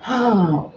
Oh.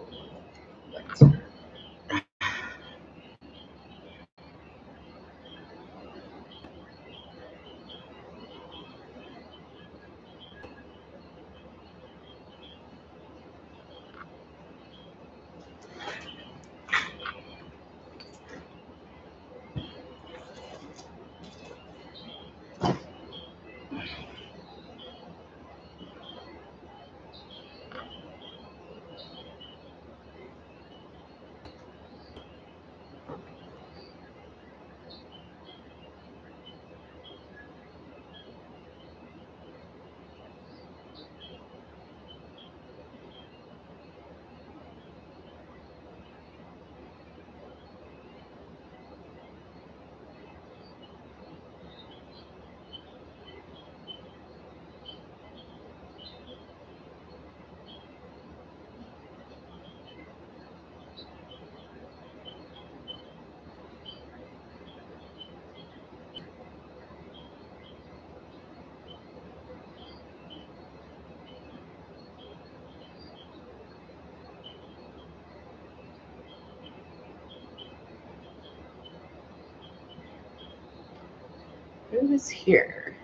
Who is here?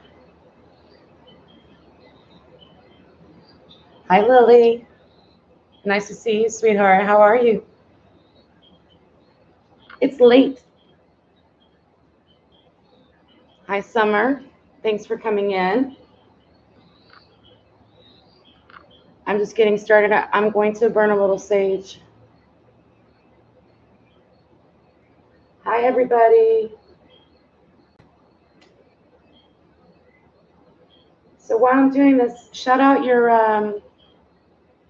Hi, Lily. Nice to see you, sweetheart. How are you? It's late. Hi, Summer. Thanks for coming in. I'm just getting started. I'm going to burn a little sage. Hi, everybody. So while I'm doing this, shout out your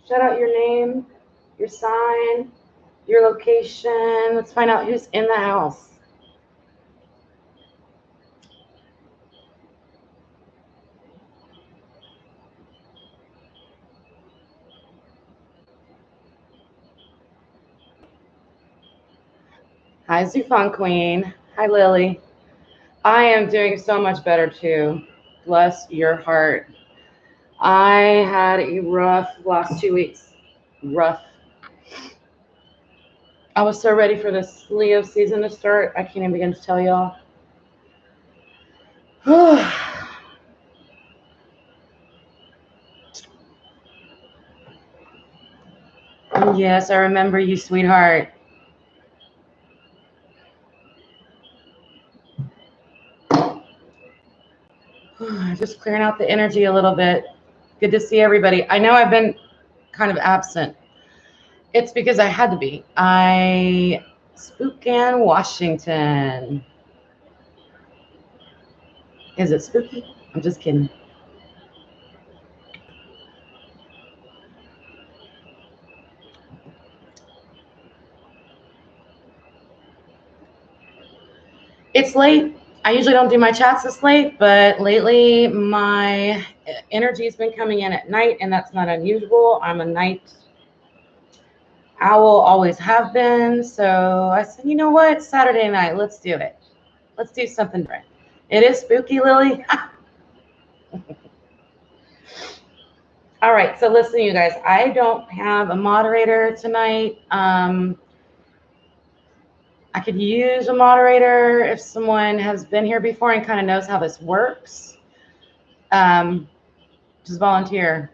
name, your sign, your location. Let's find out who's in the house. Hi, Zufan Queen. Hi, Lily. I am doing so much better too. Bless your heart. I had a rough last 2 weeks. Rough. I was so ready for this Leo season to start. I can't even begin to tell y'all. Yes, I remember you, sweetheart. Just clearing out the energy a little bit. Good to see everybody. I know I've been kind of absent. It's because I had to be. I Spokane, Washington. Is it spooky? I'm just kidding. It's late. I usually don't do my chats this late, but lately my energy's been coming in at night, and that's not unusual. I'm a night owl, always have been. So I said, you know what? Saturday night, let's do it. Let's do something different. It is spooky, Lily. All right, so listen, you guys, I don't have a moderator tonight. I could use a moderator if someone has been here before and kind of knows how this works. Just volunteer.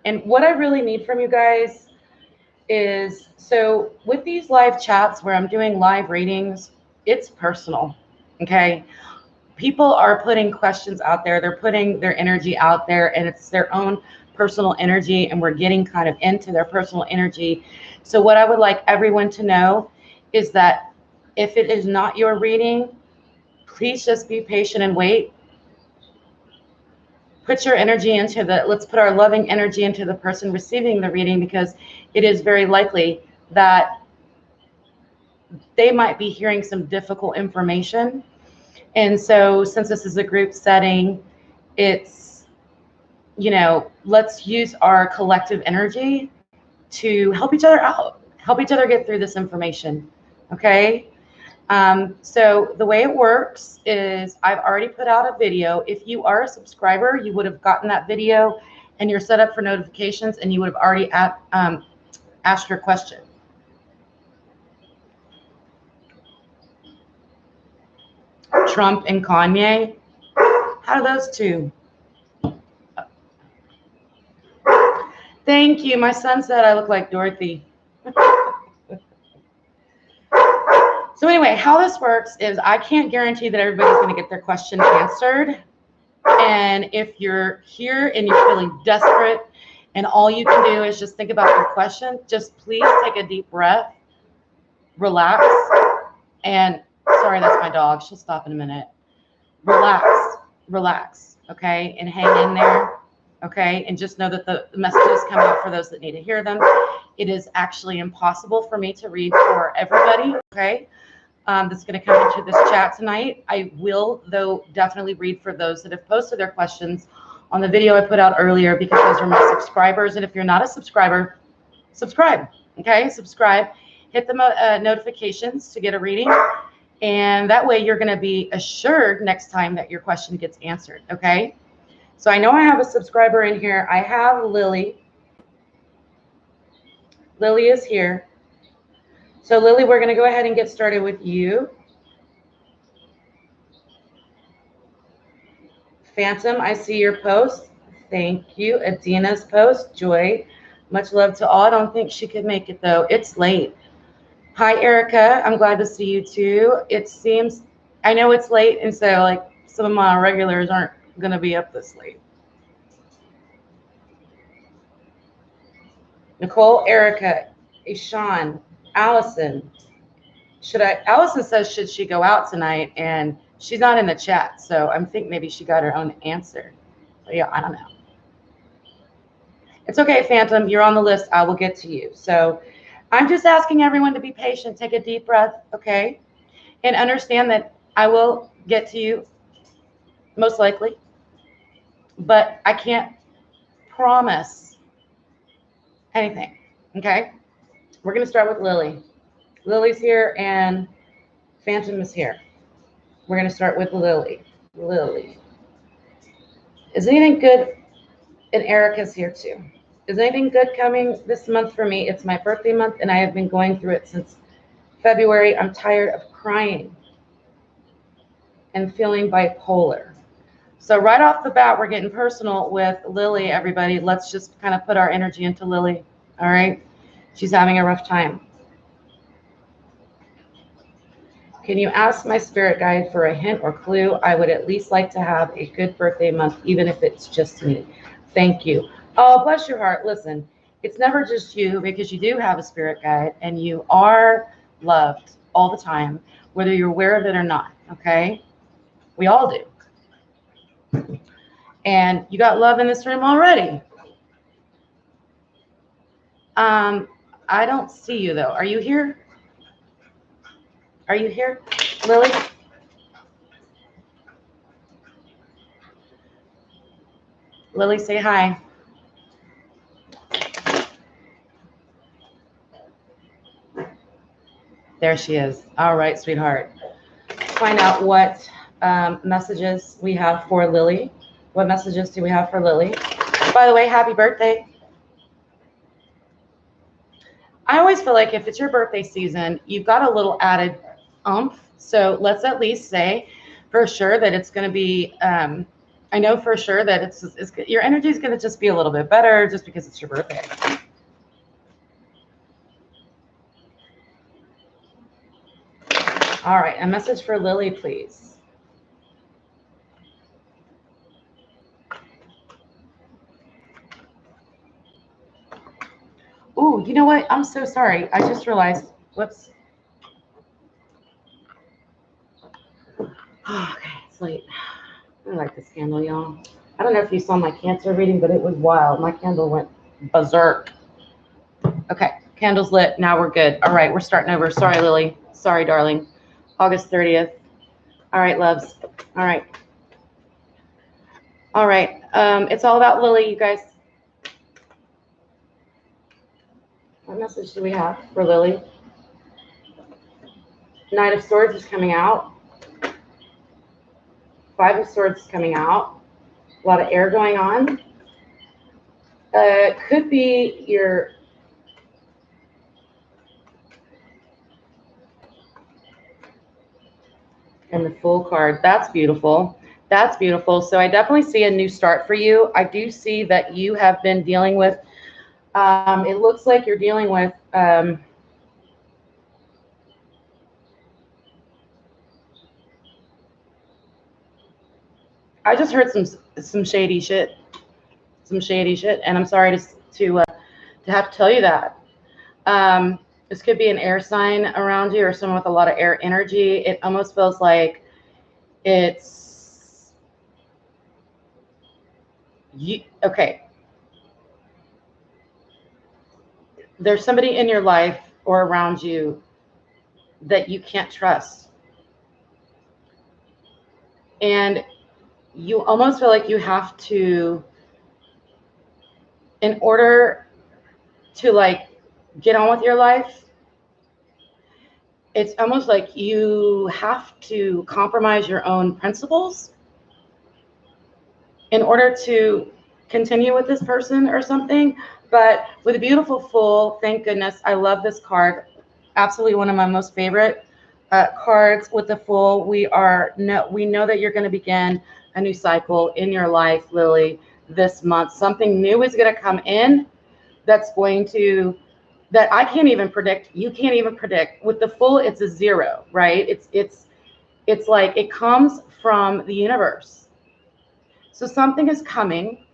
And what I really need from you guys is, so with these live chats where I'm doing live readings, it's personal, okay? People are putting questions out there. They're putting their energy out there, and it's their own personal energy, and we're getting kind of into their personal energy. So what I would like everyone to know is that if it is not your reading, please just be patient and wait. Put your energy into let's put our loving energy into the person receiving the reading, because it is very likely that they might be hearing some difficult information. And so since this is a group setting, it's, let's use our collective energy to help each other out, help each other get through this information. Okay. So the way it works is I've already put out a video. If you are a subscriber, you would have gotten that video and you're set up for notifications, and you would have already asked your question. Trump and Kanye. How do those two? Thank you. My son said I look like Dorothy. So anyway, how this works is I can't guarantee that everybody's going to get their question answered. And if you're here and you're feeling desperate and all you can do is just think about your question, just please take a deep breath, relax, and sorry, that's my dog. She'll stop in a minute. Relax, okay? And hang in there, okay? And just know that the messages come out for those that need to hear them. It is actually impossible for me to read for everybody, okay? That's going to come into this chat tonight. I will, though, definitely read for those that have posted their questions on the video I put out earlier, because those are my subscribers. And if you're not a subscriber, subscribe, okay? Subscribe. Hit the notifications to get a reading. And that way you're going to be assured next time that your question gets answered, okay? So I know I have a subscriber in here. I have Lily. Lily is here. So Lily, we're going to go ahead and get started with you. Phantom, I see your post. Thank you. Adina's post. Joy, much love to all. I don't think she could make it, though. It's late. Hi, Erica. I'm glad to see you, too. It seems, I know it's late, and so, like, some of my regulars aren't going to be up this late. Nicole, Erica, Ishan, Allison. Allison says, should she go out tonight? And she's not in the chat, so I'm thinking maybe she got her own answer. So yeah, I don't know. It's okay, Phantom. You're on the list. I will get to you. So I'm just asking everyone to be patient. Take a deep breath, okay? And understand that I will get to you, most likely. But I can't promise anything, okay? We're going to start with Lily. Lily's here and Phantom is here. We're going to start with Lily. Lily. Is anything good? And Erica's here too. Is anything good coming this month for me? It's my birthday month and I have been going through it since February. I'm tired of crying and feeling bipolar. So right off the bat, we're getting personal with Lily, everybody. Let's just kind of put our energy into Lily, all right? She's having a rough time. Can you ask my spirit guide for a hint or clue? I would at least like to have a good birthday month, even if it's just me. Thank you. Oh, bless your heart. Listen, it's never just you, because you do have a spirit guide and you are loved all the time, whether you're aware of it or not, okay? We all do. And you got love in this room already. I don't see you, though. Are you here? Are you here, Lily? Lily, say hi. There she is. All right, sweetheart. Let's find out what messages we have for Lily. What messages do we have for Lily? By the way, happy birthday. I always feel like if it's your birthday season, you've got a little added oomph. So let's at least say for sure that it's going to be, I know for sure that it's your energy is going to just be a little bit better just because it's your birthday. All right, a message for Lily, please. Ooh, you know what? I'm so sorry. I just realized. Whoops. Oh, okay, it's late. I like this candle, y'all. I don't know if you saw my Cancer reading, but it was wild. My candle went berserk. Okay, candle's lit. Now we're good. All right, we're starting over. Sorry, Lily. Sorry, darling. August 30th. All right, loves. All right. All right. It's all about Lily, you guys. What message do we have for Lily? Knight of Swords is coming out. Five of Swords is coming out. A lot of air going on. Could be your and the full card. That's beautiful. That's beautiful. So I definitely see a new start for you. I do see that you have been dealing with, it looks like you're dealing with, I just heard some shady shit, and I'm sorry to have to tell you that. This could be an air sign around you or someone with a lot of air energy. It almost feels like it's you. Okay, there's somebody in your life or around you that you can't trust, and you almost feel like you have to, in order to like get on with your life, it's almost like you have to compromise your own principles in order to continue with this person or something. But with a beautiful full, thank goodness, I love this card. Absolutely one of my most favorite cards with the full. We know that you're going to begin a new cycle in your life, Lily, this month. Something new is going to come in that's going to, that I can't even predict. You can't even predict. With the full, it's a zero, right? It's like it comes from the universe. So something is coming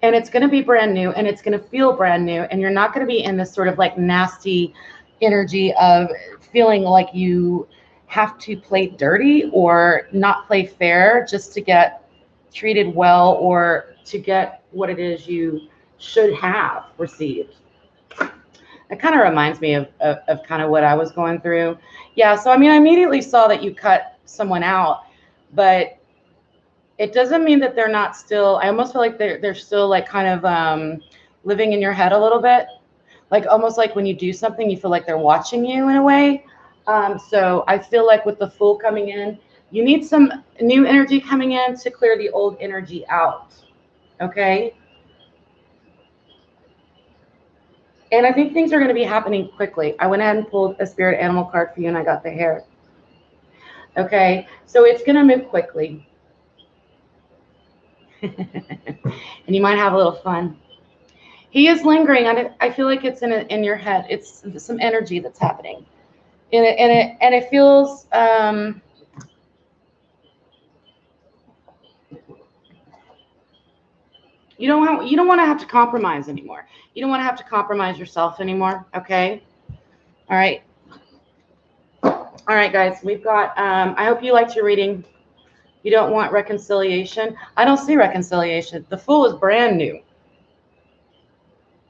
and it's going to be brand new and it's going to feel brand new, and you're not going to be in this sort of like nasty energy of feeling like you have to play dirty or not play fair just to get treated well or to get what it is you should have received. It kind of reminds me of kind of what I was going through. Yeah, so I mean, I immediately saw that you cut someone out, but it doesn't mean that they're not still, I almost feel like they're still like kind of living in your head a little bit. Like almost like when you do something, you feel like they're watching you in a way. So I feel like with the full coming in, you need some new energy coming in to clear the old energy out. Okay. And I think things are going to be happening quickly. I went ahead and pulled a spirit animal card for you and I got the hare. Okay. So it's going to move quickly. And you might have a little fun. He is lingering on it. I feel like it's in your head. It's some energy that's happening. And it feels you don't want to have to compromise anymore. You don't want to have to compromise yourself anymore. Okay. All right. All right, guys. We've got I hope you liked your reading. You don't want reconciliation. I don't see reconciliation. The Fool is brand new.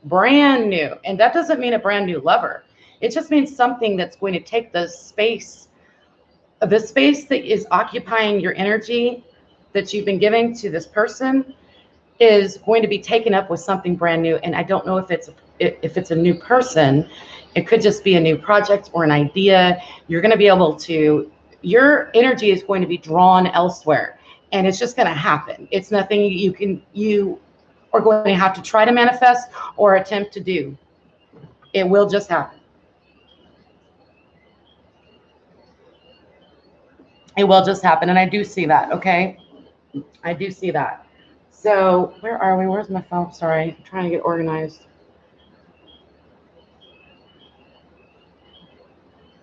Brand new. And that doesn't mean a brand new lover. It just means something that's going to take the space that is occupying your energy that you've been giving to this person is going to be taken up with something brand new. And I don't know if it's a new person. It could just be a new project or an idea. You're going to be able to, your energy is going to be drawn elsewhere, and it's just going to happen. It's nothing you are going to have to try to manifest or attempt to do. It will just happen. It will just happen. And I do see that. Okay. I do see that. So where are we? Where's my phone? Sorry. I'm trying to get organized.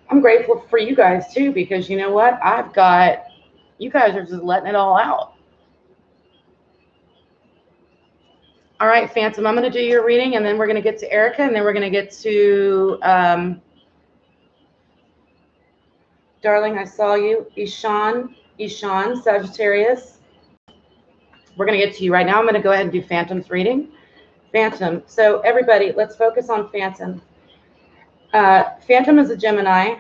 I'm grateful for you guys too, because you know what? You guys are just letting it all out. All right, Phantom, I'm going to do your reading, and then we're going to get to Erica, and then we're going to get to, darling, I saw you, Ishan, Sagittarius. We're going to get to you right now. I'm going to go ahead and do Phantom's reading. Phantom. So everybody, let's focus on Phantom. Phantom is a Gemini.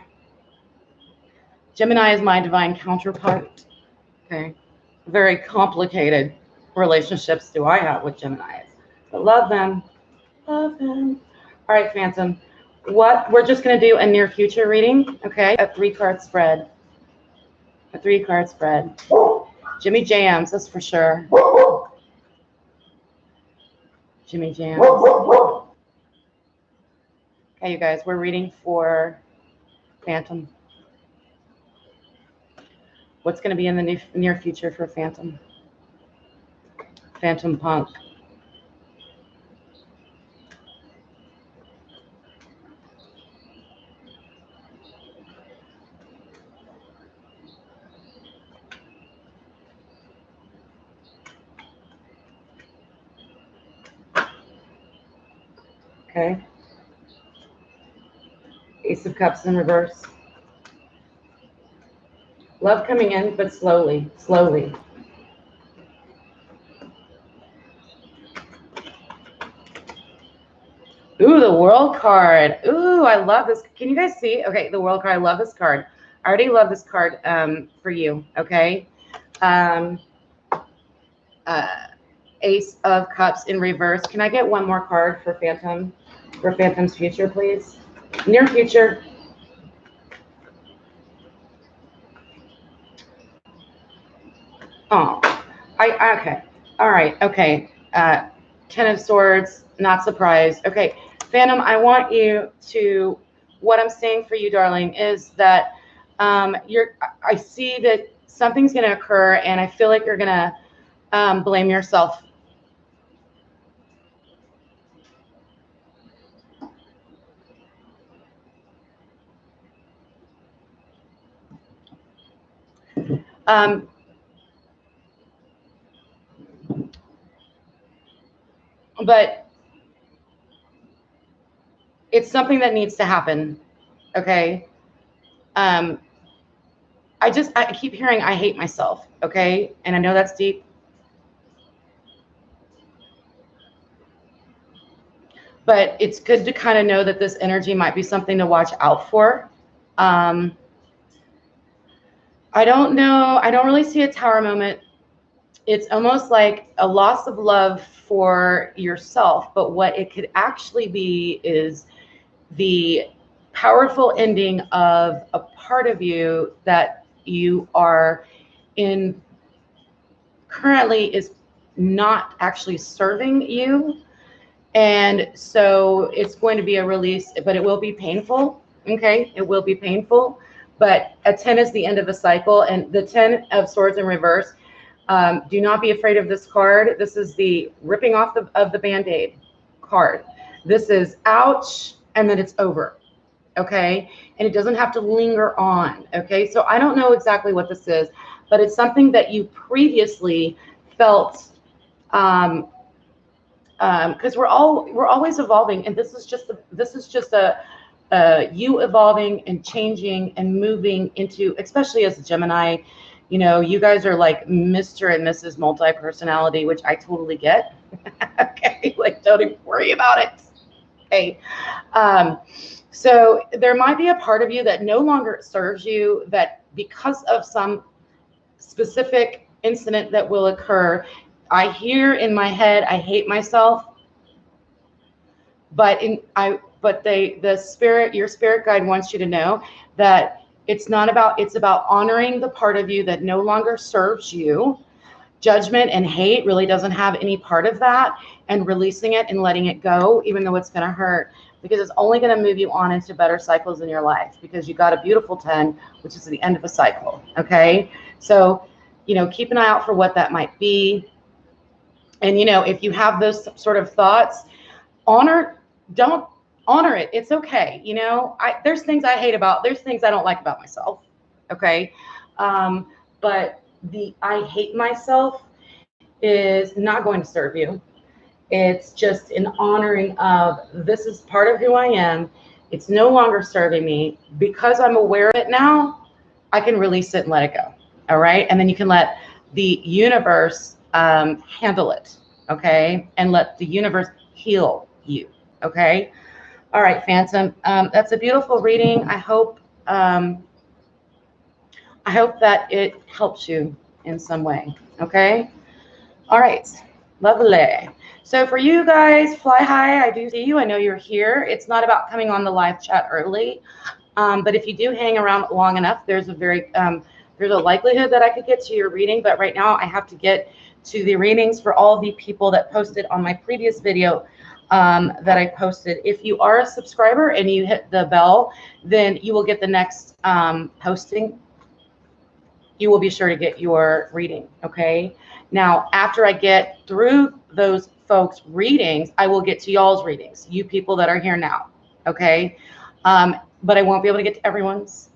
Gemini is my divine counterpart. Okay. Very complicated relationships do I have with Geminis. But love them. Love them. All right, Phantom. We're just going to do a near future reading, okay? A 3-card spread. A 3-card spread. Jimmy Jams, that's for sure. Jimmy Jams. Okay, you guys, we're reading for Phantom. What's going to be in the near future for Phantom? Phantom Punk. Okay. Ace of Cups in reverse. Love coming in, but slowly, slowly. Ooh, the World card. Ooh, I love this. Can you guys see? Okay, the World card. I love this card. I already love this card for you, okay? Ace of Cups in reverse. Can I get one more card for Phantom? For Phantom's future, please? Near future. Oh, okay. All right, okay. Ten of Swords, not surprised. Okay, Phantom, I want you to, what I'm saying for you, darling, is that I see that something's going to occur, and I feel like you're going to blame yourself. But it's something that needs to happen, okay? I keep hearing I hate myself, okay? And I know that's deep. But it's good to kind of know that this energy might be something to watch out for. I don't know. I don't really see a tower moment. It's almost like a loss of love for yourself. But what it could actually be is the powerful ending of a part of you that you are in currently is not actually serving you. And so it's going to be a release, but it will be painful. Okay, it will be painful. But a 10 is the end of a cycle, and the 10 of Swords in reverse. Do not be afraid of this card. This is the ripping off of the Band-Aid card. This is ouch, and then it's over. Okay, and it doesn't have to linger on. Okay, so I don't know exactly what this is, but it's something that you previously felt. Because we're always evolving, and this is just a you evolving and changing and moving into, especially as a Gemini, you know, you guys are like Mr. and Mrs. multi-personality, which I totally get. Okay, like don't even worry about it. Okay, so there might be a part of you that no longer serves you, that because of some specific incident that will occur. I hear in my head, I hate myself, but the spirit, your spirit guide wants you to know that it's not about, it's about honoring the part of you that no longer serves you. Judgment and hate really doesn't have any part of that, and releasing it and letting it go, even though it's going to hurt, because it's only going to move you on into better cycles in your life, because you got a beautiful 10, which is the end of a cycle. Okay. So, you know, keep an eye out for what that might be. And, you know, if you have those sort of thoughts, don't honor it. It's okay. You know, there's things I hate about, there's things I don't like about myself. Okay. But I hate myself is not going to serve you. It's just an honoring of, this is part of who I am. It's no longer serving me. Because I'm aware of it now, I can release it and let it go. All right. And then you can let the universe handle it, okay, and let the universe heal you, okay. All right, Phantom, that's a beautiful reading. I hope that it helps you in some way, okay. All right, lovely. So for you guys, fly high, I do see you. I know you're here. It's not about coming on the live chat early, but if you do hang around long enough, there's a very There's a likelihood that I could get to your reading, but right now I have to get to the readings for all the people that posted on my previous video that I posted. If you are a subscriber and you hit the bell, then you will get the next posting. You will be sure to get your reading, okay? Now, after I get through those folks' readings, I will get to y'all's readings, you people that are here now, okay? But I won't be able to get to everyone's.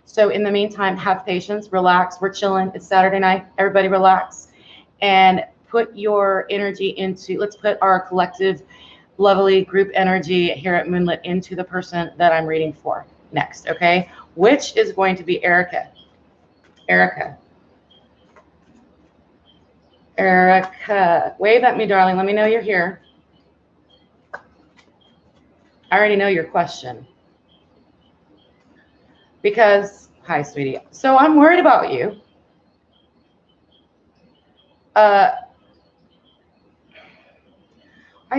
So in the meantime, have patience, relax. We're chilling. It's Saturday night. Everybody relax and put your energy into, let's put our collective, lovely group energy here at Moonlit into the person that I'm reading for next, okay? Which is going to be Erica. Erica. Erica. Wave at me, darling. Let me know you're here. I already know your question. Because, hi, sweetie. So I'm worried about you. I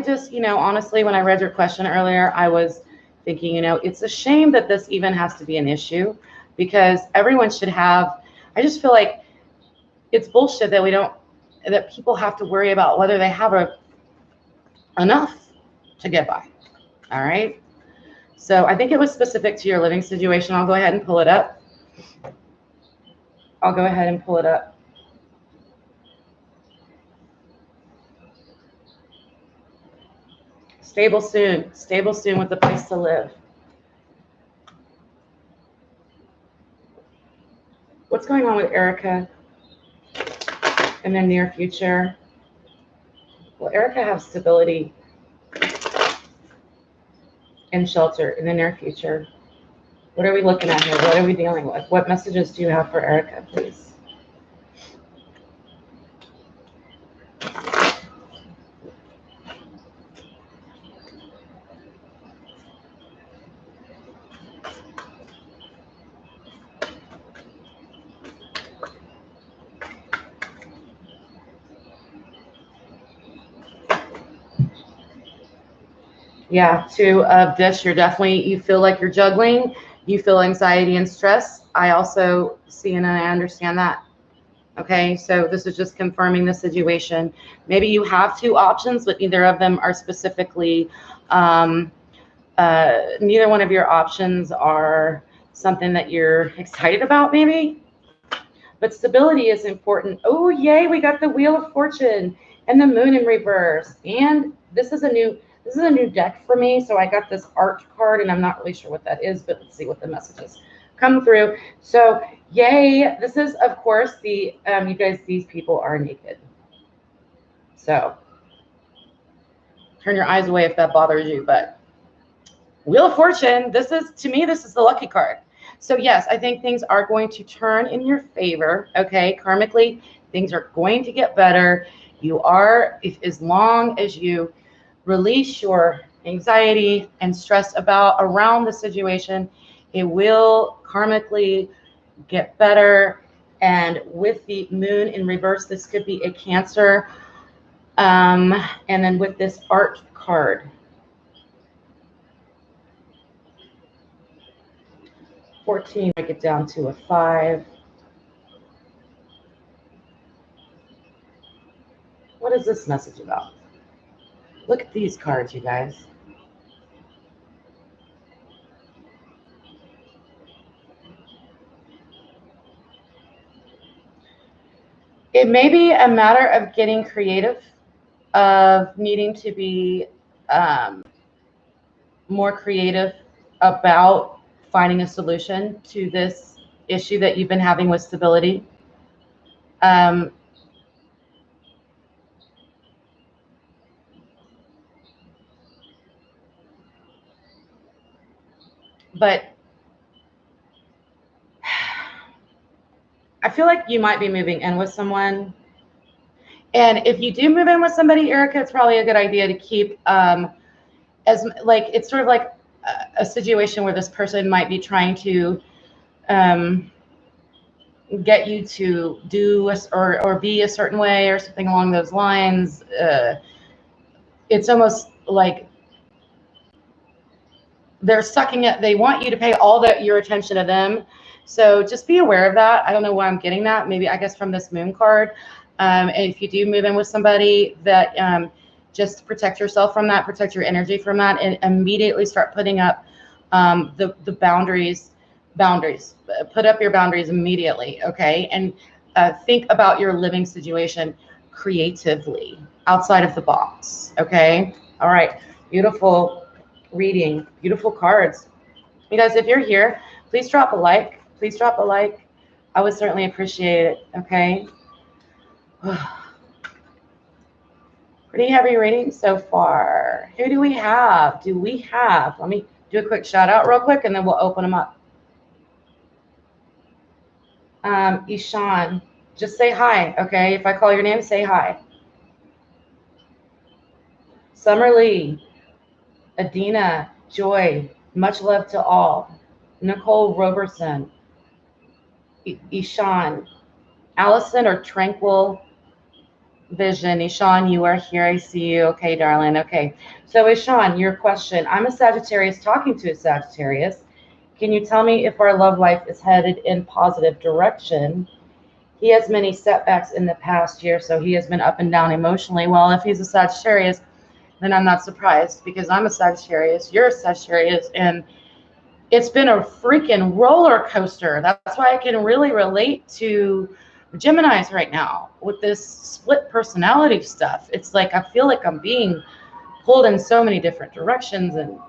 just, honestly, when I read your question earlier, I was thinking, it's a shame that this even has to be an issue, because everyone should have, I just feel like it's bullshit that people have to worry about whether they have enough to get by. All right. So I think it was specific to your living situation. I'll go ahead and pull it up. Stable soon with a place to live. What's going on with Erica in the near future? Will Erica have stability and shelter in the near future? What are we looking at here? What are we dealing with? What messages do you have for Erica, please? Yeah, two of this, you feel like you're juggling. You feel anxiety and stress. I also see and I understand that. Okay, so this is just confirming the situation. Maybe you have two options, but neither of them are specifically, neither one of your options are something that you're excited about, maybe. But stability is important. Oh, yay, we got the Wheel of Fortune and the Moon in reverse. And this is a new deck for me. So I got this art card, and I'm not really sure what that is, but let's see what the messages come through. So yay, this is, of course, the, you guys, these people are naked. So turn your eyes away if that bothers you, but Wheel of Fortune, to me, this is the lucky card. So yes, I think things are going to turn in your favor, okay? Karmically, things are going to get better. As long as you release your anxiety and stress around the situation, it will karmically get better. And with the Moon in reverse, this could be a Cancer. And then with this art card, 14, break it down to a 5. What is this message about? Look at these cards, you guys. It may be a matter of getting creative, of needing to be more creative about finding a solution to this issue that you've been having with stability. But I feel like you might be moving in with someone. And if you do move in with somebody, Erica, it's probably a good idea to keep it's sort of like a situation where this person might be trying to get you to do or be a certain way or something along those lines. It's almost like they're sucking it. They want you to pay all your attention to them. So just be aware of that. I don't know why I'm getting that. Maybe I guess from this moon card. And if you do move in with somebody, that just protect yourself from that, protect your energy from that, and immediately start putting up the boundaries. Put up your boundaries immediately, okay? And think about your living situation creatively, outside of the box, okay? All right, beautiful reading, beautiful cards. You guys, if you're here, please drop a like. Please drop a like. I would certainly appreciate it, okay? Pretty heavy reading so far. Who do we have? Let me do a quick shout out real quick and then we'll open them up. Ishan, just say hi, okay? If I call your name, say hi. Summer Lee, Adina, Joy, much love to all. Nicole Roberson, Ishan, Allison or Tranquil Vision. Ishan, you are here. I see you. Okay, darling. Okay. So Ishan, your question. I'm a Sagittarius talking to a Sagittarius. Can you tell me if our love life is headed in positive direction? He has many setbacks in the past year, so he has been up and down emotionally. Well, if he's a Sagittarius, then I'm not surprised because I'm a Sagittarius. You're a Sagittarius, and it's been a freaking roller coaster. That's why I can really relate to Geminis right now with this split personality stuff. It's like I feel like I'm being pulled in so many different directions, and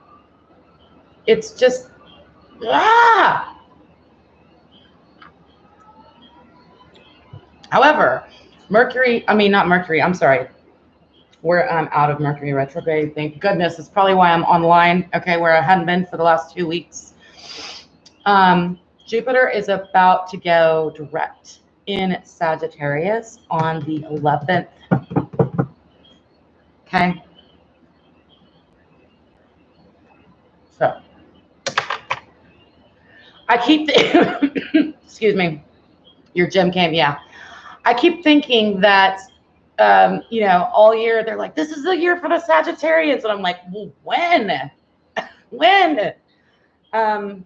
it's just However, I'm sorry. We're out of Mercury retrograde. Thank goodness. It's probably why I'm online, okay, where I hadn't been for the last 2 weeks. Jupiter is about to go direct in Sagittarius on the 11th. Okay. So I keep, excuse me, your gem came, yeah. I keep thinking that, all year they're like, this is the year for the Sagittarians. And I'm like, well, when? When? I'm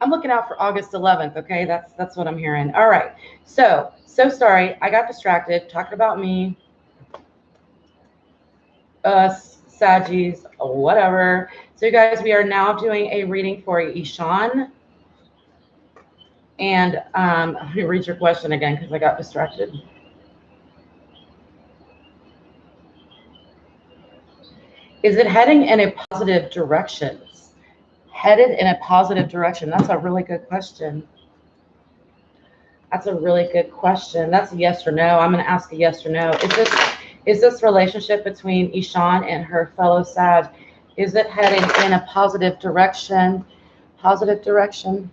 looking out for August 11th. Okay. That's what I'm hearing. All right. So sorry. I got distracted talking about me, us, Saggies, whatever. So you guys, we are now doing a reading for Ishan. And let me read your question again because I got distracted. Is it heading in a positive direction? Headed in a positive direction? That's a really good question. That's a really good question. That's a yes or no. I'm going to ask a yes or no. Is this relationship between Ishan and her fellow Sag, is it heading in a positive direction? Positive direction.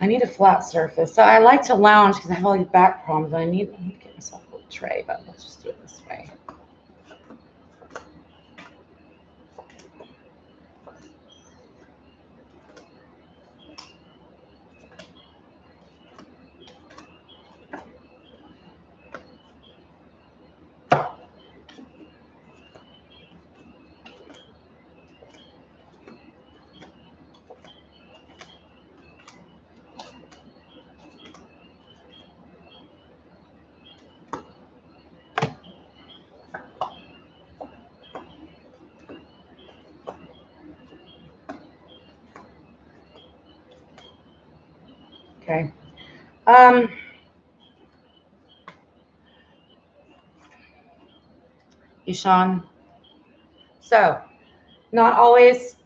I need a flat surface. So I like to lounge because I have all these back problems. I need to get myself a little tray, but let's just do it this way. Okay. Ishan. So, not always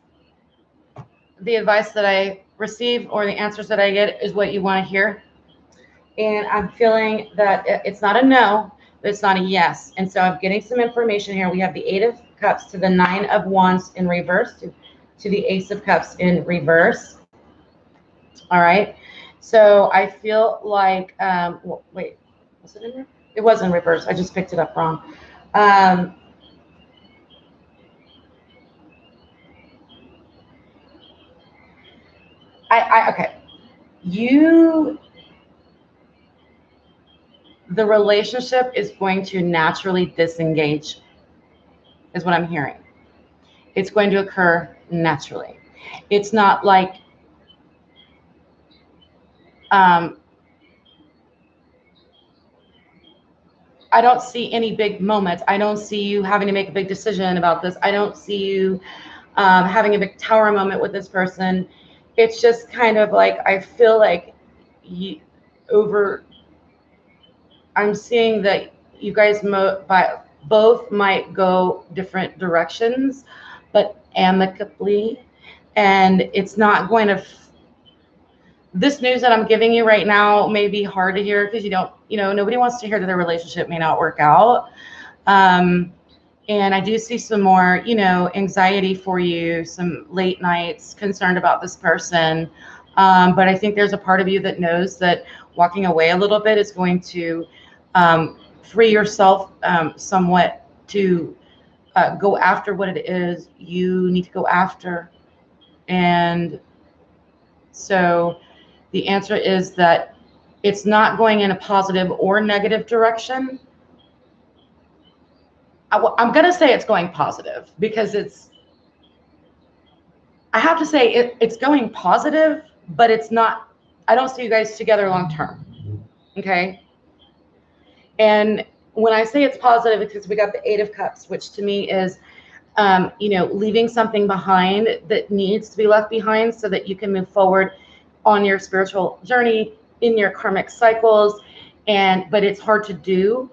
the advice that I receive or the answers that I get is what you want to hear. And I'm feeling that it's not a no, but it's not a yes. And so I'm getting some information here. We have the 8 of Cups to the 9 of Wands in reverse to the Ace of Cups in reverse. All right. So I feel like, wait, was it in reverse? It was in reverse. I just picked it up wrong. Okay. the relationship is going to naturally disengage, is what I'm hearing. It's going to occur naturally. It's not like I don't see any big moments. I don't see you having to make a big decision about this. I don't see you having a big tower moment with this person. It's just kind of like, I feel like I'm seeing that you guys both might go different directions, but amicably. And it's not going to, this news that I'm giving you right now may be hard to hear because nobody wants to hear that their relationship may not work out. And I do see some more, anxiety for you, some late nights concerned about this person. But I think there's a part of you that knows that walking away a little bit is going to free yourself somewhat to go after what it is you need to go after. And so the answer is that it's not going in a positive or negative direction. I'm going to say it's going positive because I have to say it's going positive, but it's not, I don't see you guys together long term. Okay. And when I say it's positive, because we got the 8 of Cups, which to me is, leaving something behind that needs to be left behind so that you can move forward on your spiritual journey, in your karmic cycles. But it's hard to do.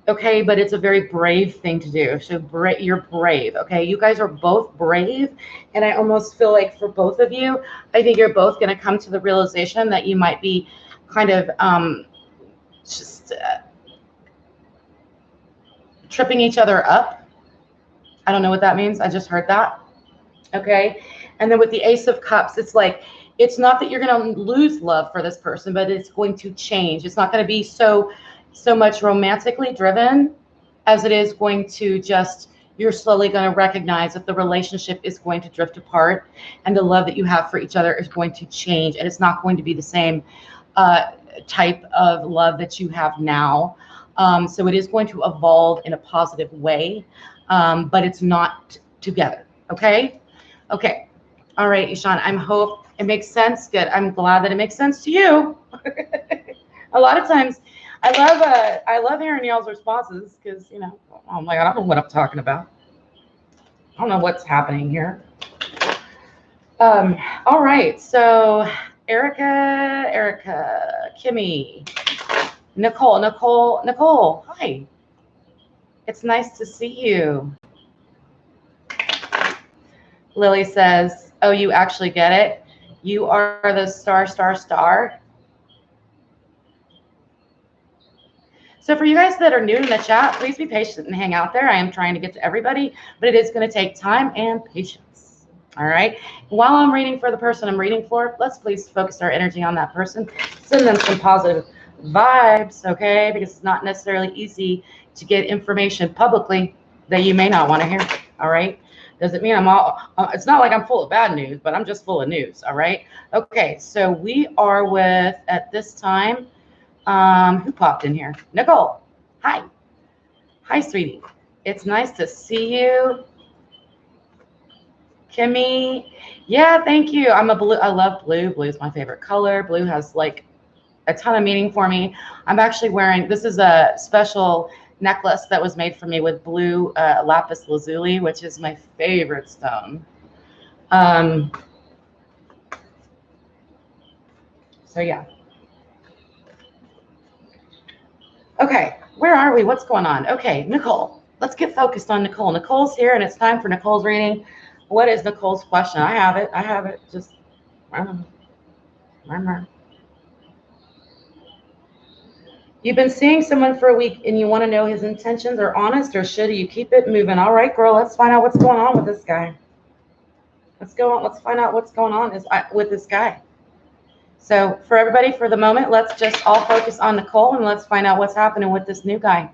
Okay, but it's a very brave thing to do. So you're brave. Okay, you guys are both brave, and I almost feel like for both of you, I think you're both going to come to the realization that you might be kind of just tripping each other up. I don't know what that means. I just heard that. Okay, and then with the Ace of Cups, it's like, it's not that you're going to lose love for this person, but it's going to change. It's not going to be so much romantically driven as it is going to just, you're slowly going to recognize that the relationship is going to drift apart and the love that you have for each other is going to change, and it's not going to be the same type of love that you have now. So it is going to evolve in a positive way, but it's not together. Okay. All right, Ishan, I hope it makes sense. Good. I'm glad that it makes sense to you. A lot of times I love hearing y'all's responses because, I'm like, I don't know what I'm talking about. I don't know what's happening here. All right. So Erica, Kimmy, Nicole. Hi. It's nice to see you. Lily says, oh, you actually get it? You are the star. So for you guys that are new in the chat, please be patient and hang out there. I am trying to get to everybody, but it is going to take time and patience. All right. While I'm reading for the person I'm reading for, let's please focus our energy on that person. Send them some positive vibes, okay? Because it's not necessarily easy to get information publicly that you may not want to hear. All right. Doesn't mean it's not like I'm full of bad news, but I'm just full of news. All right. Okay. So we are with, at this time, who popped in here? Nicole. Hi, sweetie. It's nice to see you. Kimmy. Yeah, thank you. I love blue. Blue is my favorite color. Blue has like a ton of meaning for me. I'm actually wearing, this is a special necklace that was made for me with blue lapis lazuli, which is my favorite stone. So yeah. Okay, where are we? What's going on? Okay, Nicole. Let's get focused on Nicole. Nicole's here, and it's time for Nicole's reading. What is Nicole's question? I have it. Just, you've been seeing someone for a week, and you want to know his intentions are honest, or should you keep it moving? All right, girl. Let's find out what's going on with this guy. Let's find out what's going on with this guy. So for everybody, for the moment, let's just all focus on Nicole, and let's find out what's happening with this new guy.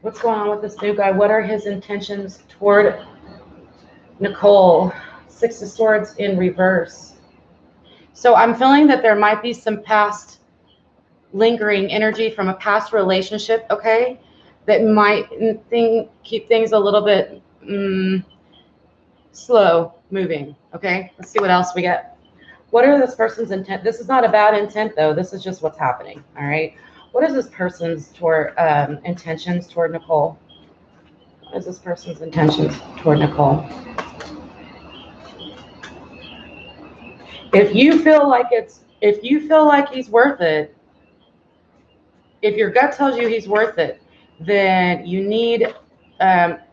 What's going on with this new guy? What are his intentions toward Nicole? Six of Swords in reverse. So I'm feeling that there might be some past lingering energy from a past relationship, okay, that might keep things a little bit slow moving, okay? Let's see what else we get. What are this person's intent? This is not a bad intent, though. This is just what's happening, all right? What is this person's intentions toward Nicole? What is this person's intentions toward Nicole? If you feel like he's worth it, if your gut tells you he's worth it, then you need,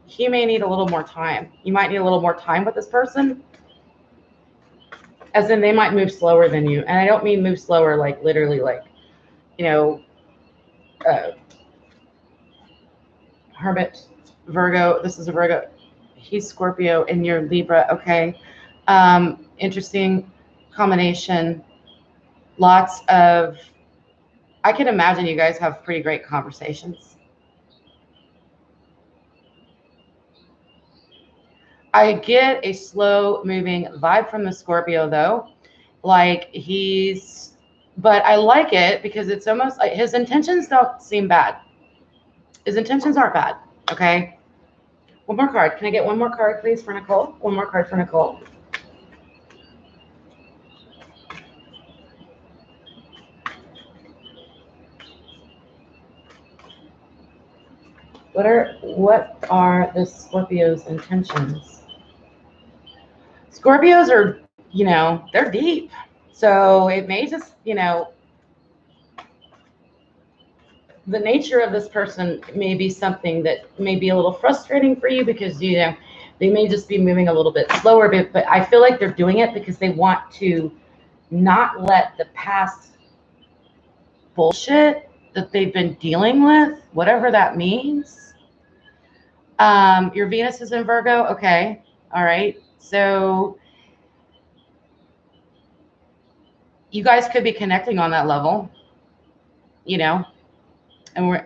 he may need a little more time. You might need a little more time with this person, as in they might move slower than you. And I don't mean move slower like literally like, you know, Hermit, Virgo. This is a Virgo. He's Scorpio and you're Libra, okay? Interesting combination. Lots of, I can imagine you guys have pretty great conversations. I get a slow moving vibe from the Scorpio though. Like but I like it because it's almost like his intentions don't seem bad. His intentions aren't bad, okay? One more card. Can I get one more card, please, for Nicole? One more card for Nicole. What are the Scorpio's intentions? Scorpios are, you know, they're deep. So it may just, you know, the nature of this person may be something that may be a little frustrating for you because, you know, they may just be moving a little bit slower, but I feel like they're doing it because they want to not let the past bullshit that they've been dealing with, whatever that means. Your Venus is in Virgo. Okay. All right. So you guys could be connecting on that level, you know, and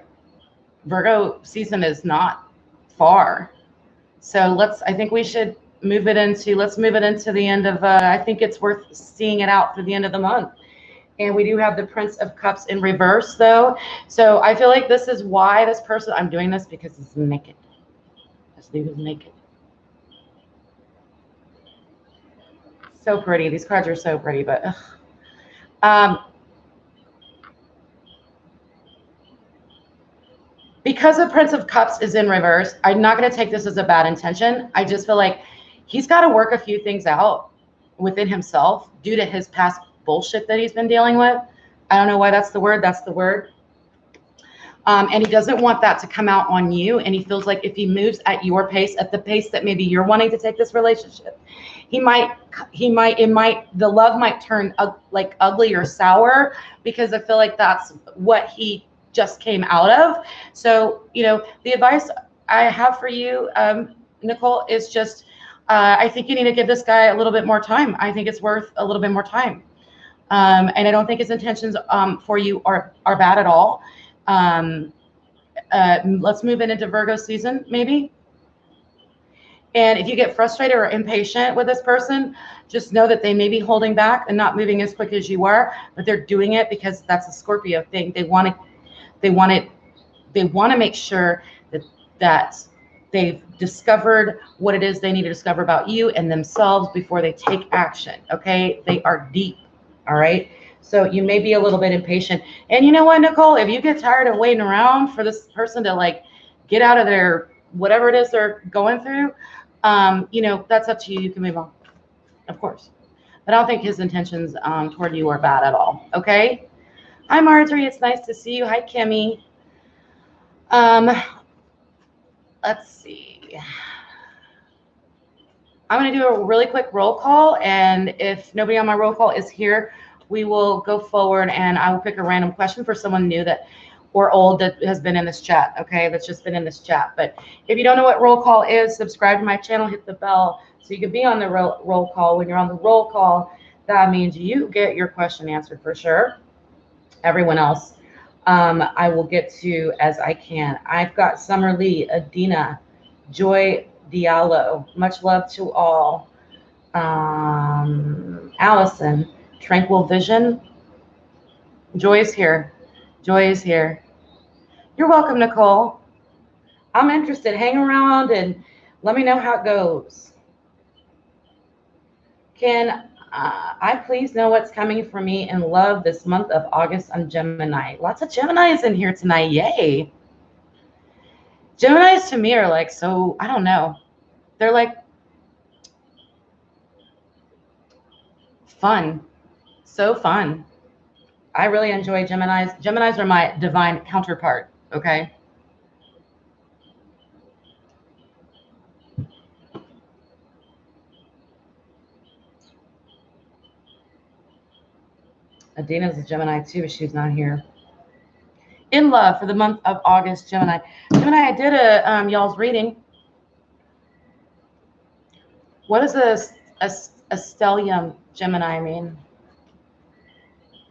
Virgo season is not far. So I think we should move it into the end of, I think it's worth seeing it out through the end of the month. And we do have the Prince of Cups in reverse though. So I feel like this is why this person, I'm doing this because he's naked. This dude is naked. So pretty. These cards are so pretty, but because the Prince of Cups is in reverse, I'm not going to take this as a bad intention. I just feel like he's got to work a few things out within himself due to his past bullshit that he's been dealing with. I don't know why that's the word. That's the word. And he doesn't want that to come out on you. And he feels like if he moves at your pace, at the pace that maybe you're wanting to take this relationship, the love might turn like ugly or sour, because I feel like that's what he just came out of. So, you know, the advice I have for you, Nicole, is just, I think you need to give this guy a little bit more time. I think it's worth a little bit more time. And I don't think his intentions for you are bad at all. Let's move it into Virgo season, maybe. And if you get frustrated or impatient with this person, just know that they may be holding back and not moving as quick as you are, but they're doing it because that's a Scorpio thing. They want to make sure that they've discovered what it is they need to discover about you and themselves before they take action. Okay. They are deep. All right. So you may be a little bit impatient. And you know what, Nicole, if you get tired of waiting around for this person to like get out of their, whatever it is they're going through, you know, that's up to you. You can move on, of course. But I don't think his intentions toward you are bad at all. Okay. Hi, Marjorie. It's nice to see you. Hi, Kimmy. Let's see. I'm going to do a really quick roll call. And if nobody on my roll call is here, we will go forward and I will pick a random question for someone new that or old that has been in this chat. Okay. That's just been in this chat. But if you don't know what roll call is, subscribe to my channel, hit the bell so you can be on the roll call. When you're on the roll call, that means you get your question answered for sure. Everyone else I will get to as I can. I've got Summer Lee, Adina, Joy Diallo. Much love to all. Allison, Tranquil Vision. Joy is here. Joy is here. You're welcome, Nicole. I'm interested. Hang around and let me know how it goes. Can I please know what's coming for me in love this month of August? I'm Gemini. Lots of Geminis in here tonight. Yay. Geminis to me are like, so, I don't know. They're like fun. So fun. I really enjoy Geminis. Geminis are my divine counterpart, okay? Adina's a Gemini too, but she's not here. In love for the month of August, Gemini. Gemini, I did a y'all's reading. What does a stellium Gemini mean?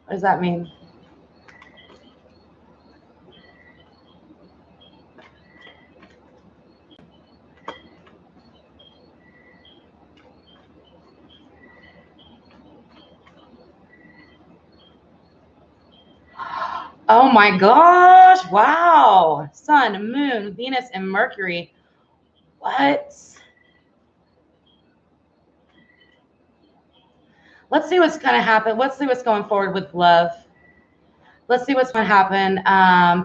What does that mean? Oh my gosh, wow. Sun, Moon, Venus, and Mercury. What? Let's see what's going to happen. Let's see what's going forward with love. Let's see what's going to happen.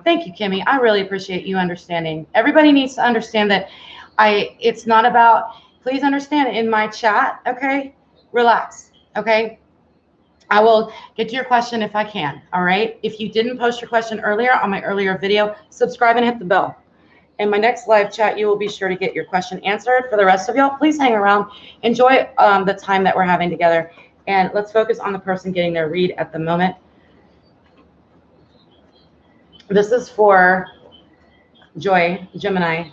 Thank you, Kimmy. I really appreciate you understanding. Everybody needs to understand that it's not about, please understand in my chat, okay? Relax, okay? I will get to your question if I can, all right? If you didn't post your question earlier on my earlier video, subscribe and hit the bell. In my next live chat, you will be sure to get your question answered. For the rest of y'all, please hang around. Enjoy the time that we're having together. And let's focus on the person getting their read at the moment. This is for Joy, Gemini.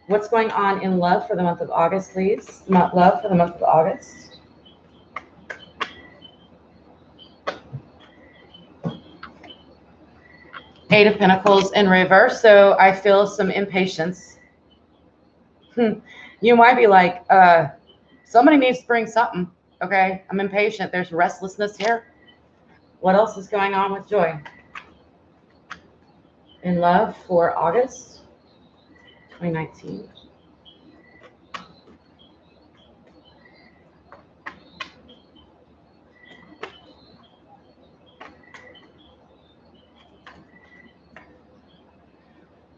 What's going on in love for the month of August, please? Love for the month of August. Eight of Pentacles in reverse. So I feel some impatience. You might be like, somebody needs to bring something. Okay, I'm impatient. There's restlessness here. What else is going on with Joy? In love for August 2019.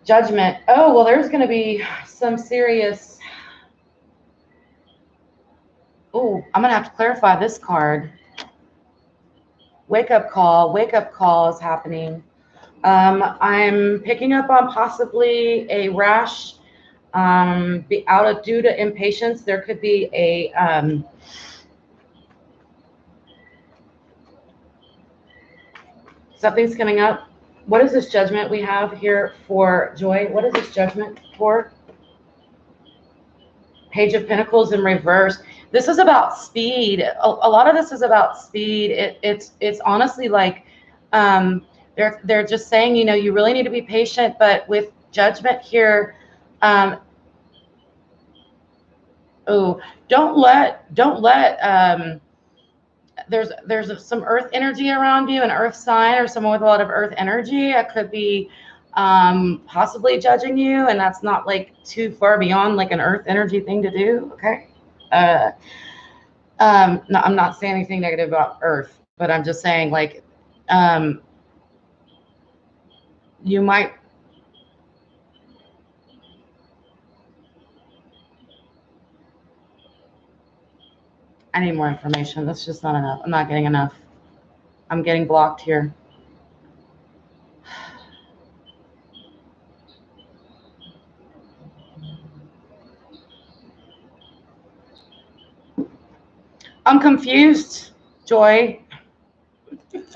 Judgment. Oh, well, there's going to be some serious. Oh, I'm going to have to clarify this card. Wake up call. Wake up call is happening. I'm picking up on possibly a rash due to impatience. There could be a something's coming up. What is this judgment we have here for Joy? What is this judgment for? Page of Pentacles in reverse. This is about speed. A lot of this is about speed. It's honestly like they're just saying, you know, you really need to be patient, but with judgment here, don't let there's some earth energy around you, an earth sign or someone with a lot of earth energy. It could be possibly judging you, and that's not like too far beyond like an earth energy thing to do. Okay. No, I'm not saying anything negative about earth, but I'm just saying like you might. I need more information. That's just not enough. I'm not getting enough. I'm getting blocked here. I'm confused, Joy.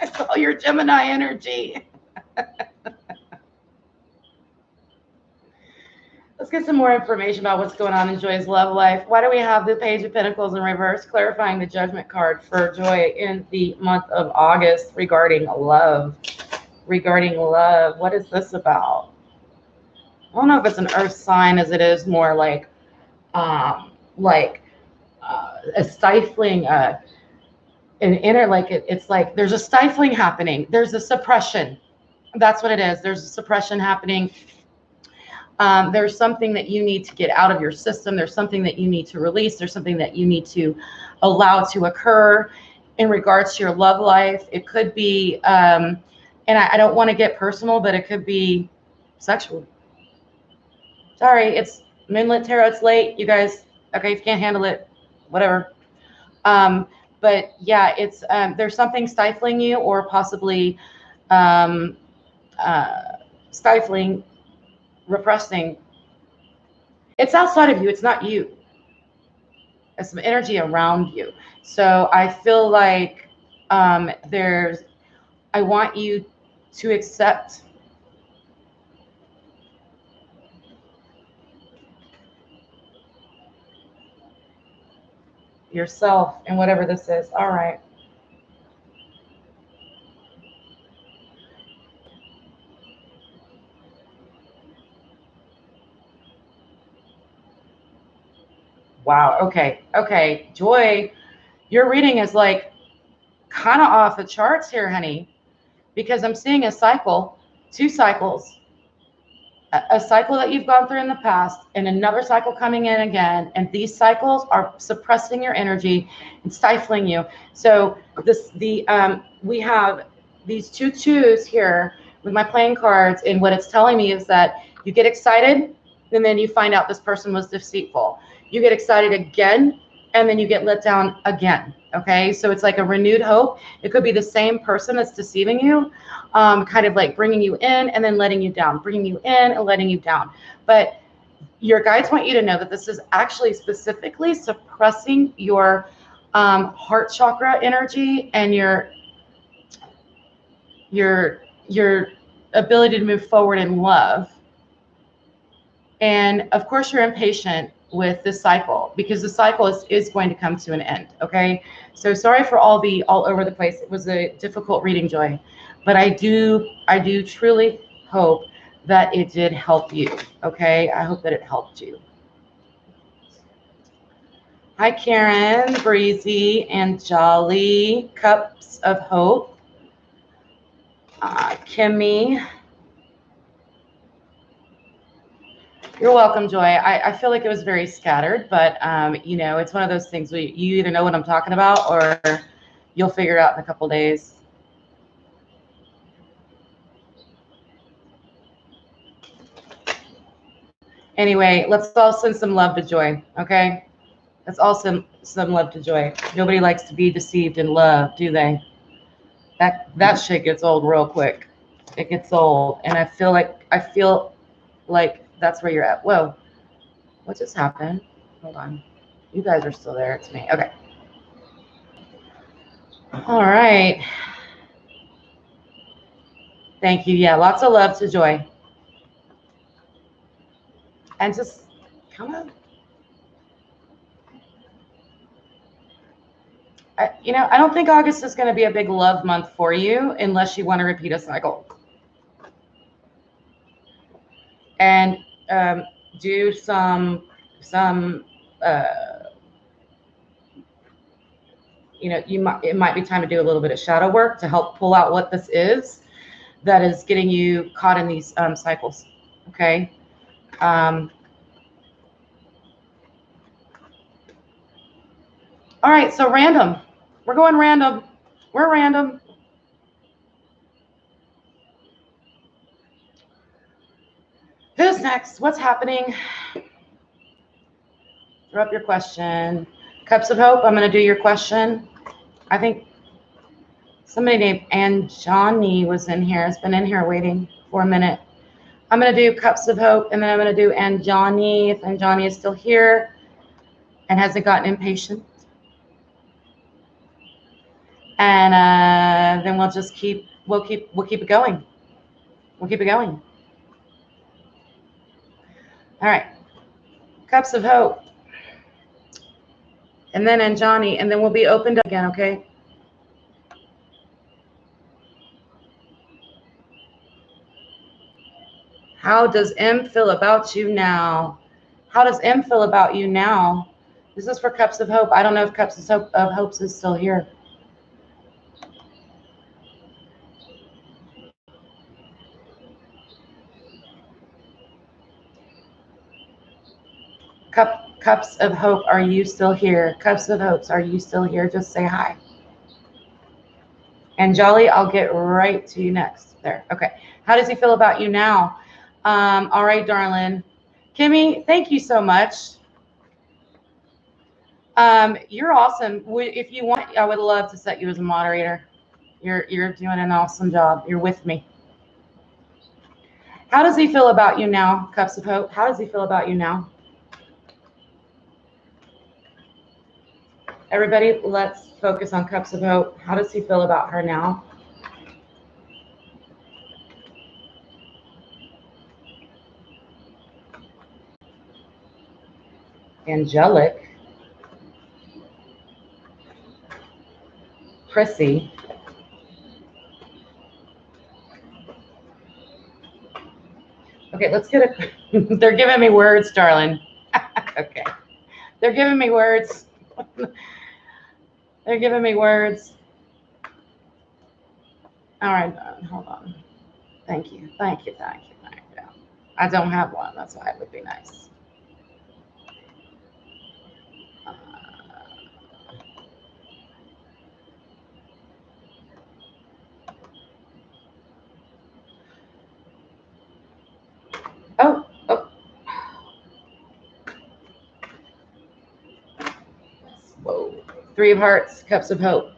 I saw your Gemini energy. Let's get some more information about what's going on in Joy's love life. Why do we have the Page of Pentacles in reverse, clarifying the judgment card for Joy in the month of August regarding love? regarding love. What is this about? I don't know if it's an earth sign as it is more like a stifling, an inner, like it's like there's a stifling happening. There's a suppression. That's what it is. There's a suppression happening. There's something that you need to get out of your system. There's something that you need to release. There's something that you need to allow to occur in regards to your love life. It could be, and I don't want to get personal, but it could be sexual. Sorry, it's Moonlit Tarot. It's late, you guys. Okay, if you can't handle it, whatever. But yeah, it's there's something stifling you, or possibly um, stifling, repressing. It's outside of you. It's not you. It's some energy around you. So I feel like I want you to accept yourself and whatever this is. All right. Wow. Okay. Okay. Joy, your reading is like kind of off the charts here, honey, because I'm seeing a cycle, two cycles, a cycle that you've gone through in the past and another cycle coming in again. And these cycles are suppressing your energy and stifling you. So we have these two twos here with my playing cards. And what it's telling me is that you get excited and then you find out this person was deceitful. You get excited again and then you get let down again. Okay. So it's like a renewed hope. It could be the same person that's deceiving you, kind of like bringing you in and then letting you down, bringing you in and letting you down. But your guides want you to know that this is actually specifically suppressing your heart chakra energy and your ability to move forward in love. And of course, you're impatient with this cycle because the cycle is going to come to an end. Okay. So sorry for all over the place. It was a difficult reading, Joy, but I do truly hope that it did help you. Okay. I hope that it helped you. Hi, Karen, Breezy, and Jolly, Cups of Hope, Kimmy. You're welcome, Joy. I feel like it was very scattered, but you know, it's one of those things where you either know what I'm talking about or you'll figure it out in a couple days. Anyway, let's all send some love to Joy, okay? Let's all send some love to Joy. Nobody likes to be deceived in love, do they? That shit gets old real quick. It gets old, and I feel like that's where you're at. Whoa, what just happened? Hold on. You guys are still there. It's me. Okay. All right. Thank you. Yeah, lots of love to Joy. And just kind of, you know, I don't think August is going to be a big love month for you unless you want to repeat a cycle. And do some you know, it might be time to do a little bit of shadow work to help pull out what this is that is getting you caught in these cycles. Okay. All right. So random. We're going random. We're random. Who's next? What's happening? Throw up your question. Cups of Hope. I'm going to do your question. I think somebody named Anjani was in here. Has been in here waiting for a minute. I'm going to do Cups of Hope, and then I'm going to do Anjani, if Anjani is still here and hasn't gotten impatient. And then we'll just keep it going. We'll keep it going. All right. Cups of Hope. And then Anjani, and then we'll be opened up again, okay? How does M feel about you now? How does M feel about you now? This is for Cups of Hope. I don't know if Cups of Hope is still here. Cups of Hope, are you still here? Cups of Hopes, are you still here? Just say hi. And Jolly, I'll get right to you next. There. Okay. How does he feel about you now? All right, darling. Kimmy, thank you so much. You're awesome. If you want, I would love to set you as a moderator. You're doing an awesome job. You're with me. How does he feel about you now, Cups of Hope? How does he feel about you now? Everybody, let's focus on Cups of Hope. How does he feel about her now? Angelic. Chrissy. Okay, let's get it. They're giving me words, darling. Okay. They're giving me words. They're giving me words. All right, hold on. Thank you. Thank you. Thank you. Thank you. I don't have one. That's why it would be nice. Oh. Whoa. Three of Hearts, Cups of Hope.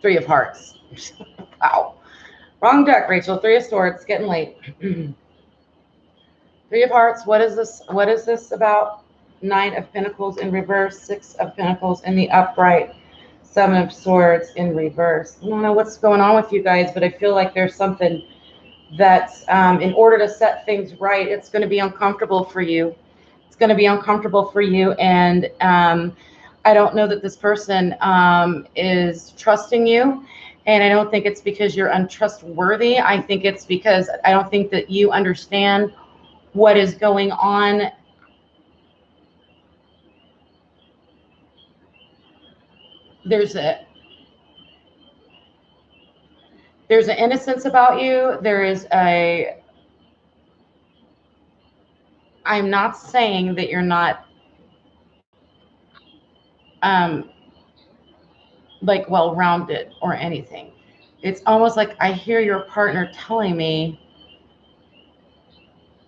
Three of Hearts. Wow. Wrong deck, Rachel. Three of Swords. Getting late. Three of Hearts. What is this? What is this about? Nine of Pentacles in reverse. Six of Pentacles in the upright. Seven of Swords in reverse. I don't know what's going on with you guys, but I feel like there's something that's in order to set things right, it's going to be uncomfortable for you. It's going to be uncomfortable for you. And I don't know that this person is trusting you. And I don't think it's because you're untrustworthy. I think it's because I don't think that you understand what is going on. There's an innocence about you. There is I'm not saying that you're not like well-rounded or anything. It's almost like I hear your partner telling me,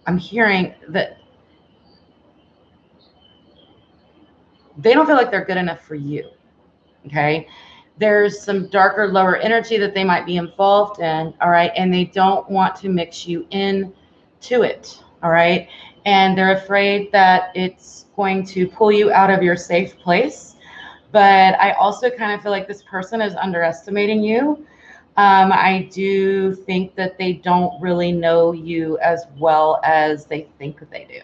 I'm hearing that they don't feel like they're good enough for you. Okay. There's some darker, lower energy that they might be involved in. All right. And they don't want to mix you in to it. All right. And they're afraid that it's going to pull you out of your safe place. But I also kind of feel like this person is underestimating you. I do think that they don't really know you as well as they think that they do.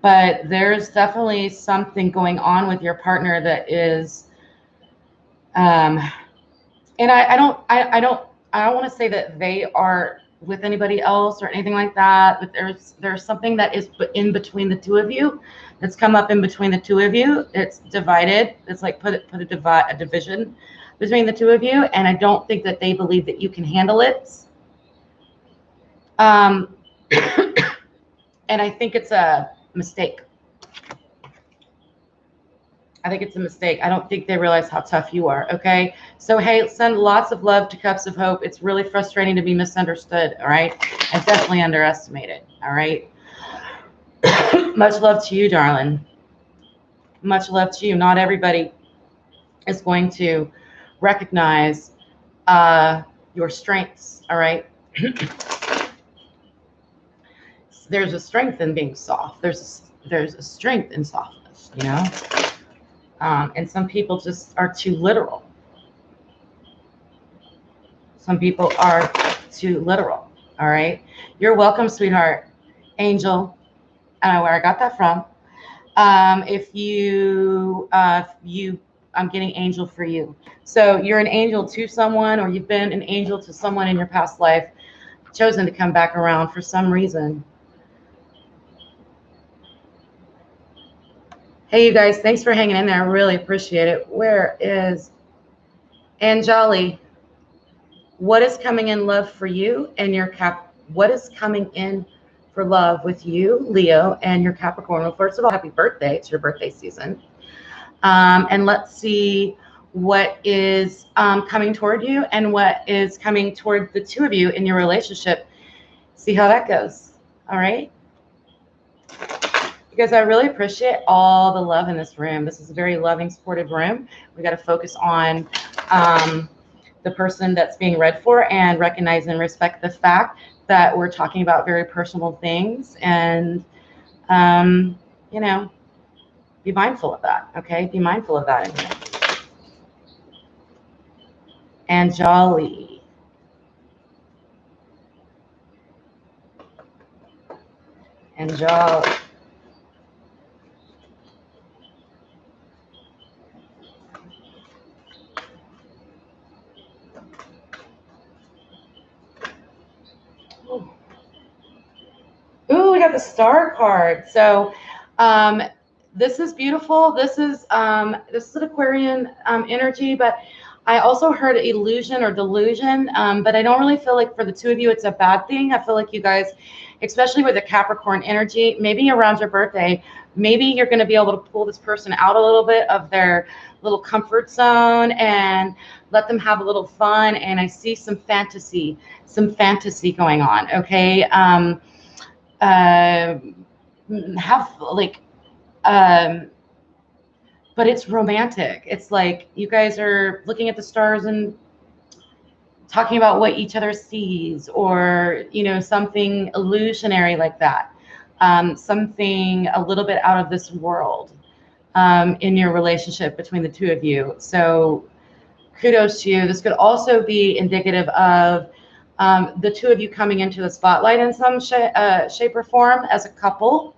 But there's definitely something going on with your partner that is, and I don't want to say that they are with anybody else or anything like that, but there's something that is in between the two of you that's come up in between the two of you. It's divided. It's like put a division between the two of you. And I don't think that they believe that you can handle it. And I think it's a mistake. I think it's a mistake. I don't think they realize how tough you are. Okay. So, hey, send lots of love to Cups of Hope. It's really frustrating to be misunderstood. All right. And definitely underestimated. All right. Much love to you, darling. Much love to you. Not everybody is going to recognize your strengths. All right. There's a strength in being soft. There's a strength in softness, you know. And some people just are too literal. Some people are too literal. All right. You're welcome, sweetheart. Angel. I don't know where I got that from. If you I'm getting angel for you. So you're an angel to someone, or you've been an angel to someone in your past life, chosen to come back around for some reason. Hey, you guys, thanks for hanging in there. I really appreciate it. Where is Anjali? What is coming in love for you and your what is coming in for love with you, Leo, and your Capricorn? Well, first of all, happy birthday. It's your birthday season. And let's see what is coming toward you and what is coming toward the two of you in your relationship. See how that goes. All right. Because I really appreciate all the love in this room. This is a very loving, supportive room. We got to focus on the person that's being read for and recognize and respect the fact that we're talking about very personal things, and you know, be mindful of that. Okay, be mindful of that in here. Anjali. Anjali. Ooh, we got the star card. So this is beautiful. This is an Aquarian energy, but I also heard illusion or delusion, but I don't really feel like for the two of you it's a bad thing. I feel like you guys, especially with the Capricorn energy, maybe around your birthday, maybe you're going to be able to pull this person out a little bit of their little comfort zone and let them have a little fun. And I see some fantasy going on. Okay. Have like but it's romantic. It's like you guys are looking at the stars and talking about what each other sees, or something illusionary like that, something a little bit out of this world in your relationship between the two of you. So kudos to you. This could also be indicative of the two of you coming into the spotlight in some shape or form as a couple.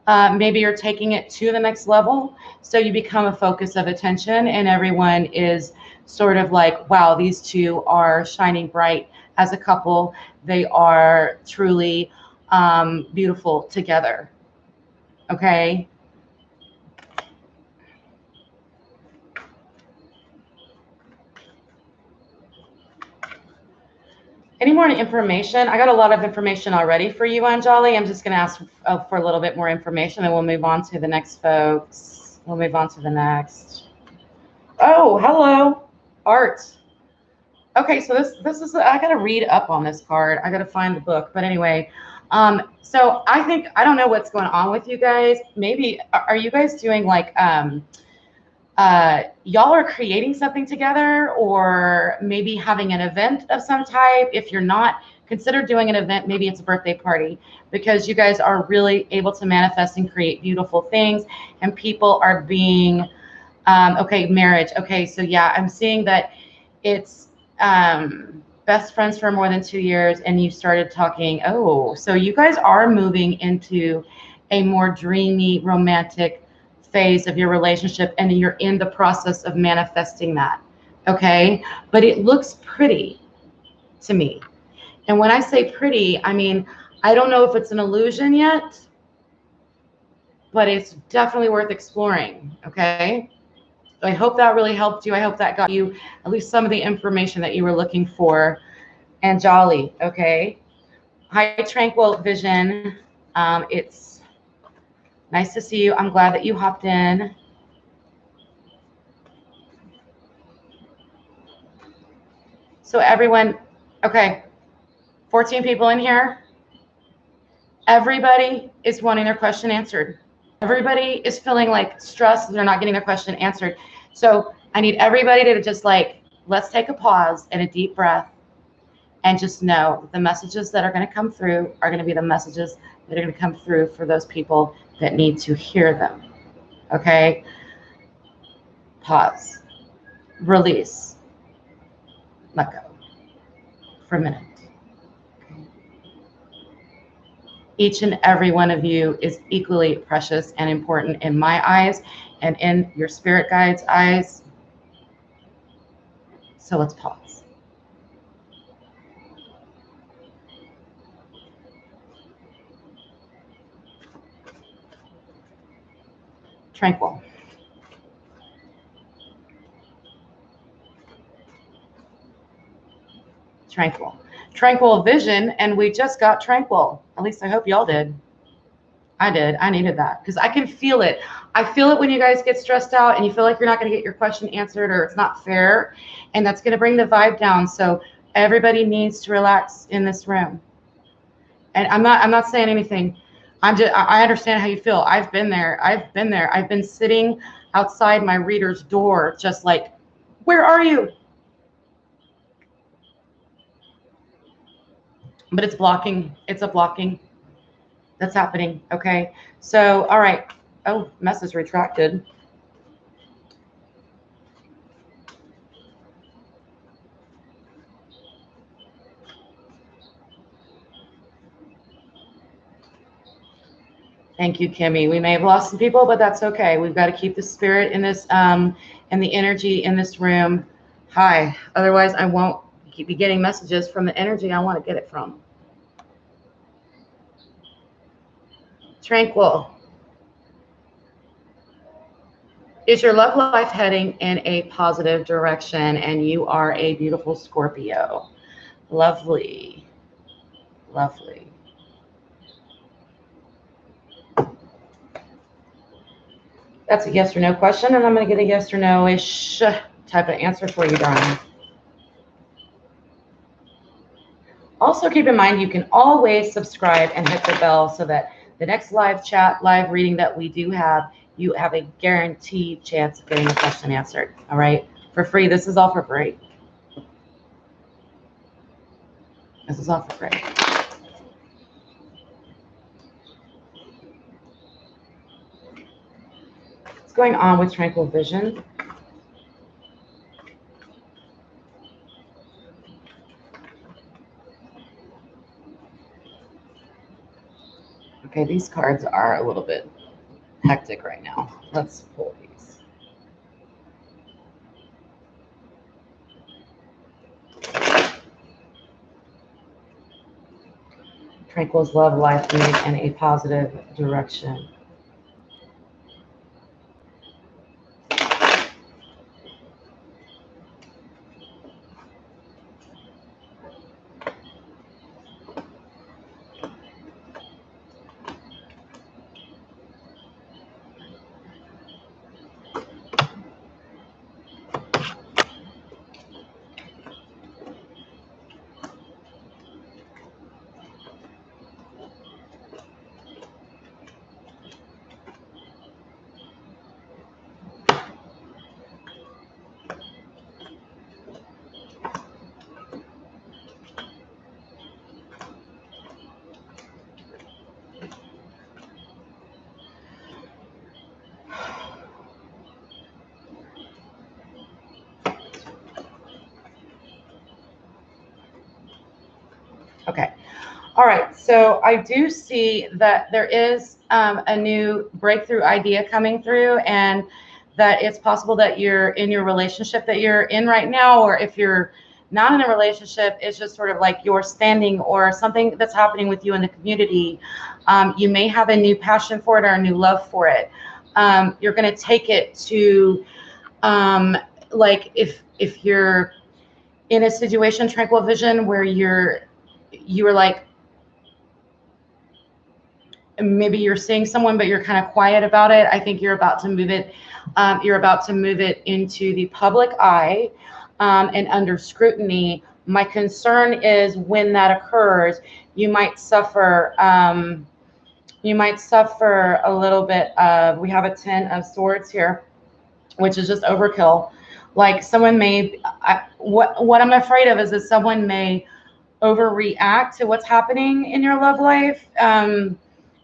Maybe you're taking it to the next level, so you become a focus of attention, and everyone is sort of like, wow, these two are shining bright as a couple. They are truly beautiful together. Okay. Any more information? I got a lot of information already for you, Anjali. I'm just going to ask for a little bit more information, and we'll move on to the next folks. We'll move on to the next. Oh, hello, Art. Okay, so this is, I got to read up on this card. I got to find the book. But anyway, so I don't know what's going on with you guys. Maybe, are you guys doing like, y'all are creating something together, or maybe having an event of some type? If you're not, consider doing an event. Maybe it's a birthday party, because you guys are really able to manifest and create beautiful things, and people are being, okay, marriage. Okay, so yeah, I'm seeing that it's best friends for more than 2 years, and you started talking. Oh, so you guys are moving into a more dreamy, romantic phase of your relationship, and you're in the process of manifesting that. Okay, but it looks pretty to me. And when I say pretty, I mean, I don't know if it's an illusion yet, but it's definitely worth exploring. Okay, I hope that really helped you. I hope that got you at least some of the information that you were looking for. Anjali, okay. Hi, Tranquil Vision. It's nice to see you. I'm glad that you hopped in. So everyone, okay, 14 people in here. Everybody is wanting their question answered. Everybody is feeling like stressed. They're not getting their question answered. So I need everybody to just like, let's take a pause and a deep breath, and just know the messages that are going to come through are going to be the messages that are going to come through for those people that need to hear them. Okay? Pause. Release. Let go for a minute. Okay. Each and every one of you is equally precious and important in my eyes and in your spirit guides' eyes. So let's pause. Tranquil. Tranquil. Tranquil vision, and we just got tranquil. At least I hope y'all did. I did. I needed that because I can feel it. I feel it when you guys get stressed out and you feel like you're not going to get your question answered or it's not fair, and that's going to bring the vibe down. So everybody needs to relax in this room. And I'm not saying anything. I understand how you feel. I've been there. I've been sitting outside my reader's door just like, where are you? But it's blocking. It's a blocking that's happening. Okay. So, all right. Oh, message retracted. Thank you, Kimmy. We may have lost some people, but that's okay. We've got to keep the spirit in this, and the energy in this room high. Otherwise, I won't be getting messages from the energy I want to get it from. Tranquil. Is your love life heading in a positive direction? And you are a beautiful Scorpio. Lovely. Lovely. That's a yes or no question, and I'm going to get a yes or no-ish type of answer for you, darling. Also, keep in mind, you can always subscribe and hit the bell so that the next live chat, live reading that we do have, you have a guaranteed chance of getting a question answered. All right? For free. This is all for free. This is all for free. What's going on with Tranquil Vision? Okay, these cards are a little bit hectic right now. Let's pull these. Tranquil's love life moving in a positive direction. Okay. All right. So I do see that there is a new breakthrough idea coming through, and that it's possible that you're in your relationship that you're in right now, or if you're not in a relationship, it's just sort of like you're standing or something that's happening with you in the community. You may have a new passion for it or a new love for it. You're going to take it to, like if you're in a situation, Tranquil Vision, where you were like, maybe you're seeing someone, but you're kind of quiet about it. I think you're about to move it. You're about to move it into the public eye and under scrutiny. My concern is when that occurs, you might suffer. You might suffer a little bit of. We have a 10 of Swords here, which is just overkill. Like someone may. What I'm afraid of is that someone may overreact to what's happening in your love life.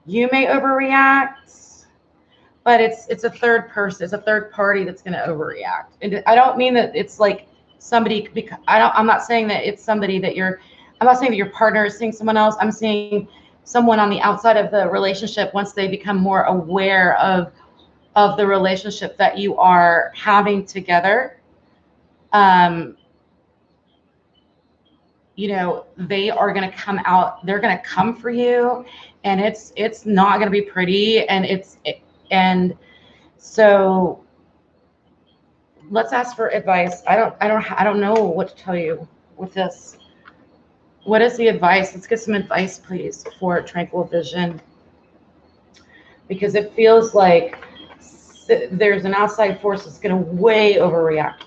You may overreact, but it's a third person, it's a third party that's going to overreact. And I don't mean that it's like somebody. I'm not saying that it's somebody that I'm not saying that your partner is seeing someone else. I'm seeing someone on the outside of the relationship, once they become more aware of the relationship that you are having together, you know, they are going to come out, they're going to come for you, and it's not going to be pretty. And so let's ask for advice. I don't know what to tell you with this. What is the advice? Let's get some advice, please, for Tranquil Vision, because it feels like there's an outside force that's going to way overreact.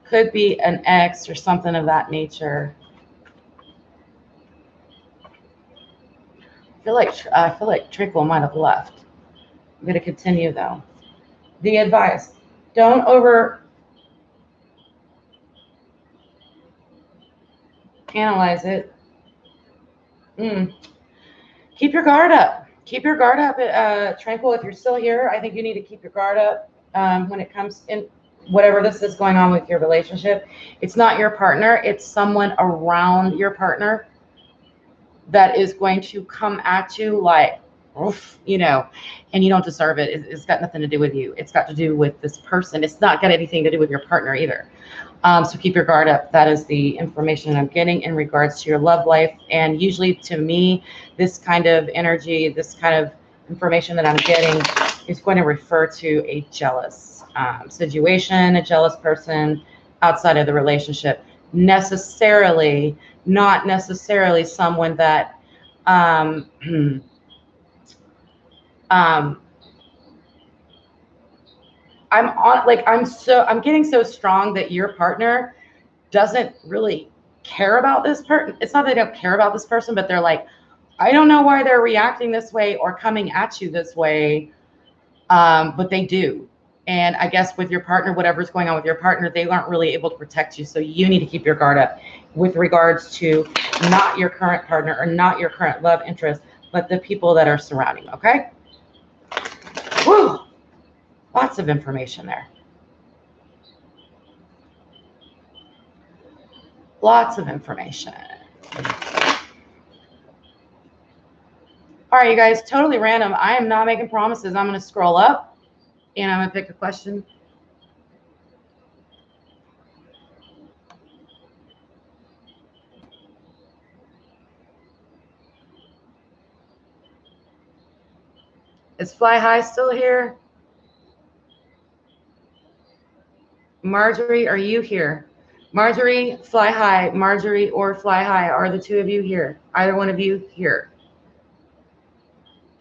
Could be an ex or something of that nature. I feel like Tranquil might have left. I'm going to continue though. The advice: don't over analyze it. Keep your guard up. Keep your guard up, Tranquil. If you're still here, I think you need to keep your guard up when it comes in whatever this is going on with your relationship. It's not your partner. It's someone around your partner that is going to come at you like, oof, you know, and you don't deserve it. It's got nothing to do with you. It's got to do with this person. It's not got anything to do with your partner either. So keep your guard up. That is the information I'm getting in regards to your love life. And usually to me, this kind of energy, this kind of information that I'm getting is going to refer to a jealous situation, a jealous person outside of the relationship. Not necessarily someone that I'm getting so strong that your partner doesn't really care about this person. It's not that they don't care about this person, but they're like, I don't know why they're reacting this way or coming at you this way, but they do. And I guess with your partner, whatever's going on with your partner, they aren't really able to protect you. So you need to keep your guard up with regards to not your current partner or not your current love interest, but the people that are surrounding you, okay? Woo! Lots of information there. Lots of information. All right, you guys, totally random. I am not making promises. I'm going to scroll up and I'm going to pick a question. Is Fly High still here? Marjorie, are you here? Marjorie, Fly High. Marjorie or Fly High, are the two of you here? Either one of you here?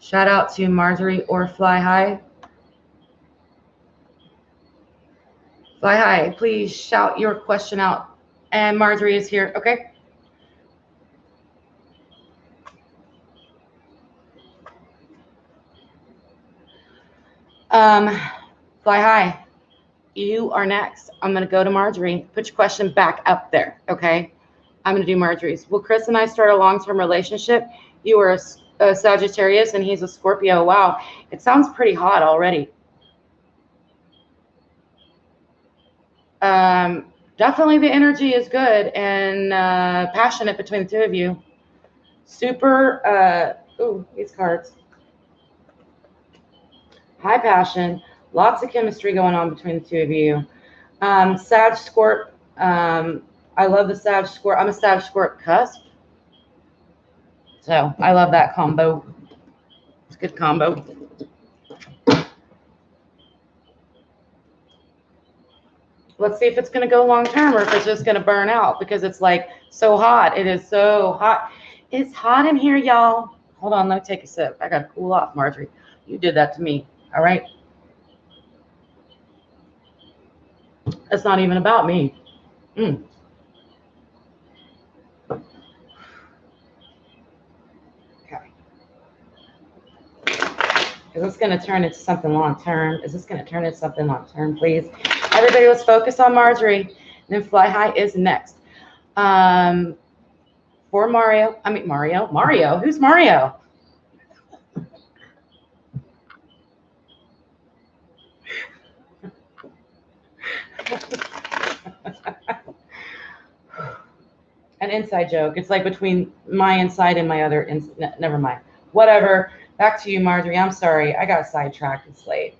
Shout out to Marjorie or Fly High. Fly High, please shout your question out. And Marjorie is here, okay? Fly High, you are next. I'm going to go to Marjorie. Put your question back up there, okay? I'm going to do Marjorie's. Will Chris and I start a long-term relationship? You are a Sagittarius and he's a Scorpio. Wow, it sounds pretty hot already. Definitely the energy is good and passionate between the two of you. Super, these cards. High passion, lots of chemistry going on between the two of you. Sag Scorp, I love the Sag Scorp. I'm a Sag Scorp cusp. So I love that combo. It's a good combo. Let's see if it's going to go long term or if it's just going to burn out because it's like so hot. It is so hot. It's hot in here, y'all. Hold on, let me take a sip. I got to cool off, Marjorie. You did that to me. All right. It's not even about me. Okay. Is this going to turn into something long term? Is this going to turn into something long term, please? Everybody, let's focus on Marjorie. And then Fly High is next. For Mario. Who's Mario? An inside joke. It's like between my inside and my other. Never mind. Whatever. Back to you, Marjorie. I'm sorry. I got sidetracked. It's late.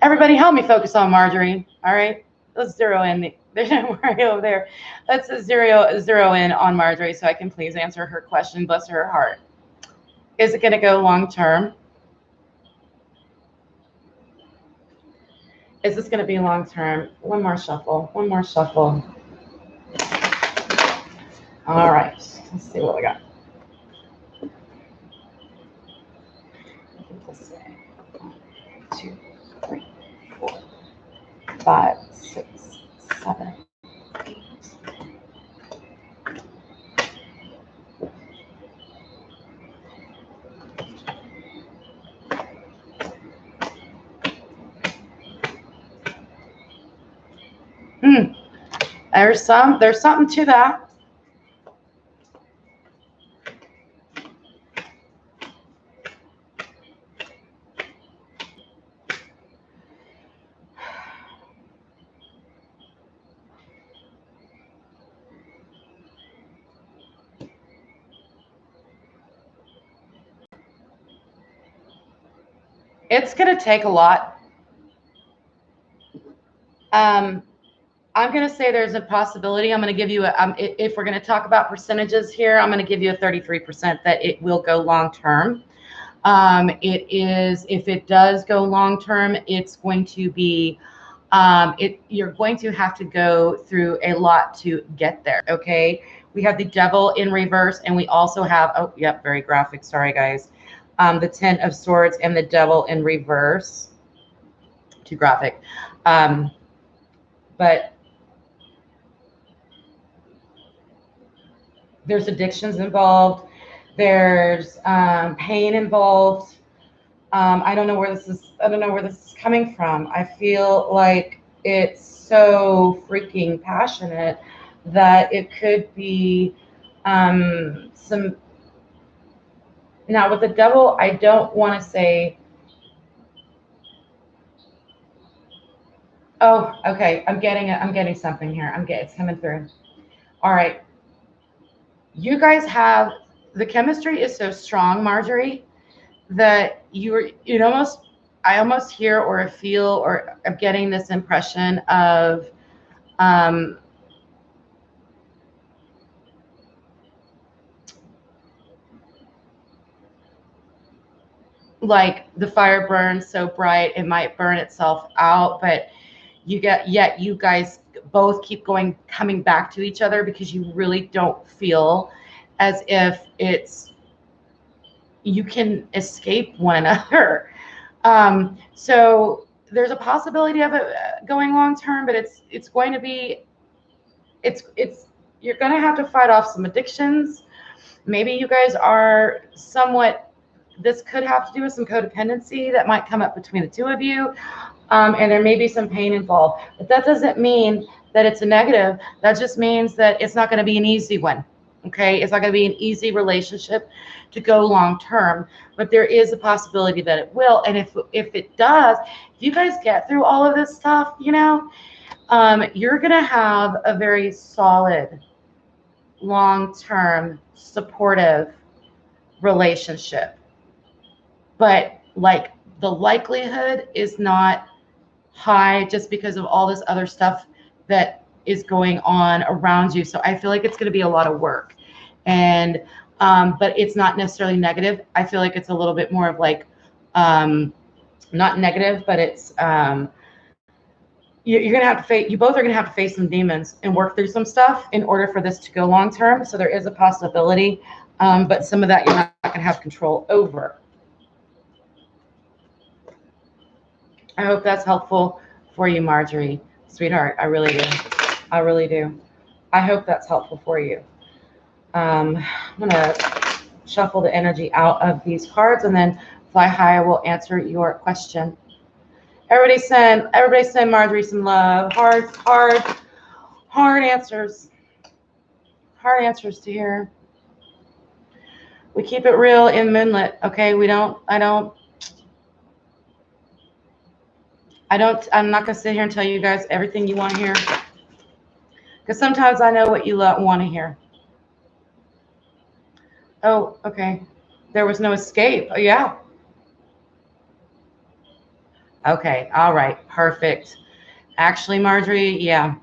Everybody help me focus on Marjorie. All right. Let's zero in. There's no worry over there. Let's zero in on Marjorie so I can please answer her question. Bless her heart. Is it going to go long term? Is this going to be long term? One more shuffle. One more shuffle. All right. Let's see what we got. This way. 1, 2, 3, 4, 5, 6, 7. There's something to that. It's going to take a lot. I'm going to say there's a possibility. I'm going to give you if we're going to talk about percentages here, I'm going to give you a 33% that it will go long term. If it does go long term, it's going to be, you're going to have to go through a lot to get there. Okay. We have the devil in reverse, and we also have, oh, yep, very graphic. Sorry, guys. The 10 of Swords and the devil in reverse. Too graphic. But there's addictions involved. There's pain involved. I don't know where this is coming from. I feel like it's so freaking passionate that it could be some. Now with the devil, I don't want to say. Oh, okay. I'm getting something here. It's coming through. All right. You guys have, the chemistry is so strong, Marjorie, that I almost hear or feel or I'm getting this impression of like the fire burns so bright it might burn itself out, but yet you guys both keep coming back to each other because you really don't feel as if you can escape one another. So there's a possibility of it going long term, but it's going to be, you're going to have to fight off some addictions. Maybe you guys are somewhat, this could have to do with some codependency that might come up between the two of you. And there may be some pain involved, but that doesn't mean that it's a negative. That just means that it's not going to be an easy one. Okay. It's not going to be an easy relationship to go long term, but there is a possibility that it will. And if it does, if you guys get through all of this stuff, you're going to have a very solid, long-term, supportive relationship. But like the likelihood is not high just because of all this other stuff that is going on around you. So I feel like it's going to be a lot of work, and but it's not necessarily negative. I feel like it's a little bit more of like not negative, but it's you're going to have to face, you both are going to have to face some demons and work through some stuff in order for this to go long term. So there is a possibility, but some of that you're not going to have control over. I hope that's helpful for you, Marjorie, sweetheart. I really do. I really do. I hope that's helpful for you. I'm going to shuffle the energy out of these cards, and then Fly High will answer your question. Everybody send Marjorie some love. Hard answers. Hard answers to hear. We keep it real in Moonlit, okay? I'm not going to sit here and tell you guys everything you want to hear, Because sometimes I know what you want to hear. Oh, okay. There was no escape. Oh, yeah. Okay. All right. Perfect. Actually, Marjorie, yeah.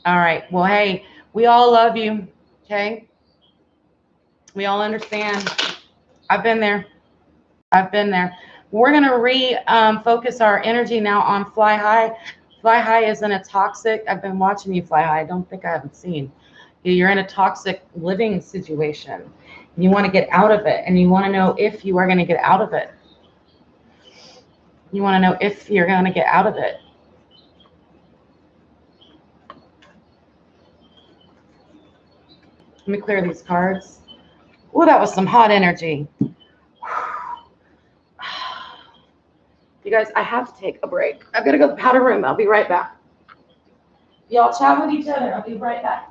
All right. Well, hey, we all love you. Okay. We all understand. I've been there. I've been there. We're going to focus our energy now on fly high. Fly high isn't a toxic. I've been watching you fly high. I don't think I haven't seen. You're in a toxic living situation. You want to get out of it, and you want to know if you are going to get out of it. You want to know if you're going to get out of it. Let me clear these cards. Oh, that was some hot energy. You guys, I have to take a break. I've got to go to the powder room. I'll be right back. Y'all chat with each other. I'll be right back.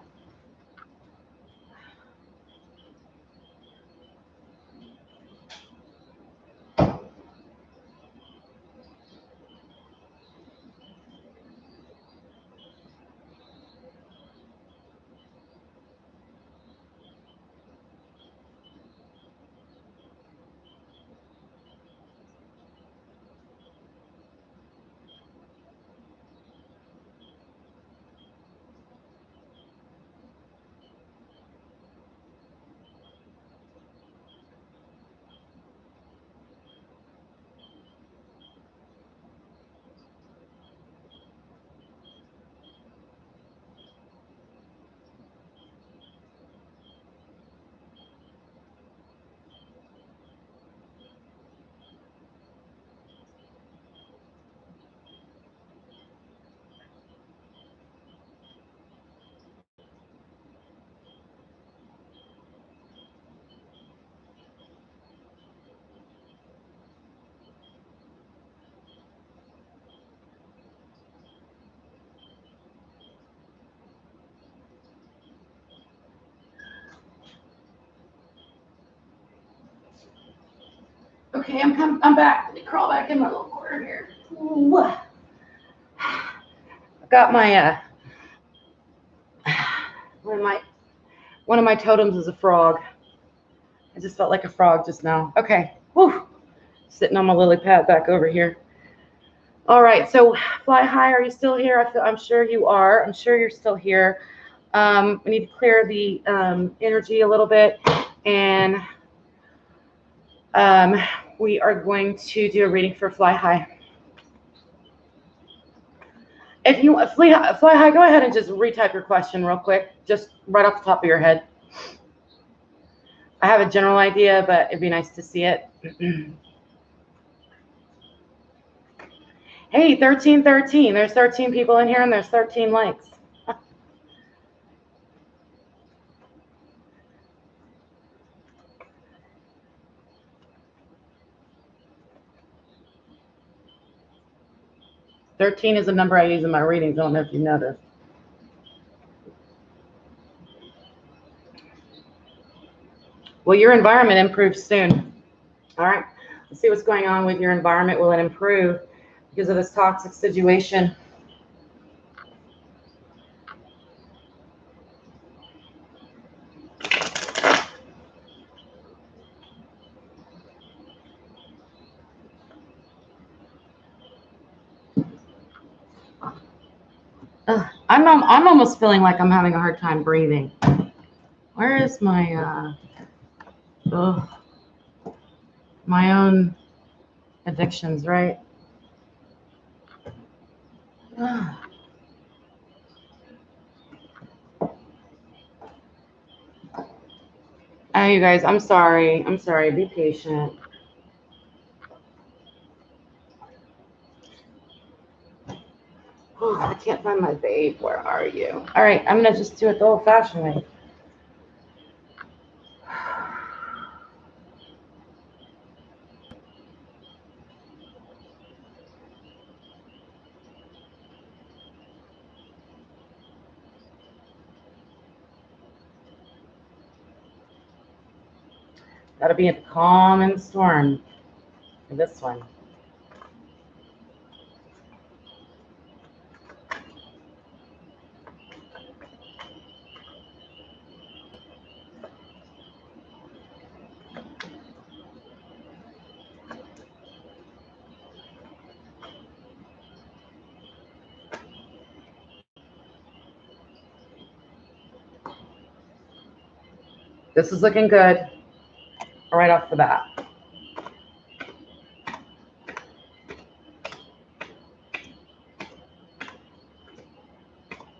Okay, I'm back. Let me crawl back in my little corner here. Ooh. I've got my one of my totems is a frog. I just felt like a frog just now. Okay. Whew. Sitting on my lily pad back over here. All right. So fly high. Are you still here? I'm sure you are. I'm sure you're still here. We need to clear the energy a little bit, and we are going to do a reading for fly high. If you fly high, go ahead and just retype your question real quick, just right off the top of your head. I have a general idea, but it'd be nice to see it. Hey, 1313. There's 13 people in here, and there's 13 likes. "13 is a number I use in my readings. I don't know if you noticed. Well, your environment improves soon. All right. Let's see what's going on with your environment. Will it improve because of this toxic situation? I'm almost feeling like I'm having a hard time breathing. Where is my my own addictions, right? Oh, you guys, I'm sorry. I'm sorry. Be patient. Oh, I can't find my babe. Where are you? All right, I'm gonna just do it the old-fashioned way. Gotta be a calm and storm for this one. This is looking good right off the bat.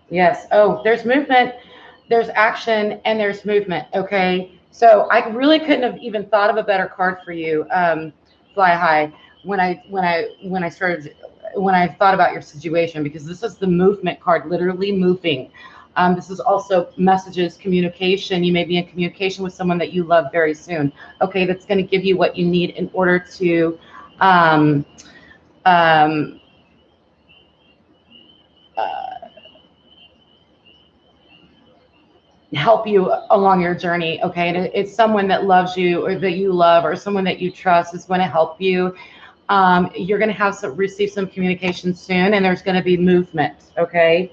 Yes. Oh, there's movement, there's action, and there's movement. Okay. So I really couldn't have even thought of a better card for you, Fly High, when I started, when I thought about your situation, because this is the movement card, literally moving. This is also messages, communication. You may be in communication with someone that you love very soon. Okay, that's going to give you what you need in order to um, um, uh, help you along your journey. Okay, and it's someone that loves you or that you love or someone that you trust is going to help you. You're going to have receive some communication soon, and there's going to be movement. Okay,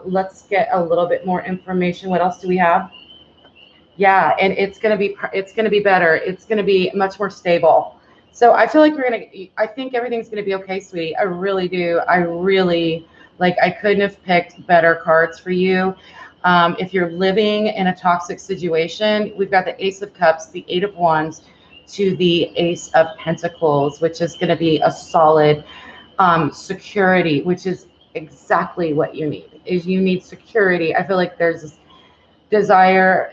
let's get a little bit more information. What else do we have? Yeah, and it's going to be better. It's going to be much more stable. So I feel like I think everything's going to be okay, sweetie. I really do. I really, like, I couldn't have picked better cards for you. If you're living in a toxic situation, we've got the Ace of Cups, the Eight of Wands, to the Ace of Pentacles, which is going to be a solid security, which is exactly what you need. Is you need security. I feel like there's this desire,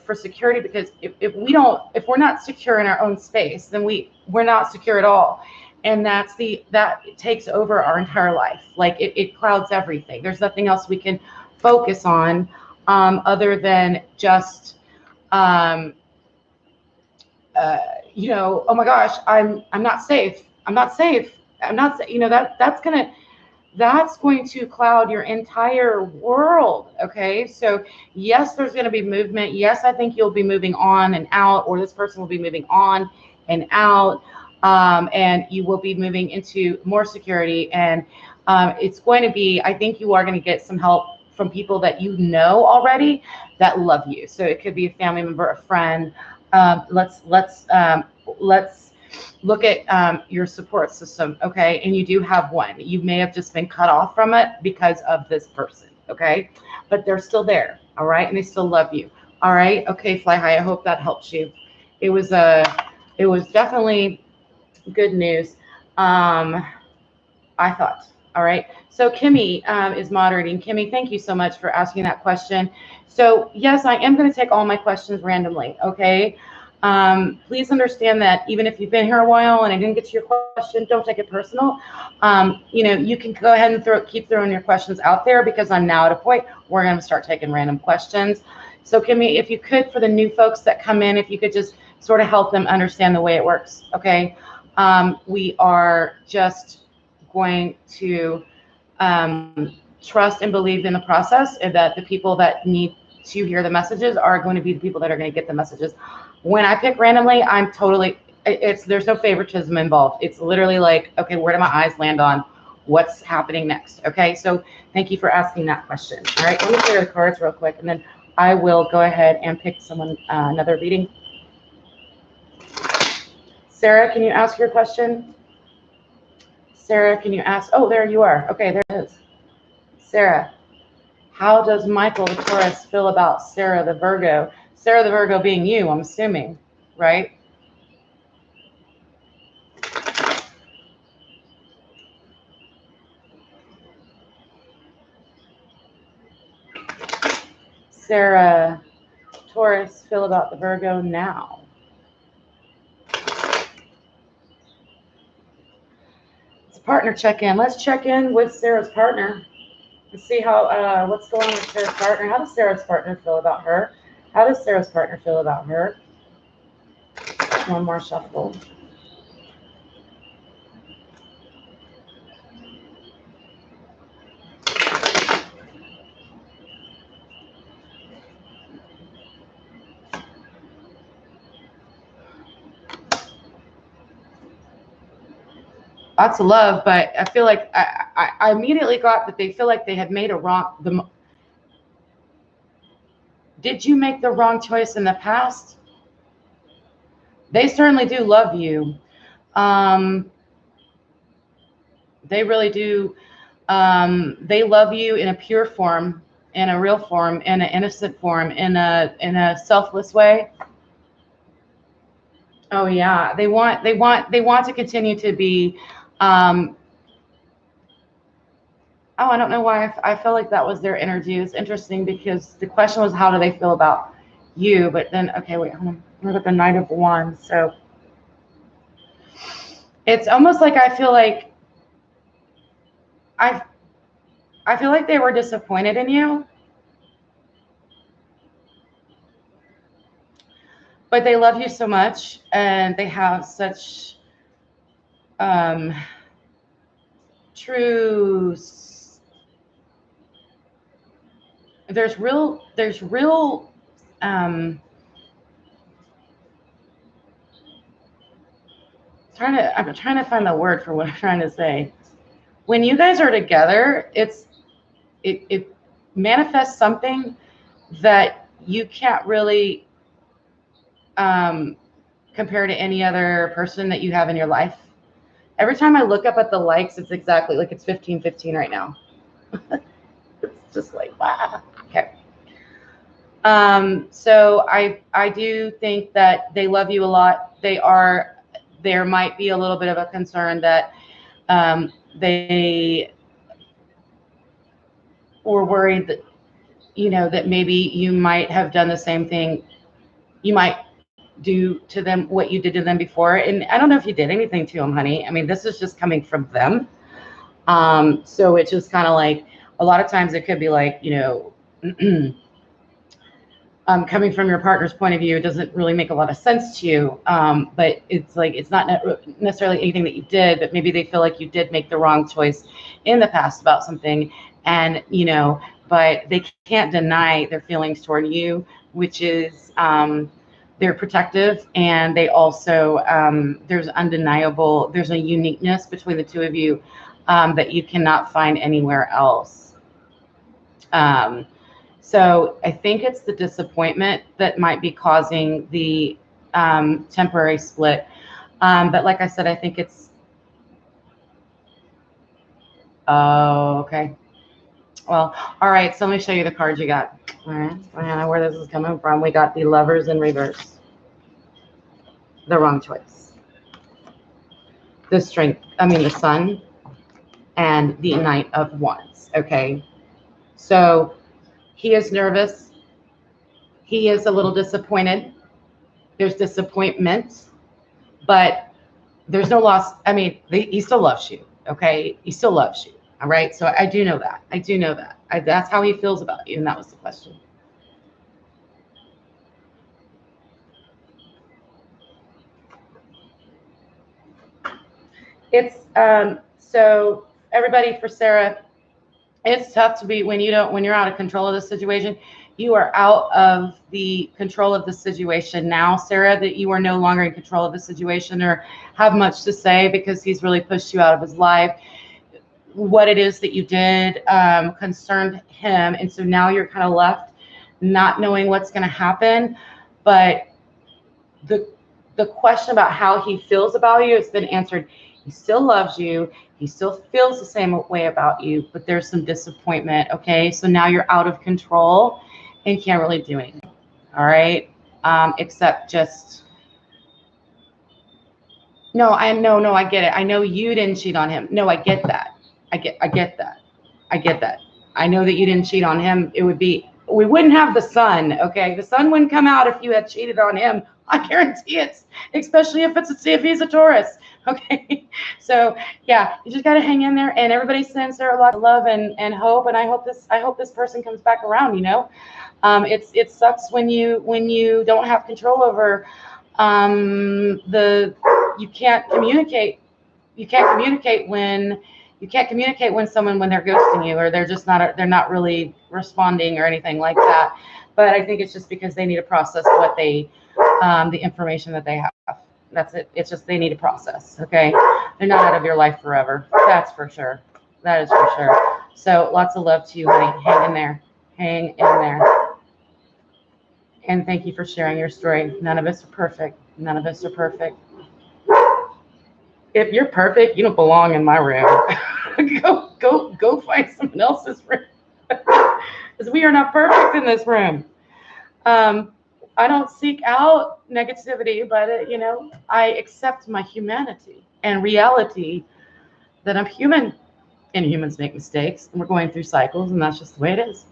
for security, because if we're not secure in our own space, then we're not secure at all. And that takes over our entire life. Like it clouds everything. There's nothing else we can focus on other than just oh my gosh, I'm not safe. I'm not safe. I'm not, that's going to cloud your entire world. Okay. So yes, there's going to be movement. Yes, I think you'll be moving on and out, or this person will be moving on and out. And you will be moving into more security. And it's going to be, I think you are going to get some help from people that you know already that love you. So it could be a family member, a friend. Let's look at your support system. Okay. And you do have one. You may have just been cut off from it because of this person. Okay. But they're still there. All right. And they still love you. All right. Okay. Fly High. I hope that helps you. It was definitely good news. I thought. All right. So Kimmy is moderating. Kimmy, thank you so much for asking that question. So yes, I am going to take all my questions randomly. Okay. Please understand that even if you've been here a while and I didn't get to your question, don't take it personal. You can go ahead and keep throwing your questions out there, because I'm now at a point where I'm going to start taking random questions. So Kimmy, if you could, for the new folks that come in, if you could just sort of help them understand the way it works. Okay. We are just going to trust and believe in the process, and that the people that need to hear the messages are going to be the people that are going to get the messages. When I pick randomly, I'm totally, there's no favoritism involved. It's literally like, okay, where do my eyes land on what's happening next? Okay, so thank you for asking that question. All right, let me clear the cards real quick, and then I will go ahead and pick someone, another reading. Sarah, can you ask your question? Sarah, can you ask? Oh, there you are. Okay, there it is. Sarah, how does Michael the Taurus feel about Sara the Virgo? Sara the Virgo being you, I'm assuming, right? Sara Taurus feel about the Virgo now? It's a partner check-in. Let's check in with Sarah's partner and see how what's going on with Sarah's partner. How does Sarah's partner feel about her? How does Sarah's partner feel about her? One more shuffle. Lots of love, but I feel like I immediately got that they feel like they had made a wrong. Did you make the wrong choice in the past? They certainly do love you. They really do. They love you in a pure form, in a real form, in an innocent form, in a selfless way. Oh yeah, they want to continue to be. Oh, I don't know why I feel like that was their energy. It's interesting because the question was, how do they feel about you? But then, okay, wait, hold on. Look at the Knight of Wands. So it's almost like I feel like they were disappointed in you, but they love you so much, and they have such true. There's real. I'm trying to find the word for what I'm trying to say. When you guys are together, it manifests something that you can't really compare to any other person that you have in your life. Every time I look up at the likes, it's exactly like it's 15-15 right now. It's just like, wow. Okay. So I do think that they love you a lot. There might be a little bit of a concern that they were worried that, that maybe you might have done the same thing. You might do to them what you did to them before. And I don't know if you did anything to them, honey. I mean, this is just coming from them. So it's just kind of like, a lot of times it could be like, coming from your partner's point of view, it doesn't really make a lot of sense to you. But it's like, it's not necessarily anything that you did, but maybe they feel like you did make the wrong choice in the past about something. And, but they can't deny their feelings toward you, which is, they're protective, and they also, there's a uniqueness between the two of you that you cannot find anywhere else. So I think it's the disappointment that might be causing the temporary split. But like I said, I think it's, oh, okay. Well, all right, so let me show you the cards you got. All right, where this is coming from. We got the Lovers in reverse. The wrong choice. The Sun, and the Knight of Wands, okay? So he is nervous. He is a little disappointed. There's disappointment, but there's no loss. I mean, he still loves you, okay? He still loves you, all right? So I do know that. That's how he feels about you, and that was the question. It's, so everybody, for Sara, it's tough to be when you're out of control of the situation. You are out of the control of the situation now, Sara, that you are no longer in control of the situation or have much to say, because he's really pushed you out of his life. What it is that you did concerned him. And so now you're kind of left not knowing what's going to happen. But the question about how he feels about you has been answered. He still loves you. He still feels the same way about you, but there's some disappointment. Okay. So now you're out of control and can't really do anything. All right. Except just, no, I get it. I know you didn't cheat on him. No, I get that. I get that. I know that you didn't cheat on him. We wouldn't have the Sun. Okay. The Sun wouldn't come out if you had cheated on him. I guarantee it, especially if he's a Taurus. Okay. So yeah, you just got to hang in there, and everybody sends Sara a lot of love and hope. And I hope this person comes back around, it sucks when you don't have control over, you can't communicate when they're ghosting you, or they're not really responding or anything like that. But I think it's just because they need to process the information that they have. That's it. It's just they need to process. Okay. They're not out of your life forever. That's for sure. That is for sure. So lots of love to you, honey. Hang in there. Hang in there. And thank you for sharing your story. None of us are perfect. If you're perfect, you don't belong in my room. Go find someone else's room. because we are not perfect in this room. I don't seek out negativity, but you know, I accept my humanity and reality that I'm human, and humans make mistakes, and we're going through cycles, and that's just the way it is.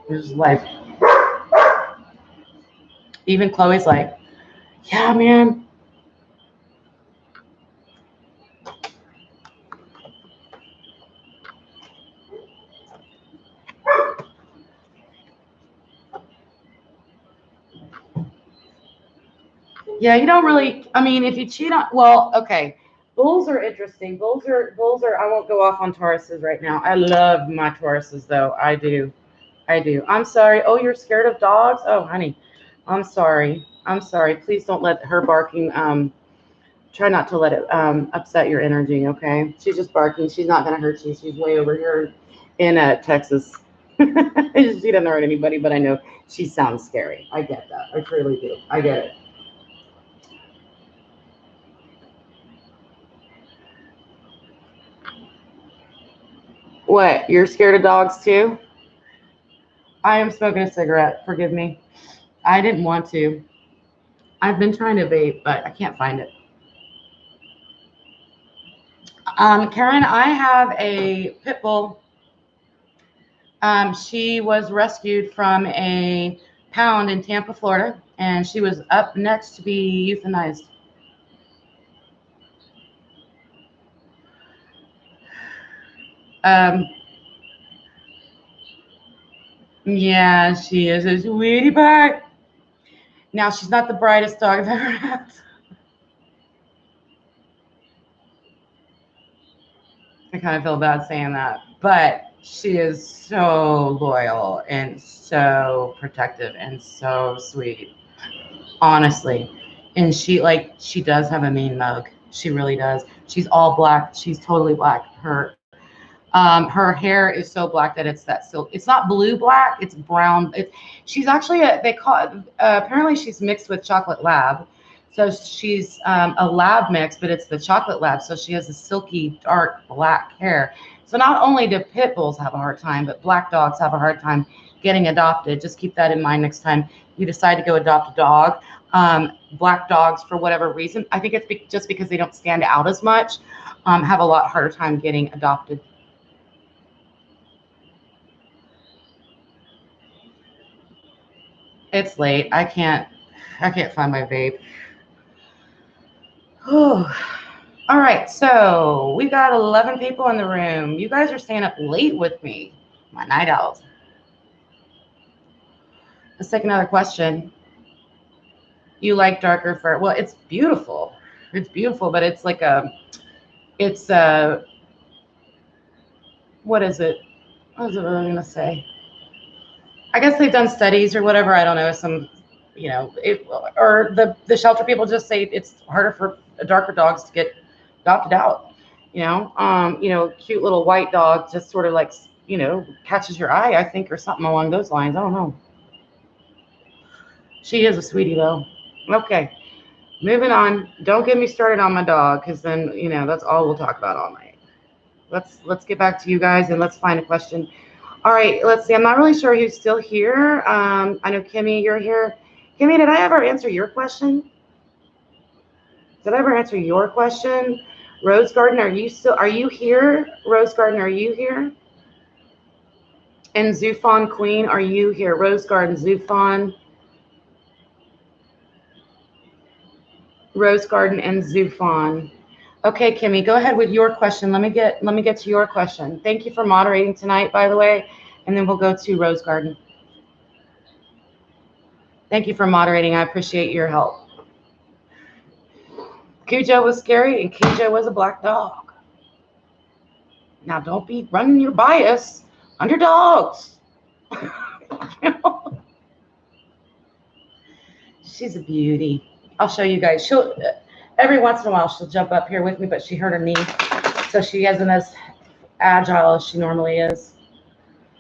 It's just life. Even Chloe's like, yeah, man. Yeah, you don't really. I mean, if you cheat on, well, okay. Bulls are interesting. Bulls are. I won't go off on Tauruses right now. I love my Tauruses though. I do. I do. I'm sorry. Oh, you're scared of dogs? Oh, honey, I'm sorry. I'm sorry. Please don't let her barking. Try not to let it upset your energy. Okay. She's just barking. She's not gonna hurt you. She's way over here in Texas. She doesn't hurt anybody, but I know she sounds scary. I get that. I truly do. I get it. What? You're scared of dogs too? I am smoking a cigarette. Forgive me. I didn't want to. I've been trying to vape, but I can't find it. Karen, I have a pit bull. She was rescued from a pound in Tampa, Florida, and she was up next to be euthanized. Um, yeah, she is a sweetie pie. Now, she's not the brightest dog I've ever had. I kind of feel bad saying that, but she is so loyal and so protective and so sweet, honestly. And she does have a mean mug. She really does. She's all black. She's totally black. Her hair is so black that it's that silk. It's not blue black. It's brown. She's actually they call it, apparently she's mixed with chocolate lab. So she's a lab mix, but it's the chocolate lab. So she has a silky, dark black hair. So not only do pit bulls have a hard time, but black dogs have a hard time getting adopted. Just keep that in mind next time you decide to go adopt a dog. Black dogs, for whatever reason, I think it's just because they don't stand out as much, have a lot harder time getting adopted. It's late. I can't find my vape. All right, so we got 11 people in the room. You guys are staying up late with me, my night owls. Let's take another question. You like darker fur? Well, it's beautiful. It's beautiful, but it's like it's what is it? What was it really gonna say? I guess they've done studies or whatever. I don't know. Or the shelter people just say it's harder for darker dogs to get adopted out. Cute little white dog just sort of like, catches your eye, I think, or something along those lines. I don't know. She is a sweetie though. Okay, moving on. Don't get me started on my dog, because then that's all we'll talk about all night. Let's get back to you guys and let's find a question. All right, let's see. I'm not really sure who's still here. I know Kimmy, you're here. Kimmy, did I ever answer your question? Did I ever answer your question? Rose Garden, are you here? Rose Garden, are you here? And Zufon Queen, are you here? Rose Garden, Zufon. Rose Garden and Zufon. Okay, Kimmy, go ahead with your question. Let me get to your question. Thank you for moderating tonight, by the way, and then we'll go to Rose Garden. Thank you for moderating. I appreciate your help. Cujo was scary, and Cujo was a black dog. Now, don't be running your bias under dogs. She's a beauty. I'll show you guys. Every once in a while she'll jump up here with me, but she hurt her knee, so she isn't as agile as she normally is.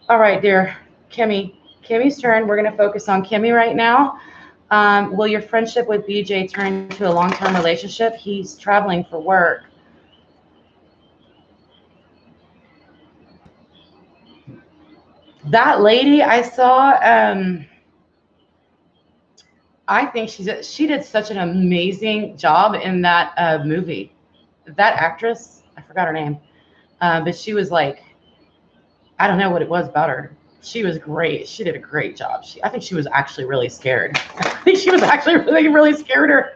All right, dear Kimmy's turn. We're going to focus on Kimmy right now. Will your friendship with BJ turn into a long-term relationship? He's traveling for work. That lady I saw, I think she did such an amazing job in that movie. That actress, I forgot her name, but she was like, I don't know what it was about her. She was great. She did a great job. I think she was actually really scared. I think she was actually really, really scared her.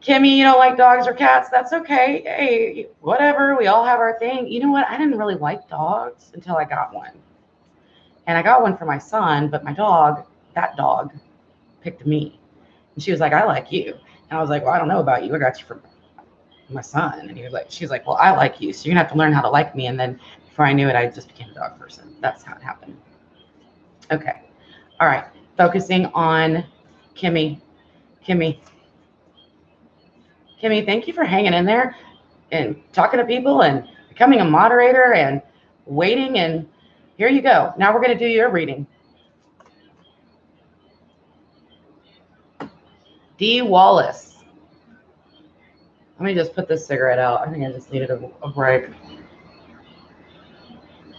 Kimmy, you don't like dogs or cats? That's okay. Hey, whatever. We all have our thing. You know what? I didn't really like dogs until I got one. And I got one for my son, but my dog, that dog, picked me. And she was like, I like you. And I was like, well, I don't know about you. I got you from my son. And she was like, well, I like you. So you're going to have to learn how to like me. And then before I knew it, I just became a dog person. That's how it happened. Okay. All right. Focusing on Kimmy. Kimmy, thank you for hanging in there and talking to people and becoming a moderator and waiting. And here you go. Now we're going to do your reading. D. Wallace. Let me just put this cigarette out. I think I just needed a break.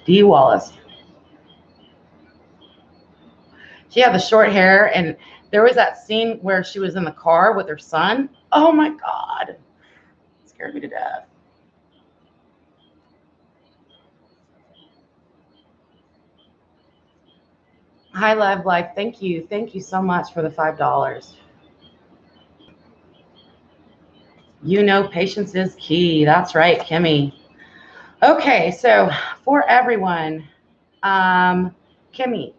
D. Wallace. She had the short hair, and there was that scene where she was in the car with her son. Oh my God. It scared me to death. Hi, Love Life. Thank you. Thank you so much for the $5. You know, patience is key. That's right, Kimmy. Okay, so for everyone, Kimmy.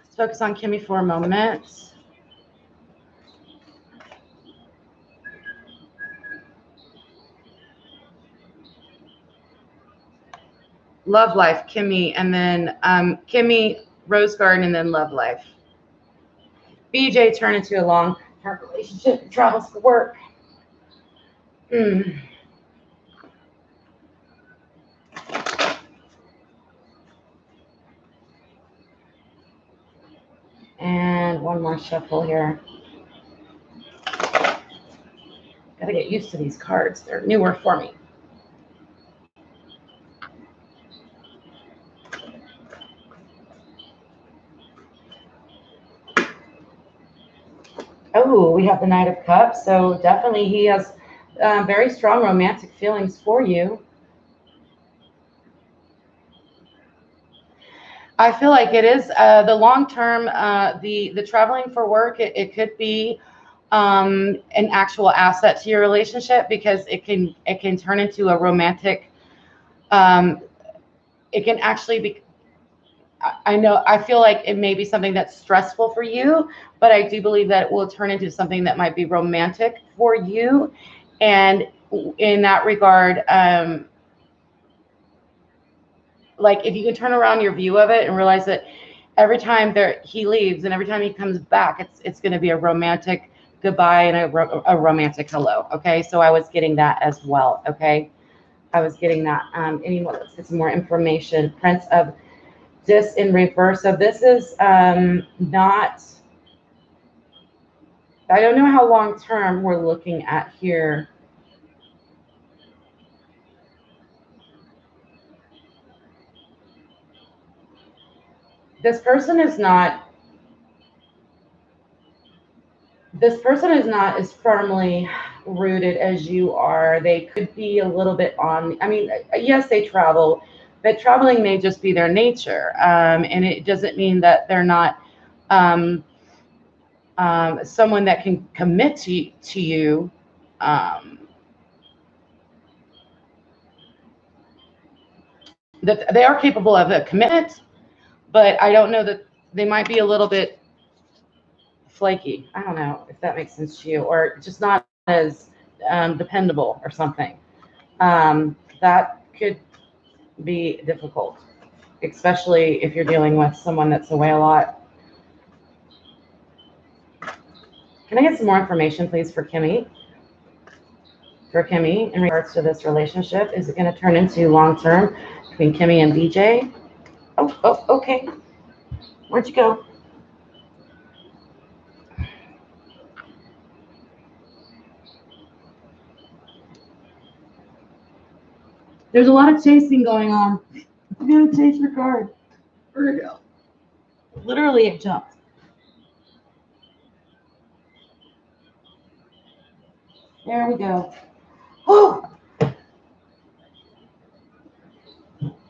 Let's focus on Kimmy for a moment. Love Life, Kimmy, and then Kimmy, Rose Garden, and then Love Life. BJ turned into a long-term relationship and travels for work. And one more shuffle here. Gotta get used to these cards. They're newer for me. Oh, we have the Knight of Cups. So definitely he has very strong romantic feelings for you. I feel like it is the long term, the traveling for work. It could be an actual asset to your relationship because it can turn into a romantic. It can actually be. I feel like it may be something that's stressful for you, but I do believe that it will turn into something that might be romantic for you. And in that regard, like if you can turn around your view of it and realize that every time he leaves and every time he comes back, it's going to be a romantic goodbye and a romantic hello. Okay, so I was getting that as well. Okay, I was getting that. Let's get some more information. Prince of Dis in reverse. So this is not. I don't know how long term we're looking at here. This person is not as firmly rooted as you are. They could be a little bit on, I mean, yes, they travel, but traveling may just be their nature. And it doesn't mean that they're not someone that can commit to you. That they are capable of a commitment, but I don't know that they might be a little bit flaky. I don't know if that makes sense to you, or just not as dependable or something. That could be difficult, especially if you're dealing with someone that's away a lot. Can I get some more information, please, for Kimmy? For Kimmy, in regards to this relationship, is it going to turn into long-term between Kimmy and BJ? Oh, okay. Where'd you go? There's a lot of chasing going on. I'm going to chase your card. Where'd it go? Literally, it jumped. There we go. Oh!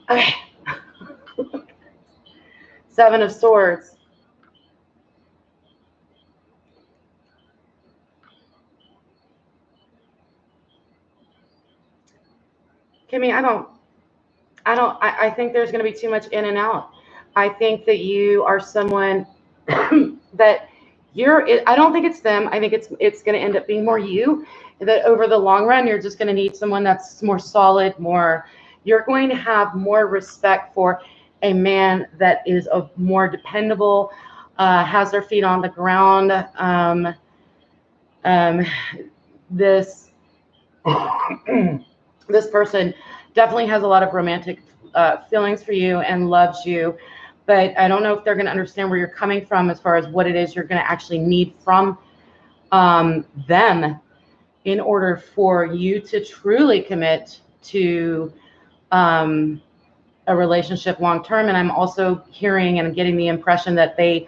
Okay. Seven of Swords. Kimmy, I think there's going to be too much in and out. I think that you are someone that I don't think it's them. I think it's going to end up being more you, that over the long run, you're just going to need someone that's more solid, you're going to have more respect for a man that is more dependable, has their feet on the ground. This person definitely has a lot of romantic feelings for you and loves you, but I don't know if they're going to understand where you're coming from as far as what it is you're going to actually need from them in order for you to truly commit to a relationship long term. And I'm also hearing and getting the impression that they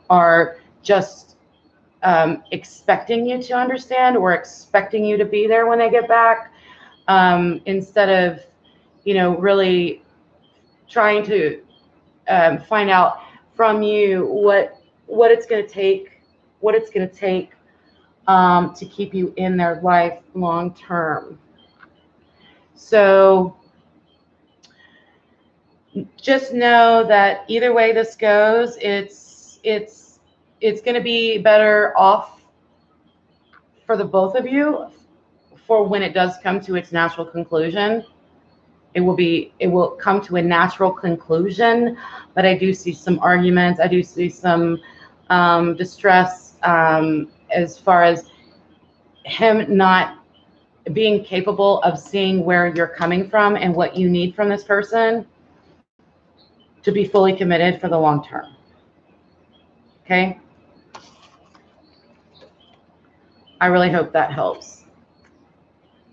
are just expecting you to understand or expecting you to be there when they get back, instead of, really trying to find out from you what it's going to take, to keep you in their life long term. So just know that either way this goes, it's going to be better off for the both of you for when it does come to its natural conclusion. It will come to a natural conclusion, but I do see some arguments. I do see some distress as far as him not being capable of seeing where you're coming from and what you need from this person to be fully committed for the long term. Okay? I really hope that helps.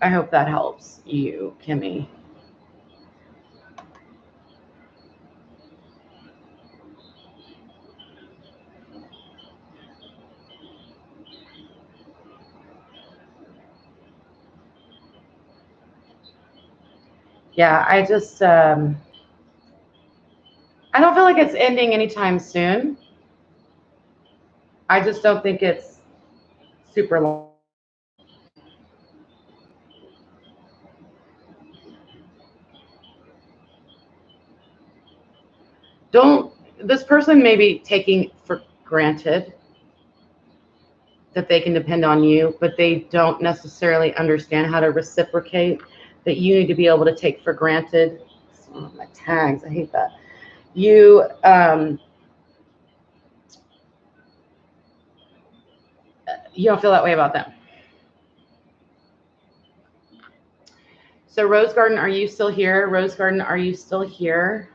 I hope that helps you, Kimmy. Yeah, I just, I don't feel like it's ending anytime soon. I just don't think it's super long. This person may be taking for granted that they can depend on you, but they don't necessarily understand how to reciprocate, that you need to be able to take for granted. Oh, my tags, I hate that. You don't feel that way about them. So Rose Garden, are you still here? Rose Garden, are you still here?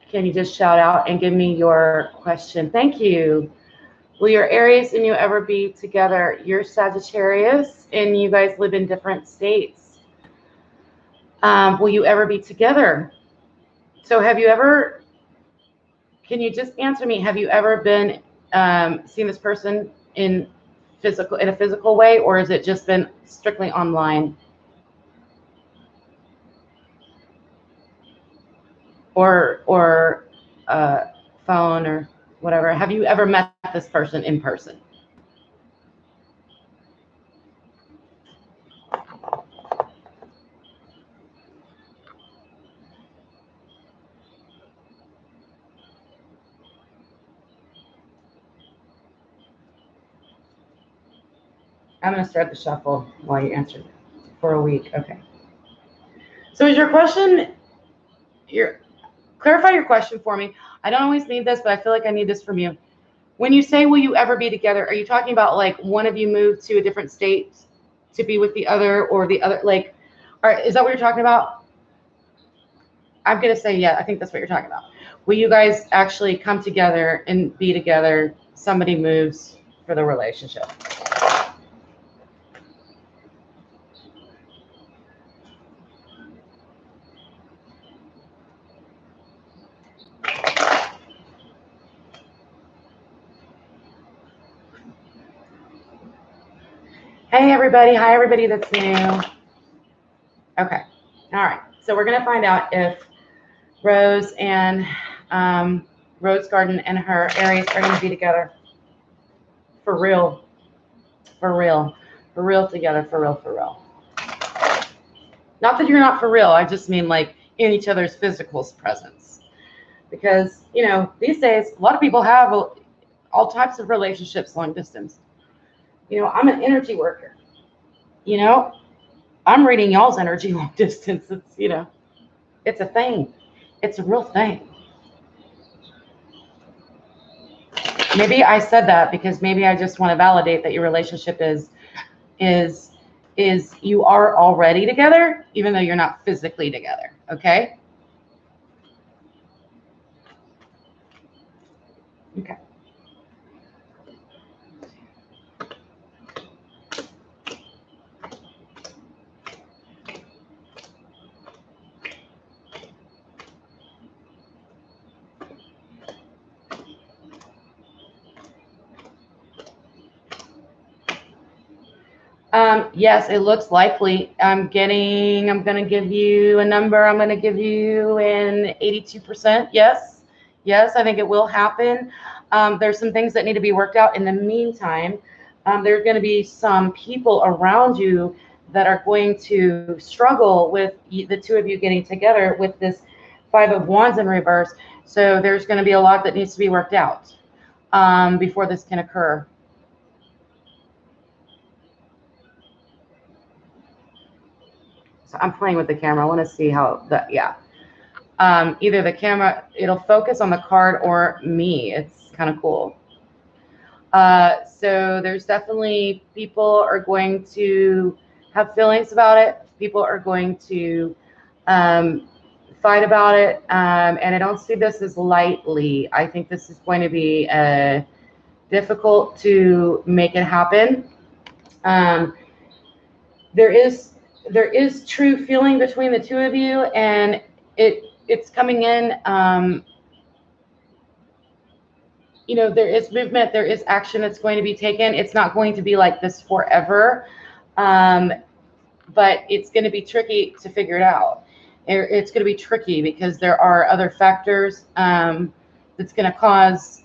Can you just shout out and give me your question? Thank you. Will your Aries and you ever be together? You're Sagittarius and you guys live in different states. Will you ever be together? So have you ever, can you just answer me, have you ever been seen this person in a physical way, or has it just been strictly online? Or phone or whatever? Have you ever met this person in person? I'm going to start the shuffle while you answer for a week. Okay. So is your question, clarify your question for me. I don't always need this, but I feel like I need this from you. When you say, will you ever be together, are you talking about like one of you moved to a different state to be with the other, or the other, like, is that what you're talking about? I'm going to say, yeah, I think that's what you're talking about. Will you guys actually come together and be together? Somebody moves for the relationship. Hey, everybody. Hi, everybody that's new. Okay. All right. So we're going to find out if Rose and Rose Garden and her Aries are going to be together. For real. For real. For real together. For real. For real. Not that you're not for real. I just mean like in each other's physical presence. Because, you know, these days, a lot of people have all types of relationships long distance. You know, I'm an energy worker. You know, I'm reading y'all's energy long distance. It's, you know, it's a thing. It's a real thing. Maybe I said that because maybe I just want to validate that your relationship is you are already together, even though you're not physically together. Okay. Okay. Yes, it looks likely. I'm going to give you a number. I'm going to give you an 82%. Yes. Yes, I think it will happen. There's some things that need to be worked out. In the meantime, there's going to be some people around you that are going to struggle with the two of you getting together with this Five of Wands in reverse. So there's going to be a lot that needs to be worked out before this can occur. So I'm playing with the camera. I want to see how that, yeah. Either the camera, it'll focus on the card or me. It's kind of cool. So there's definitely people are going to have feelings about it. People are going to fight about it. And I don't see this as lightly. I think this is going to be difficult to make it happen. There is true feeling between the two of you, and it's coming in. You know, there is movement, there is action that's going to be taken. It's not going to be like this forever, but it's going to be tricky to figure it out. It's going to be tricky because there are other factors that's going to cause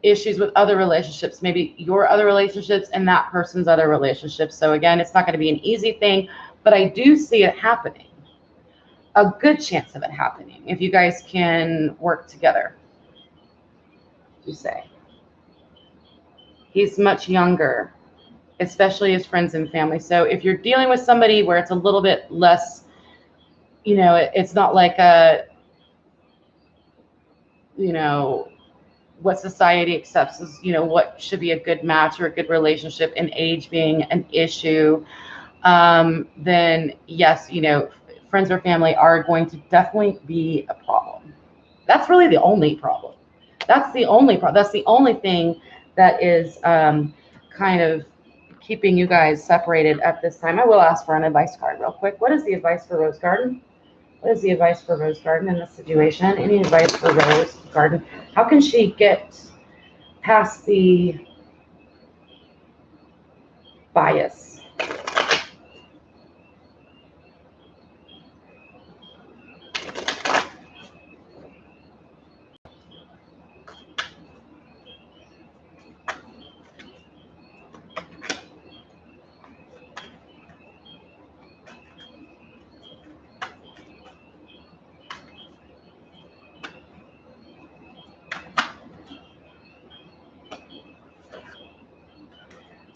issues with other relationships, maybe your other relationships and that person's other relationships. So again, it's not going to be an easy thing, but I do see it happening. A good chance of it happening if you guys can work together. You say. He's much younger, especially his friends and family. So if you're dealing with somebody where it's a little bit less, you know, it's not like a, you know, what society accepts as, you know, what should be a good match or a good relationship, and age being an issue, then yes, you know, friends or family are going to definitely be a problem. That's really the only problem. That's the only problem. That's the only thing that is kind of keeping you guys separated at this time. I will ask for an advice card real quick. What is the advice for Rose Garden? What is the advice for Rose Garden in this situation? Any advice for Rose Garden? How can she get past the bias?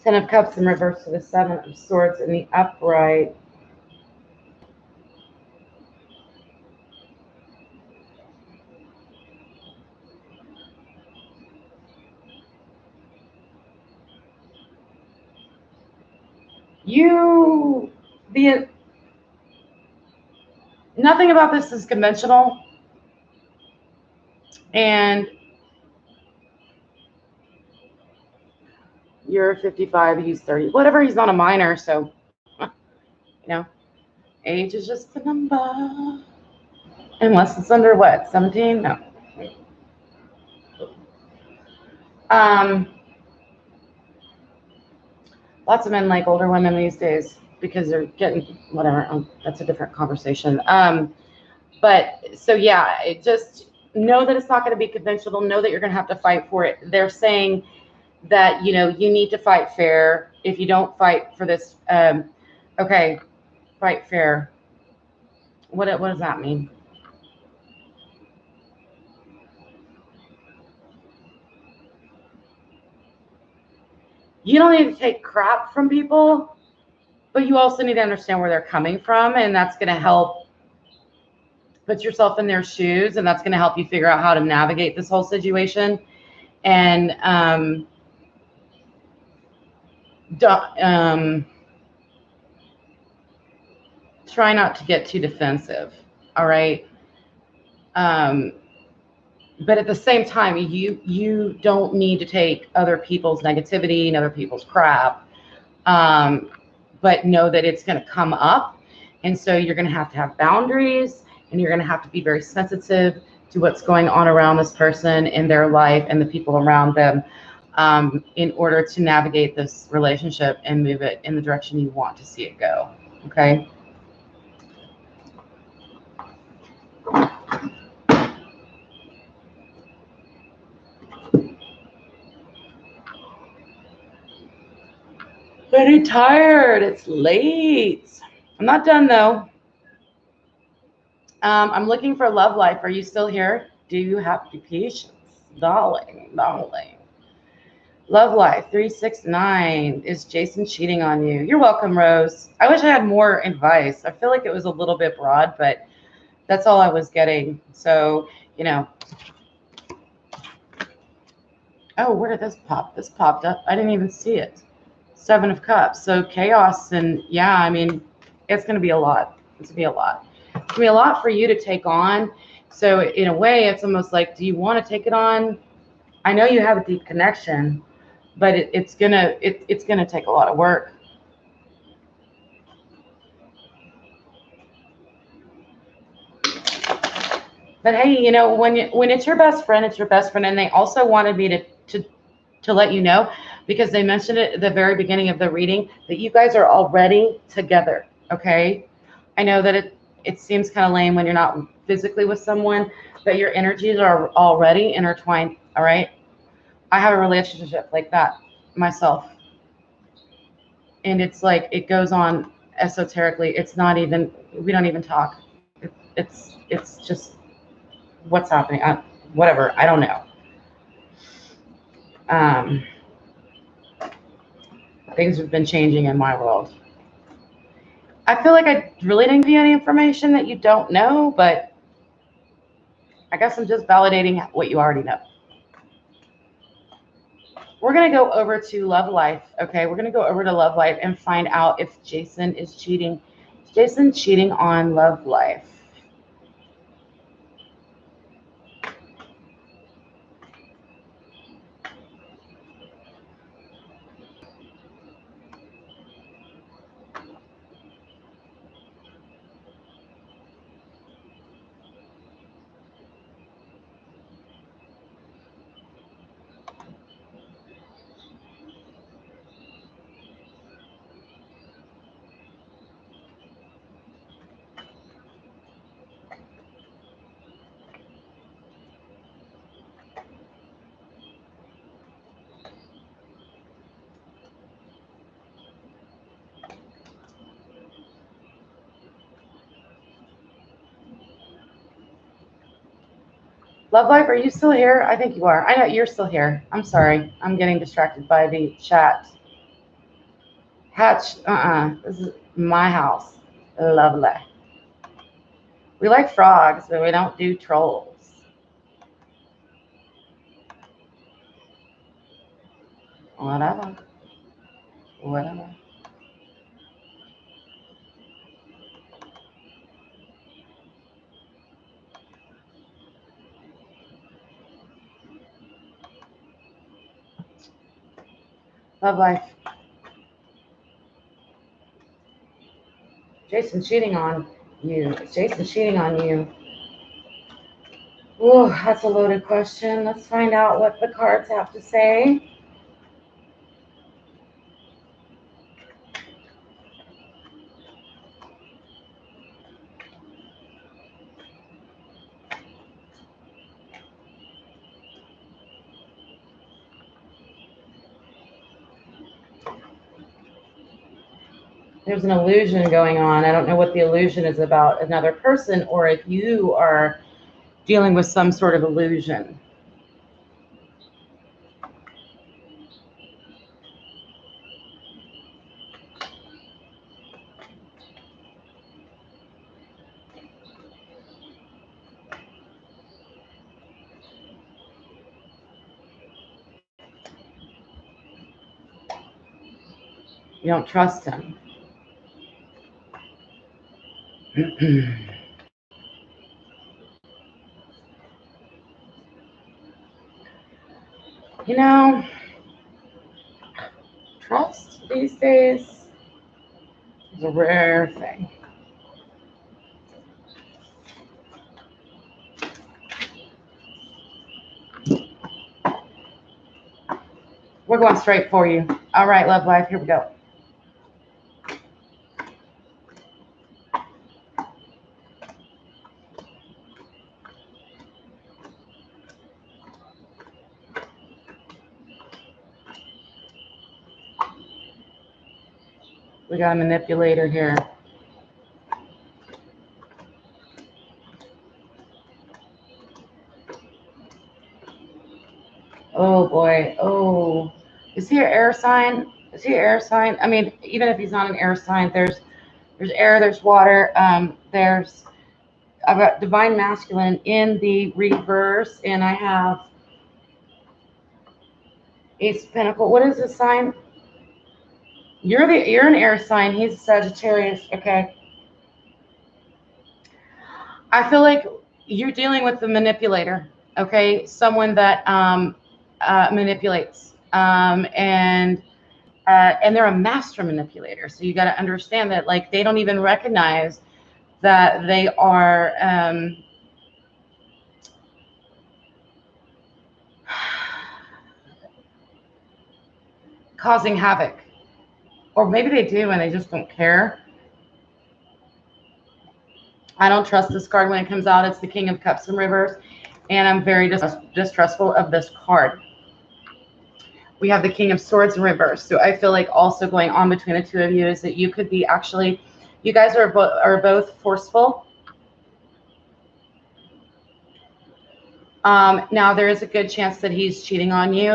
Ten of Cups in reverse to the Seven of Swords in the upright. Nothing about this is conventional. And you're 55, he's 30. Whatever, he's not a minor, so, you know, age is just a number. Unless it's under what, 17? No. A Lots of men like older women these days because they're getting whatever. That's a different conversation. But so yeah, just know that it's not going to be conventional. Know that you're going to have to fight for it. They're saying that, you need to fight fair. If you don't fight for this, okay, fight fair. What does that mean? You don't need to take crap from people, but you also need to understand where they're coming from, and that's going to help put yourself in their shoes, and that's going to help you figure out how to navigate this whole situation. And try not to get too defensive. All right. But at the same time, you don't need to take other people's negativity and other people's crap. But know that it's going to come up. And so you're going to have boundaries, and you're going to have to be very sensitive to what's going on around this person in their life and the people around them, in order to navigate this relationship and move it in the direction you want to see it go. Okay. Very tired. It's late. I'm not done though. I'm looking for love life. Are you still here? Do you have patience? Darling. Love life 369. Is Jason cheating on you? You're welcome, Rose. I wish I had more advice. I feel like it was a little bit broad, but that's all I was getting. So, oh, where did this pop? This popped up. I didn't even see it. 7 of Cups. So chaos, and yeah, I mean, it's going to be a lot. It's going to be a lot. It's going to be a lot for you to take on. So in a way, it's almost like, do you want to take it on? I know you have a deep connection, but it's gonna take a lot of work. But hey, when it's your best friend, it's your best friend. And they also wanted me to let you know, because they mentioned it at the very beginning of the reading, that you guys are already together. Okay. I know that it seems kind of lame when you're not physically with someone, but your energies are already intertwined. All right. I have a relationship like that myself. And it's like, it goes on esoterically. It's not even, we don't even talk. It's just what's happening. Whatever. I don't know. Things have been changing in my world. I feel like I really didn't give you any information that you don't know, but I guess I'm just validating what you already know. We're going to go over to love life. Okay. We're going to go over to love life and find out if Jason is cheating. Is Jason cheating on love life? Love life, are you still here? I think you are. I know you're still here. I'm sorry. I'm getting distracted by the chat. Hatch, this is my house. Lovely. We like frogs, but we don't do trolls. Whatever. Whatever. Love life. Jason cheating on you. Is Jason cheating on you? Ooh, that's a loaded question. Let's find out what the cards have to say. There's an illusion going on. I don't know what the illusion is about another person or if you are dealing with some sort of illusion. You don't trust him. You know, trust these days is a rare thing. We're going straight for you. All right, love life, here we go. We got a manipulator here. Oh boy. Oh, is he an air sign? Is he an air sign? I mean, even if he's not an air sign, there's air, there's water, there's I've got divine masculine in the reverse, and I have Ace of Pentacle. What is this sign? You're an air sign. He's a Sagittarius. Okay. I feel like you're dealing with the manipulator. Okay, someone that manipulates, and they're a master manipulator. So you got to understand that, like, they don't even recognize that they are causing havoc, or maybe they do and they just don't care. I don't trust this card when it comes out. It's the King of Cups in reverse, and I'm very distrustful of this card. We have the King of Swords in reverse. So I feel like also going on between the two of you is that you could be actually, you guys are both forceful. Now there is a good chance that he's cheating on you,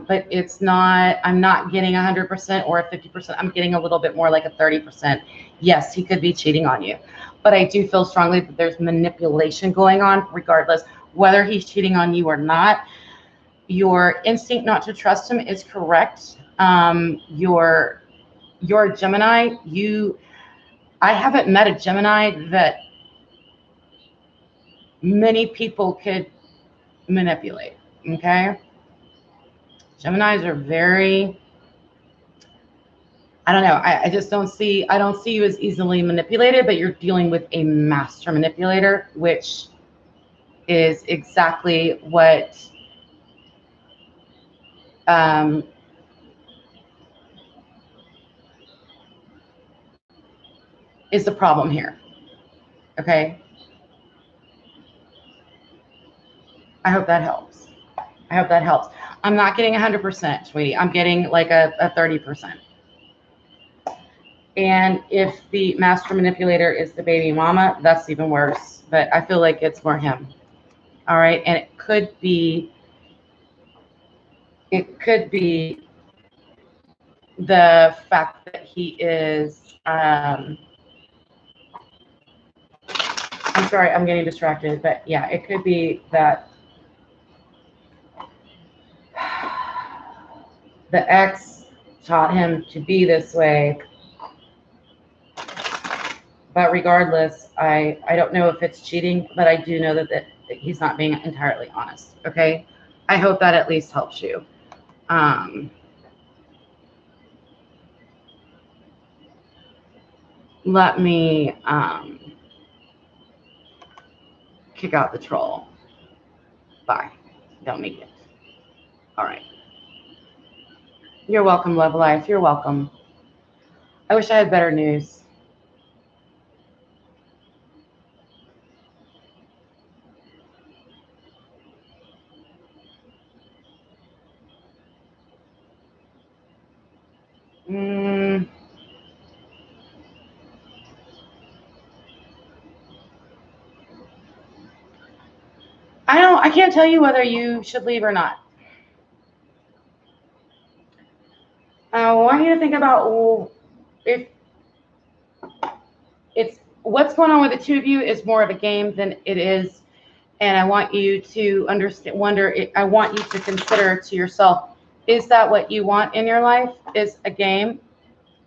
but it's not, I'm not getting 100% or a 50%. I'm getting a little bit more like a 30%. Yes, he could be cheating on you, but I do feel strongly that there's manipulation going on regardless, whether he's cheating on you or not. Your instinct not to trust him is correct. You're a Gemini. I haven't met a Gemini that many people could manipulate. Okay. Geminis are very, I don't know. I just don't see, I don't see you as easily manipulated, but you're dealing with a master manipulator, which is exactly what is the problem here. Okay. I hope that helps. I hope that helps. I'm not getting 100%, sweetie. I'm getting like a 30%. And if the master manipulator is the baby mama, that's even worse. But I feel like it's more him. All right. And it could be the fact that he is, I'm sorry, I'm getting distracted, but yeah, it could be that the ex taught him to be this way. But regardless, I don't know if it's cheating, but I do know that he's not being entirely honest. Okay. I hope that at least helps you. Let me kick out the troll. Bye. Don't need it. All right. You're welcome, Love Life. You're welcome. I wish I had better news. I can't tell you whether you should leave or not. I want you to think about if it's what's going on with the two of you is more of a game than it is. And I want you to I want you to consider to yourself, is that what you want in your life? Is a game?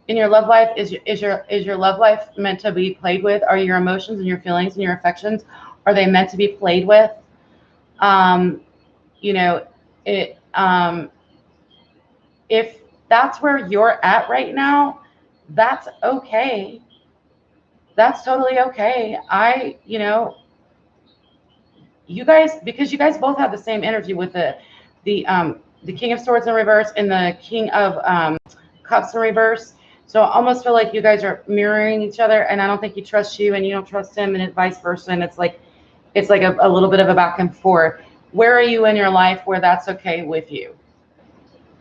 In your love life, is your love life meant to be played with? Are your emotions and your feelings and your affections, are they meant to be played with? You know, if that's where you're at right now, that's okay. That's totally okay. You guys, because you guys both have the same energy with the King of Swords in reverse and the King of Cups in reverse. So I almost feel like you guys are mirroring each other, and I don't think he trusts you and you don't trust him, and vice versa. And it's like a little bit of a back and forth. Where are you in your life where that's okay with you?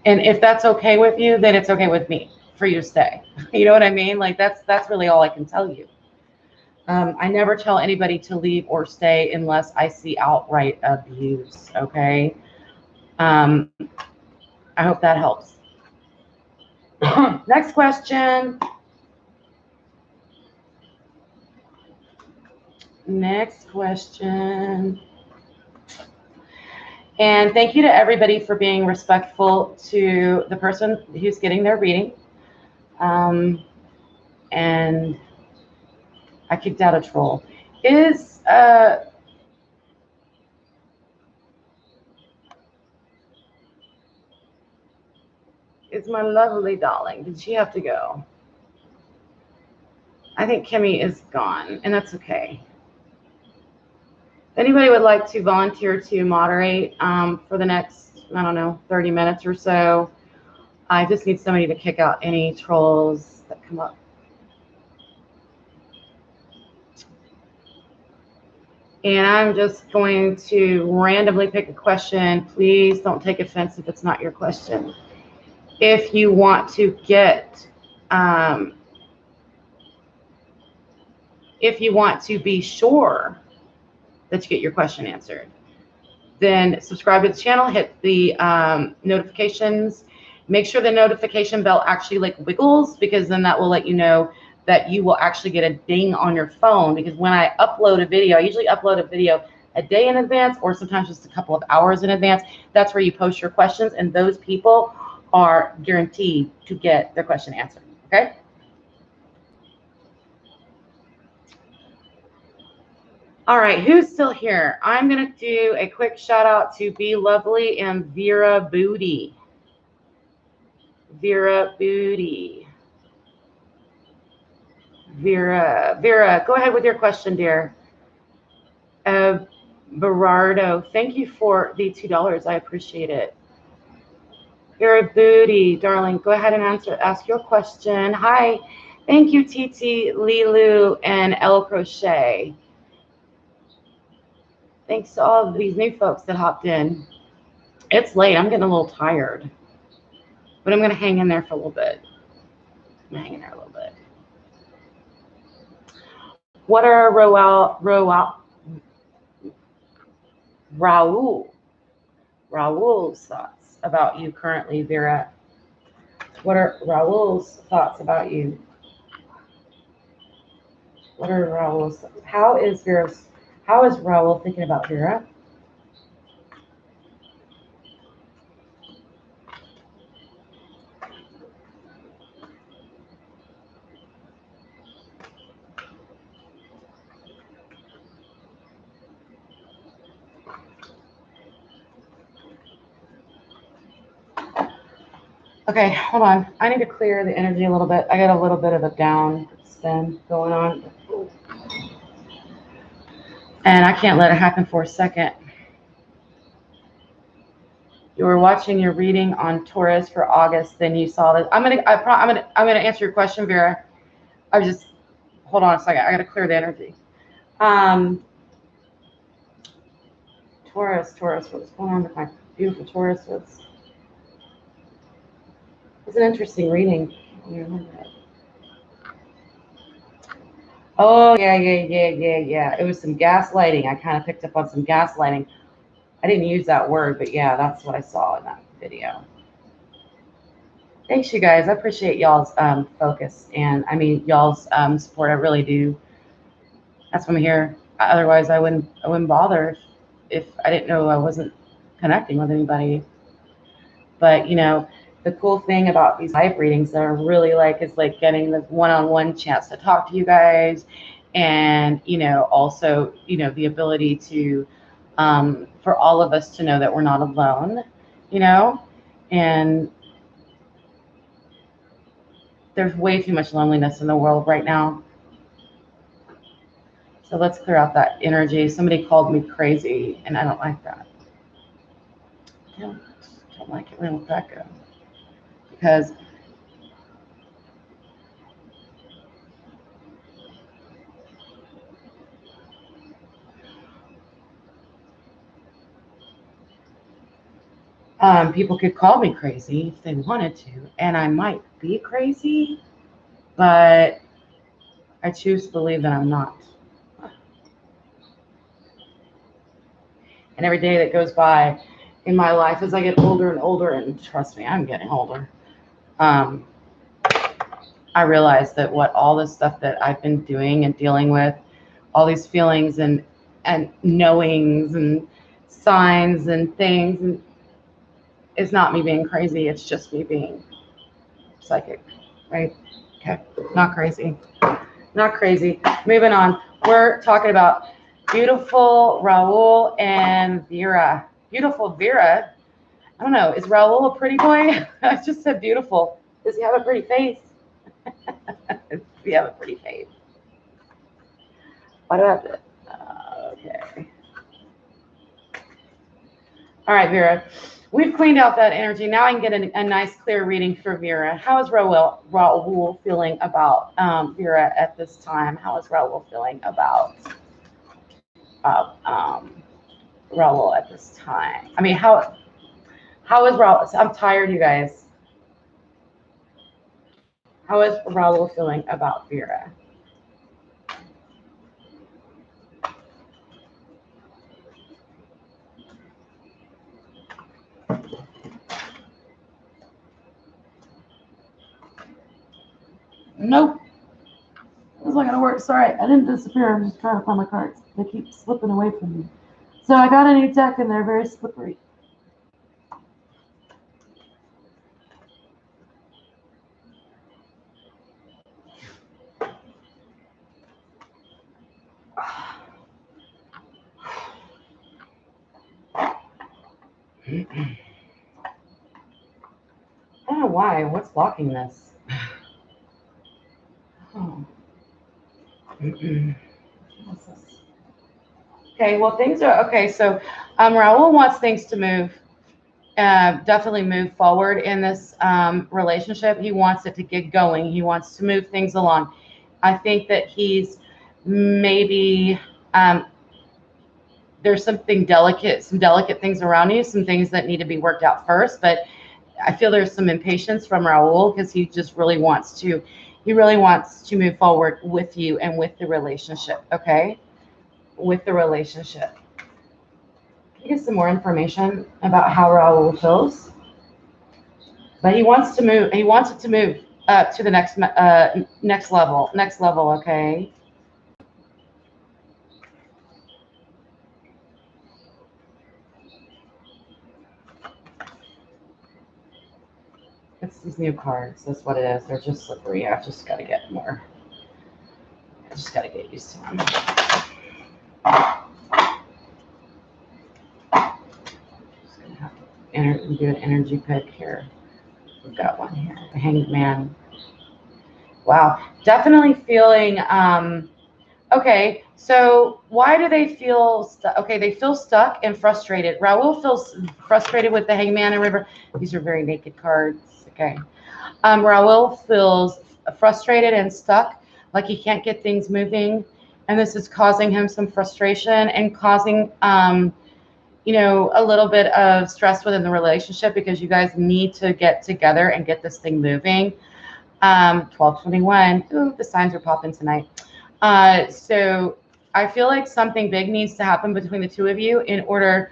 And if that's okay with you, then it's okay with me for you to stay. You know what I mean? Like that's really all I can tell you. I never tell anybody to leave or stay unless I see outright abuse. Okay. I hope that helps. Next question. Next question. And thank you to everybody for being respectful to the person who's getting their reading. And I kicked out a troll. Is my lovely darling, did she have to go? I think Kimmy is gone, and that's okay. If anybody would like to volunteer to moderate for the next, I don't know, 30 minutes or so, I just need somebody to kick out any trolls that come up. And I'm just going to randomly pick a question. Please don't take offense if it's not your question. If you want to get, if you want to be sure that you get your question answered, then subscribe to the channel, hit the notifications, make sure the notification bell actually like wiggles, because then that will let you know that you will actually get a ding on your phone. Because when I upload a video, I usually upload a video a day in advance or sometimes just a couple of hours in advance. That's where you post your questions, and those people are guaranteed to get their question answered. Okay. All right, who's still here? I'm going to do a quick shout out to Be Lovely and Vera Booty. Vera Booty. Vera, go ahead with your question, dear. Berardo, thank you for the $2. I appreciate it. Vera Booty, darling, go ahead and ask your question. Hi, thank you, Titi, Lilu, and El Crochet. Thanks to all of these new folks that hopped in. It's late. I'm getting a little tired, but I'm going to hang in there for a little bit. I'm going to hang in there a little bit. What are Raul's thoughts about you currently, Vera? What are Raul's thoughts about you? What are Raul's thoughts? How is Raul thinking about Vera? Okay, hold on. I need to clear the energy a little bit. I got a little bit of a down spin going on. And I can't let it happen for a second. You were watching your reading on Taurus for August, then you saw this. I'm gonna answer your question, Vera. Hold on a second. I gotta clear the energy. Taurus, what's going on with my beautiful Taurus? It's an interesting reading. Oh, yeah. It was some gaslighting. I kind of picked up on some gaslighting. I didn't use that word, but yeah, that's what I saw in that video. Thanks, you guys. I appreciate y'all's focus and y'all's support. I really do. That's why I'm here. Otherwise, I wouldn't bother if I didn't know I wasn't connecting with anybody. But the cool thing about these live readings that are really is getting the one-on-one chance to talk to you guys, and also the ability to for all of us to know that we're not alone, and there's way too much loneliness in the world right now. So let's clear out that energy. Somebody called me crazy, and I don't like that. I don't like it. Where did that go? Because people could call me crazy if they wanted to, and I might be crazy, but I choose to believe that I'm not. And every day that goes by in my life as I get older and older, and trust me, I'm getting older, I realize that all this stuff that I've been doing and dealing with, all these feelings and knowings and signs and things, and it's not me being crazy. It's just me being psychic, right? Okay, not crazy. Not crazy. Moving on. We're talking about beautiful Raul and Vera. Beautiful Vera. I don't know. Is Raul a pretty boy? I just said beautiful. Does he have a pretty face? Does he have a pretty face? Why do I have to? Okay. All right, Vera. We've cleaned out that energy. Now I can get a nice, clear reading for Vera. How is Raul feeling about Vera at this time? How is Raul feeling about Raul at this time? I mean, how is Raul? I'm tired, you guys. How is Raul feeling about Vera? Nope. It's not gonna work. Sorry, I didn't disappear. I'm just trying to find my cards. They keep slipping away from me. So I got a new deck and they're very slippery. I don't know why. What's blocking this? Oh. What's this? Okay, well, things are okay. So Raul wants things to move, definitely move forward in this relationship. He wants it to get going. He wants to move things along. I think that he's maybe there's some delicate things around you, some things that need to be worked out first. But I feel there's some impatience from Raul because he just really wants to move forward with you and with the relationship. Okay, with the relationship. Can you get some more information about how Raul feels? But he wants to move. He wants it to move to the next level. Next level. Okay. It's these new cards. That's what it is. They're just slippery. I've just got to get more. I just got to get used to them. Just gonna have to do an energy pick here. We've got one here. The Hanged Man. Wow. Definitely feeling. Okay. So why do they feel stuck? Okay, they feel stuck and frustrated. Raul feels frustrated with the Hangman and River. These are very naked cards. Okay. Raul feels frustrated and stuck, like he can't get things moving. And this is causing him some frustration and causing, a little bit of stress within the relationship because you guys need to get together and get this thing moving. 12:21. Ooh, the signs are popping tonight. So I feel like something big needs to happen between the two of you in order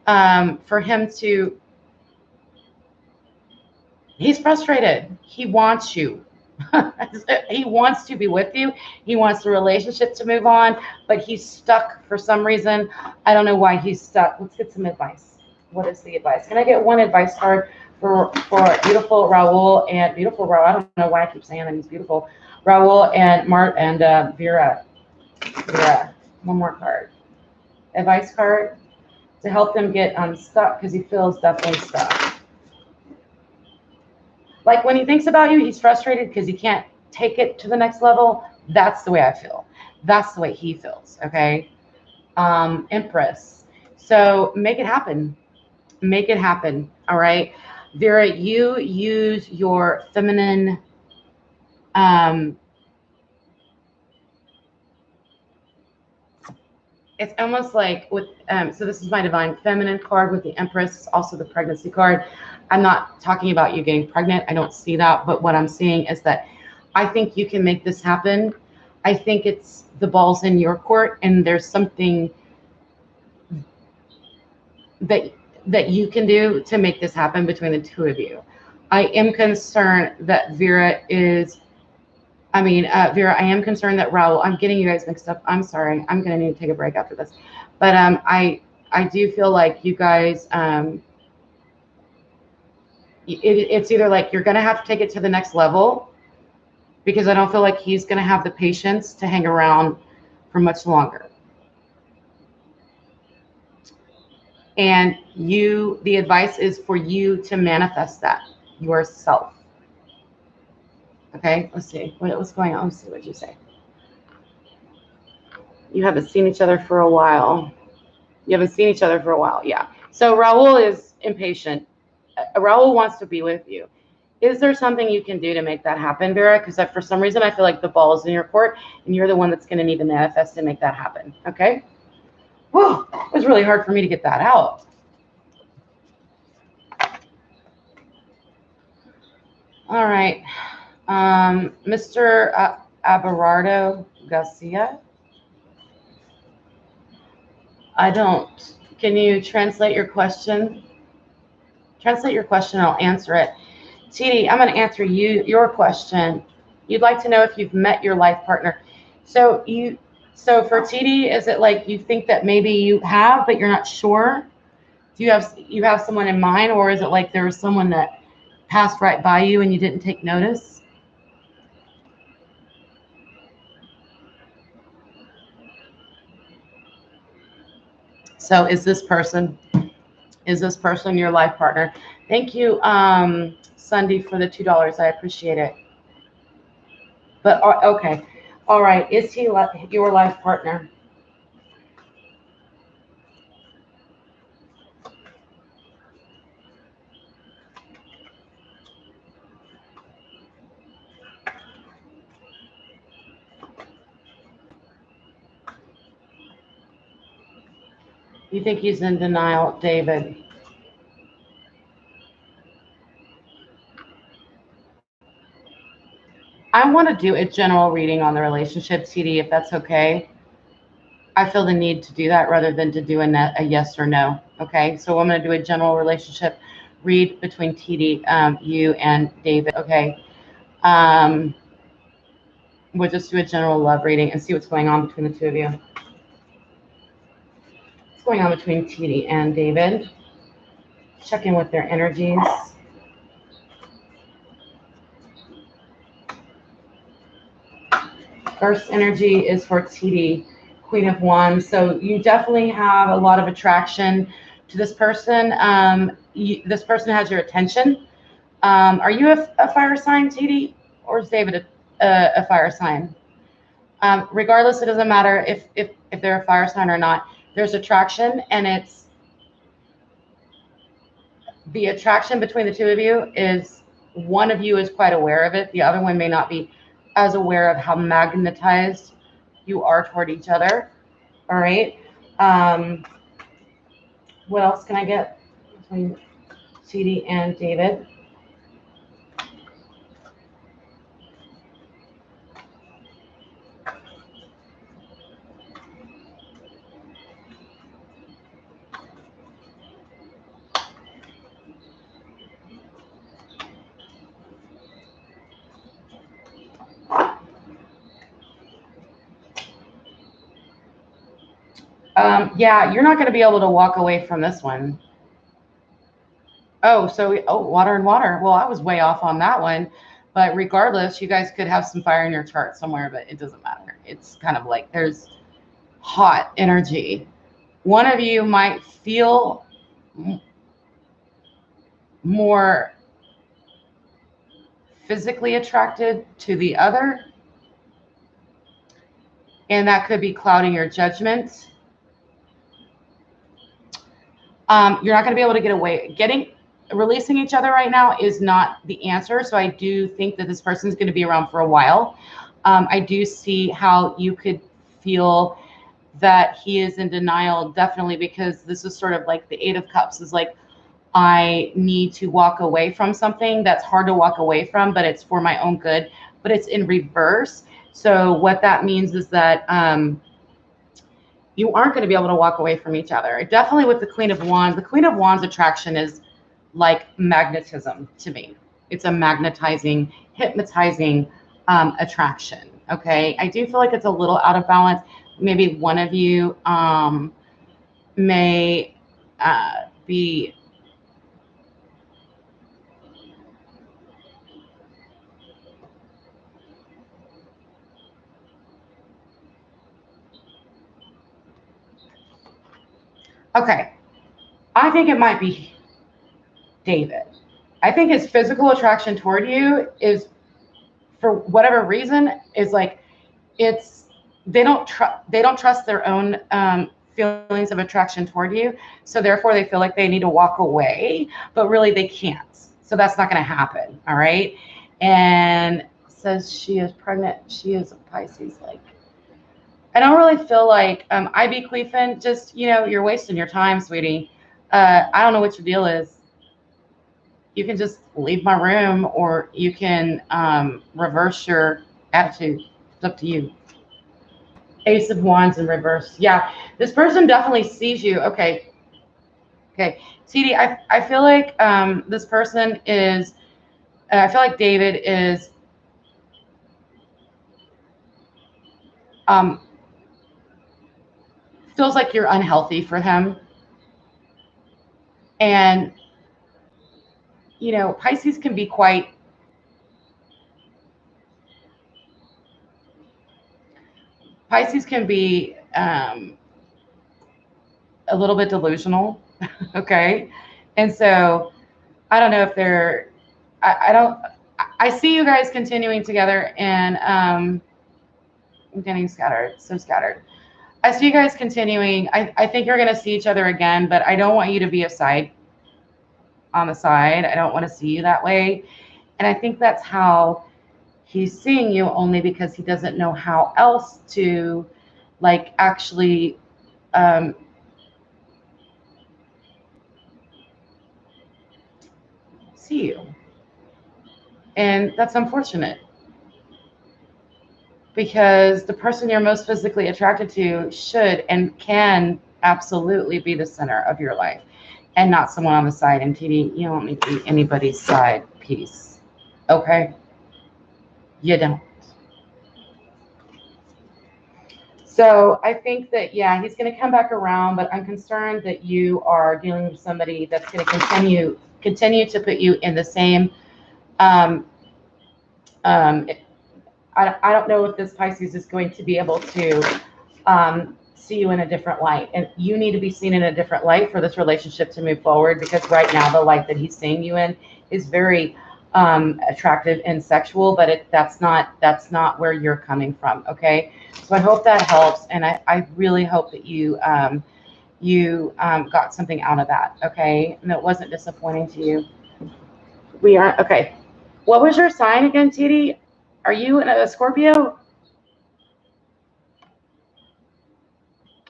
for him to, he's frustrated. He wants you. He wants to be with you. He wants the relationship to move on, but he's stuck for some reason. I don't know why he's stuck. Let's get some advice. What is the advice? Can I get one advice card for beautiful Raul and beautiful Raul? I don't know why I keep saying that he's beautiful. Raul and Vera. Vera. One more card. Advice card to help them get unstuck because he feels definitely stuck. Like when he thinks about you, he's frustrated because he can't take it to the next level. That's the way I feel. That's the way he feels. Okay. Empress. So make it happen. Make it happen. All right. Vera, you use your feminine, it's almost like with, so this is my divine feminine card with the Empress, also the pregnancy card. I'm not talking about you getting pregnant. I don't see that. But what I'm seeing is that I think you can make this happen. I think it's the ball's in your court, and there's something that you can do to make this happen between the two of you. I am concerned that Vera, I am concerned that Raul, I'm getting you guys mixed up. I'm sorry. I'm going to need to take a break after this. But I do feel like you guys, it's either like you're going to have to take it to the next level, because I don't feel like he's going to have the patience to hang around for much longer. And the advice is for you to manifest that yourself. Okay, let's see what's going on. Let's see what you say. You haven't seen each other for a while. Yeah. So Raul is impatient. Raul wants to be with you. Is there something you can do to make that happen, Vera? Because for some reason I feel like the ball is in your court, and you're the one that's going to need to manifest and make that happen. Okay. Whew, it was really hard for me to get that out. All right. Mr. Abelardo Garcia. I don't. Can you translate your question? Translate your question, I'll answer it. TD, I'm going to answer your question. You'd like to know if you've met your life partner. So for TD, is it like you think that maybe you have, but you're not sure? Do you have someone in mind, or is it like there was someone that passed right by you and you didn't take notice? So is this person your life partner? Thank you, Sunday, for the $2. I appreciate it. But okay, all right. Is he your life partner? You think he's in denial, David? I want to do a general reading on the relationship, TD, if that's okay. I feel the need to do that rather than to do a yes or no. Okay, so I'm going to do a general relationship read between TD, you and David. Okay, we'll just do a general love reading and see what's going on between the two of you. What's going on between TD and David? Check in with their energies. First energy is for TD, Queen of Wands. So you definitely have a lot of attraction to this person. This person has your attention. Are you a fire sign, TD, or is David a fire sign? Regardless, it doesn't matter if they're a fire sign or not. There's attraction, and it's the attraction between the two of you is one of you is quite aware of it. The other one may not be as aware of how magnetized you are toward each other. All right. What else can I get between TD and David? Yeah, you're not going to be able to walk away from this one. Oh, so water and water. Well, I was way off on that one, but regardless, you guys could have some fire in your chart somewhere, but it doesn't matter. It's kind of like there's hot energy. One of you might feel more physically attracted to the other, and that could be clouding your judgment. You're not going to be able to get away. Releasing each other right now is not the answer. So I do think that this person is going to be around for a while. I do see how you could feel that he is in denial, definitely, because this is sort of like the Eight of Cups is like, I need to walk away from something that's hard to walk away from, but it's for my own good, but it's in reverse. So what that means is that you aren't going to be able to walk away from each other. Definitely with the Queen of Wands. The Queen of Wands attraction is like magnetism to me. It's a magnetizing, hypnotizing attraction. Okay. I do feel like it's a little out of balance. Maybe one of you may be okay. I think it might be David. I think his physical attraction toward you is, for whatever reason, is like it's they don't trust their own feelings of attraction toward you, so therefore they feel like they need to walk away, but really they can't. So that's not going to happen. All right. And says she is pregnant. She is a Pisces. Like, I don't really feel like I be queefing. Just, you're wasting your time, sweetie. I don't know what your deal is. You can just leave my room, or you can reverse your attitude. It's up to you. Ace of Wands in reverse. Yeah, this person definitely sees you. Okay. Okay. TD, I feel like this person is, I feel like David is feels like you're unhealthy for him. And, Pisces can be Pisces can be a little bit delusional. Okay. And so I don't know if I don't, I see you guys continuing together, and I'm getting scattered, so scattered. I see you guys continuing. I think you're going to see each other again, but I don't want you to be on the side. I don't want to see you that way. And I think that's how he's seeing you, only because he doesn't know how else to actually see you. And that's unfortunate, because the person you're most physically attracted to should and can absolutely be the center of your life, and not someone on the side. And TD, you don't need to be anybody's side piece. Okay? You don't. So I think that, yeah, he's going to come back around, but I'm concerned that you are dealing with somebody that's going to continue to put you in the same I don't know if this Pisces is going to be able to see you in a different light. And you need to be seen in a different light for this relationship to move forward, because right now the light that he's seeing you in is very attractive and sexual, but that's not where you're coming from. Okay. So I hope that helps. And I really hope that you got something out of that. Okay. And it wasn't disappointing to you. We are okay. What was your sign again, TD? Are you a Scorpio?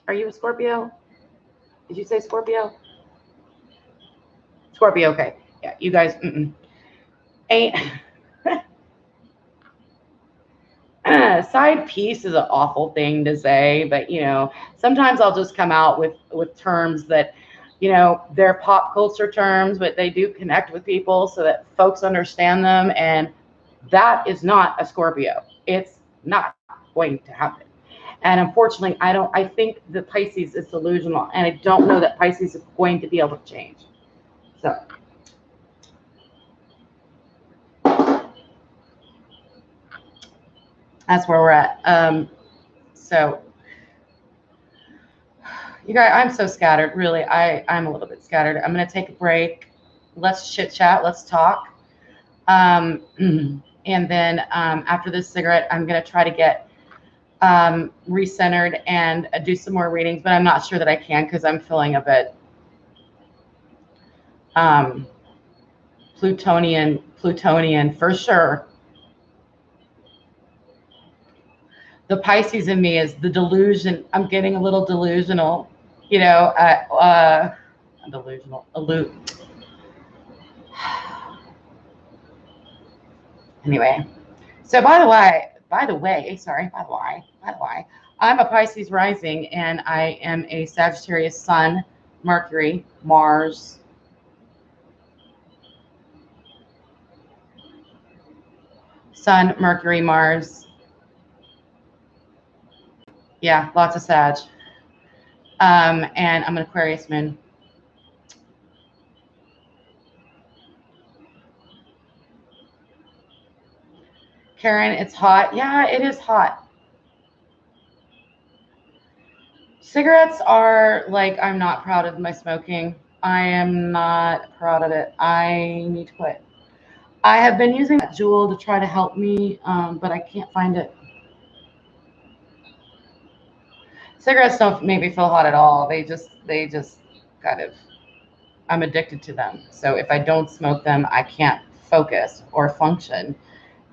Are you a Scorpio? Did you say Scorpio? Scorpio, okay. Yeah, you guys ain't. Side piece is an awful thing to say, but sometimes I'll just come out with terms that, they're pop culture terms, but they do connect with people so that folks understand them. And that is not a Scorpio. It's not going to happen. And unfortunately, I think the Pisces is delusional, and I don't know that Pisces is going to be able to change. So that's where we're at. So you guys, I'm so scattered. Really, I'm a little bit scattered. I'm going to take a break. Let's chit chat. Let's talk. And then after this cigarette, I'm going to try to get recentered and do some more readings, but I'm not sure that I can because I'm feeling a bit Plutonian for sure. The Pisces in me is the delusion. I'm getting a little delusional, you know, delusional, Anyway, so by the way, I'm a Pisces rising and I am a Sagittarius Sun, Mercury, Mars. Sun, Mercury, Mars. Yeah, lots of Sag. And I'm an Aquarius moon. Karen, it's hot. Yeah, it is hot. Cigarettes are like, I'm not proud of my smoking. I am not proud of it. I need to quit. I have been using that Juul to try to help me, but I can't find it. Cigarettes don't make me feel hot at all. They just kind of, I'm addicted to them. So if I don't smoke them, I can't focus or function.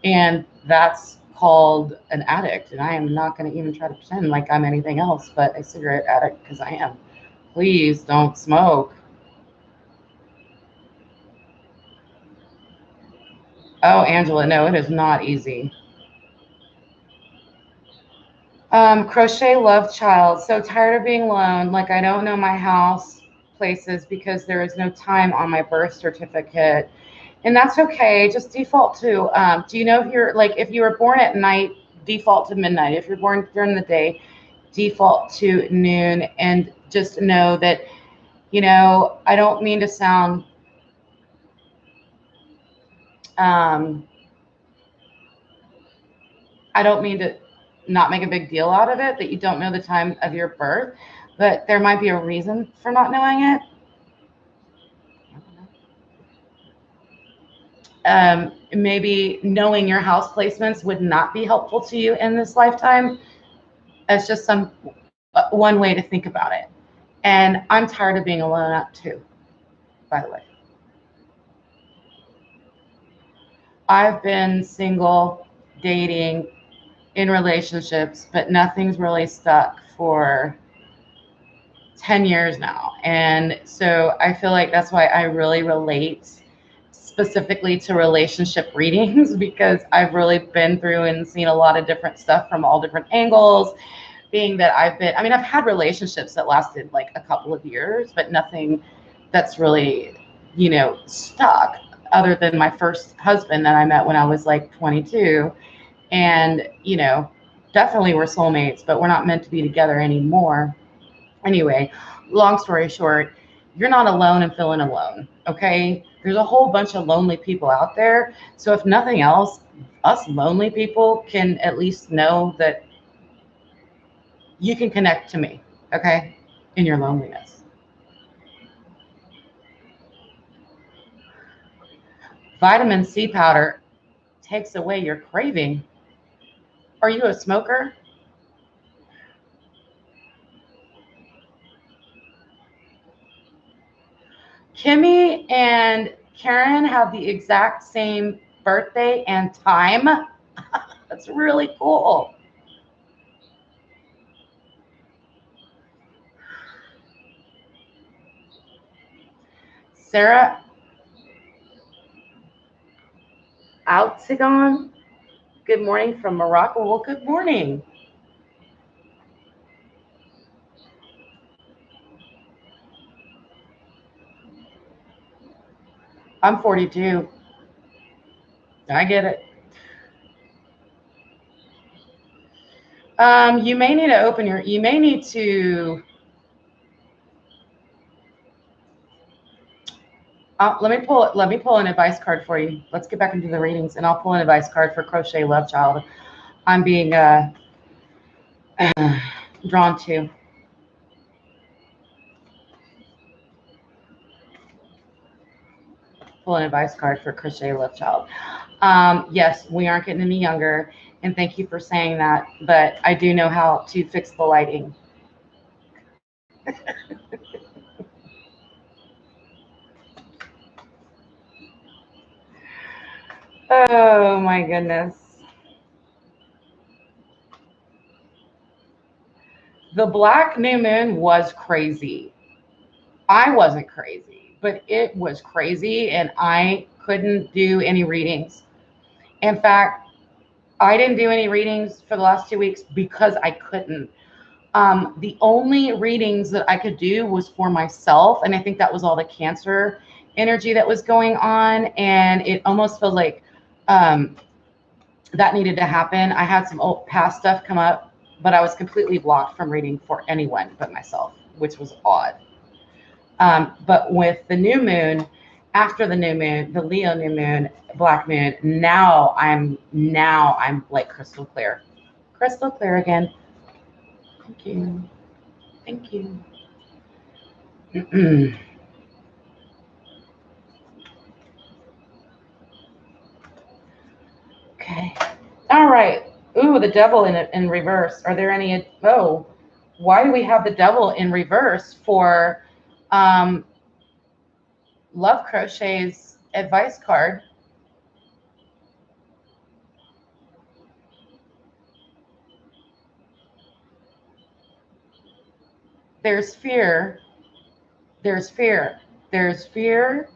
And that's called an addict. And I am not going to even try to pretend like I'm anything else but a cigarette addict because I am. Please don't smoke. Oh, Angela, no, it is not easy. Crochet love child. So tired of being alone. Like I don't know my house places because there is no time on my birth certificate. And that's okay. Just default to, do you know if you're like, if you were born at night, default to midnight. If you're born during the day, default to noon. And just know that, you know, I don't mean to sound, I don't mean to not make a big deal out of it that you don't know the time of your birth, but there might be a reason for not knowing it. Maybe knowing your house placements would not be helpful to you in this lifetime. It's just one way to think about it. And I'm tired of being alone up too, by the way. I've been single, dating, in relationships, but nothing's really stuck for 10 years now. And so I feel like that's why I really relate specifically to relationship readings because I've really been through and seen a lot of different stuff from all different angles. Being that I've had relationships that lasted like a couple of years, but nothing that's really, you know, stuck other than my first husband that I met when I was like 22. And, you know, definitely we're soulmates, but we're not meant to be together anymore. Anyway, long story short, you're not alone and feeling alone, okay? There's a whole bunch of lonely people out there. So if nothing else, us lonely people can at least know that you can connect to me, okay, in your loneliness. Vitamin C powder takes away your craving. Are you a smoker? Kimmy and Karen have the exact same birthday and time. That's really cool. Sara Outzigon, good morning from Morocco. Well, good morning. I'm 42. I get it. You may need to open your, you may need to, let me pull an advice card for you. Let's get back into the readings and I'll pull an advice card for Crochet Love Child. I'm being drawn to. Pull an advice card for Crochet Love Child. Yes, we aren't getting any younger, and thank you for saying that, but I do know how to fix the lighting. Oh my goodness. The black new moon was crazy. I wasn't crazy, but it was crazy and I couldn't do any readings. In fact, I didn't do any readings for the last 2 weeks because I couldn't. The only readings that I could do was for myself. And I think that was all the Cancer energy that was going on. And it almost feels like that needed to happen. I had some old past stuff come up, but I was completely blocked from reading for anyone but myself, which was odd. But with the new moon, after the new moon, the Leo new moon, black moon, now I'm like crystal clear again. Thank you. Thank you. Okay. All right. Ooh, the devil in reverse. Are there any? Oh, why do we have the devil in reverse for Love Crochet's advice card? There's fear. There's fear. There's fear.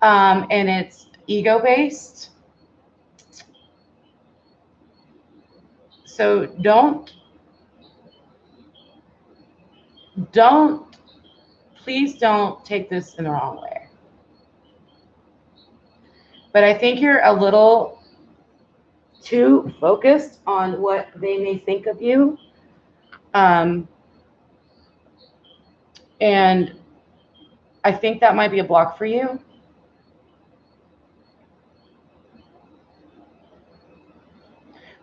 And it's ego-based. So please don't take this in the wrong way. But I think you're a little too focused on what they may think of you. And I think that might be a block for you.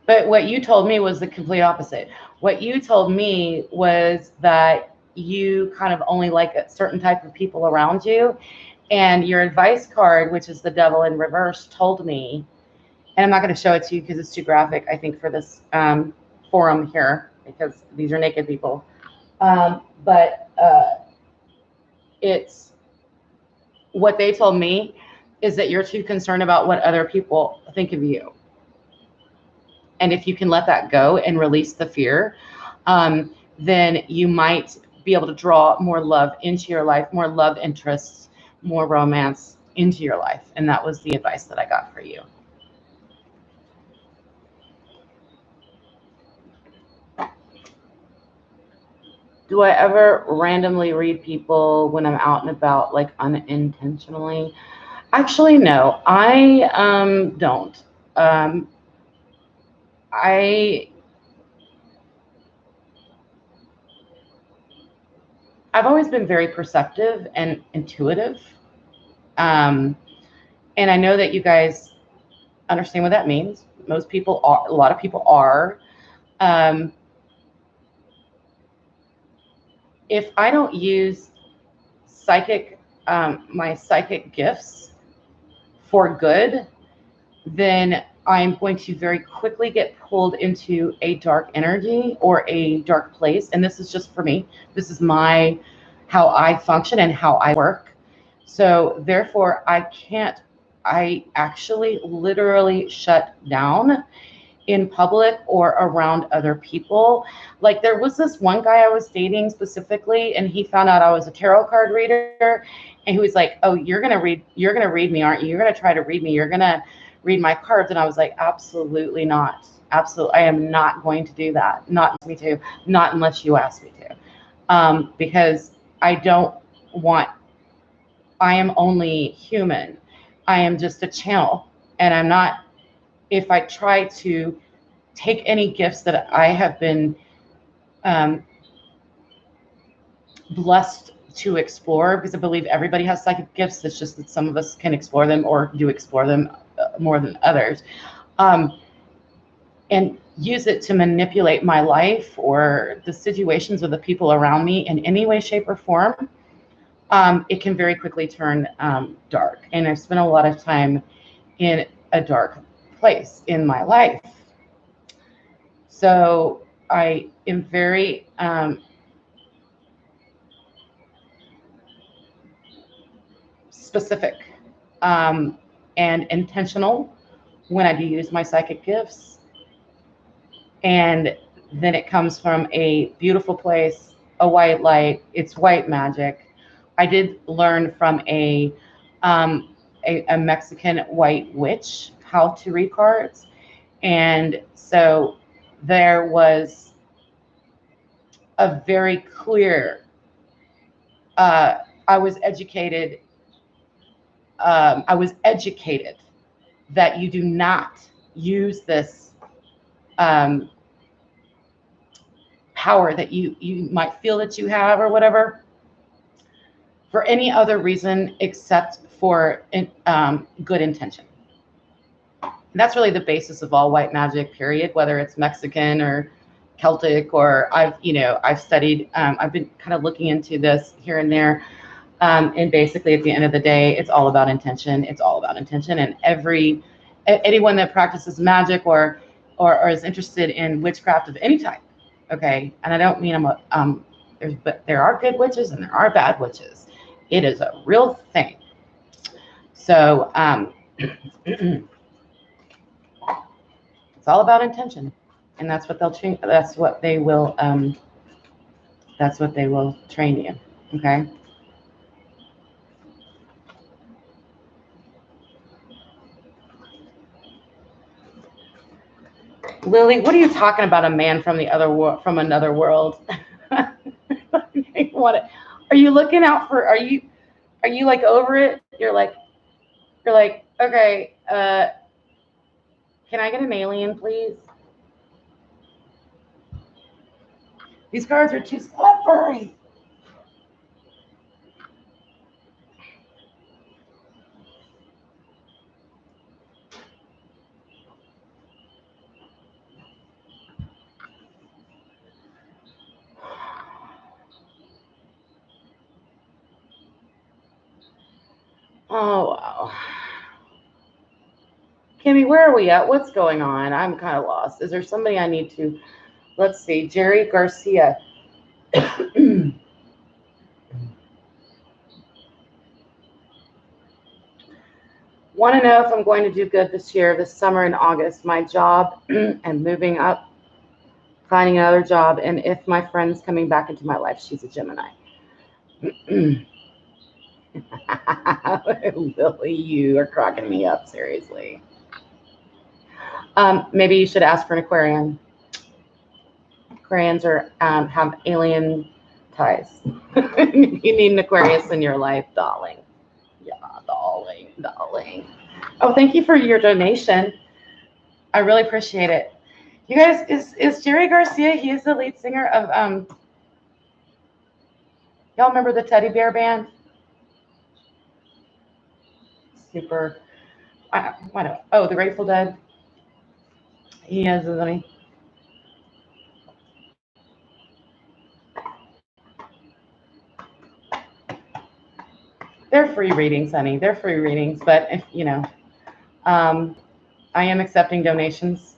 But what you told me was the complete opposite. What you told me was that you kind of only like a certain type of people around you. And your advice card, which is the devil in reverse, told me, and I'm not going to show it to you because it's too graphic, I think, for this forum here, because these are naked people. But it's what they told me is that you're too concerned about what other people think of you. And if you can let that go and release the fear, then you might be able to draw more love into your life, more love interests, more romance into your life. And that was the advice that I got for you. Do I ever randomly read people when I'm out and about, like unintentionally? Actually, no, I don't. I've always been very perceptive and intuitive. And I know that you guys understand what that means. Most people are, a lot of people are. If I don't use my psychic gifts for good, then I'm going to very quickly get pulled into a dark energy or a dark place. And this is just for me. This is how I function and how I work. So therefore I actually literally shut down in public or around other people. Like there was this one guy I was dating specifically, and he found out I was a tarot card reader, and he was like, "Oh, you're gonna read me, aren't you? You're gonna try to read me. You're gonna read my cards." And I was like, "Absolutely not. Absolutely, I am not going to do that. Not me to. Not unless you ask me to, because I don't want. I am only human. I am just a channel, and I'm not. If I try to take any gifts that I have been blessed to explore, because I believe everybody has psychic gifts. It's just that some of us can explore them or do explore them more than others, and use it to manipulate my life or the situations or the people around me in any way, shape, or form. It can very quickly turn dark. And I've spent a lot of time in a dark place in my life. So I am very specific and intentional when I do use my psychic gifts. And then it comes from a beautiful place, a white light. It's white magic. I did learn from a Mexican white witch how to read cards. And so there was a very clear, I was educated that you do not use this power that you might feel that you have or whatever for any other reason except for good intention. And that's really the basis of all white magic, period, whether it's Mexican or Celtic, or I've studied, I've been kind of looking into this here and there. And basically at the end of the day, it's all about intention. It's all about intention. And anyone that practices magic or is interested in witchcraft of any type, okay, and I don't mean but there are good witches and there are bad witches. It is a real thing. So it's all about intention, and that's what they'll train. That's what they will train you. Okay. Lily, what are you talking about? A man from another world? What? Are you looking out for? Are you like over it? You're like, okay. Can I get an alien, please? These cards are too slippery. Oh, wow. Kimmy, where are we at? What's going on? I'm kind of lost. Is there somebody I need to, let's see, Jerry Garcia. Want to know if I'm going to do good this summer in August, my job and moving up, finding another job, and if my friend's coming back into my life. She's a Gemini. Lily, you are cracking me up, seriously. Maybe you should ask for an Aquarian. Aquarians have alien ties. You need an Aquarius in your life, darling. Yeah, darling. Oh, thank you for your donation. I really appreciate it. You guys, is Jerry Garcia? He is the lead singer of y'all remember the Teddy Bear Band? Super. The Grateful Dead. He is, isn't he? They're free readings, honey. They're free readings, but if I am accepting donations.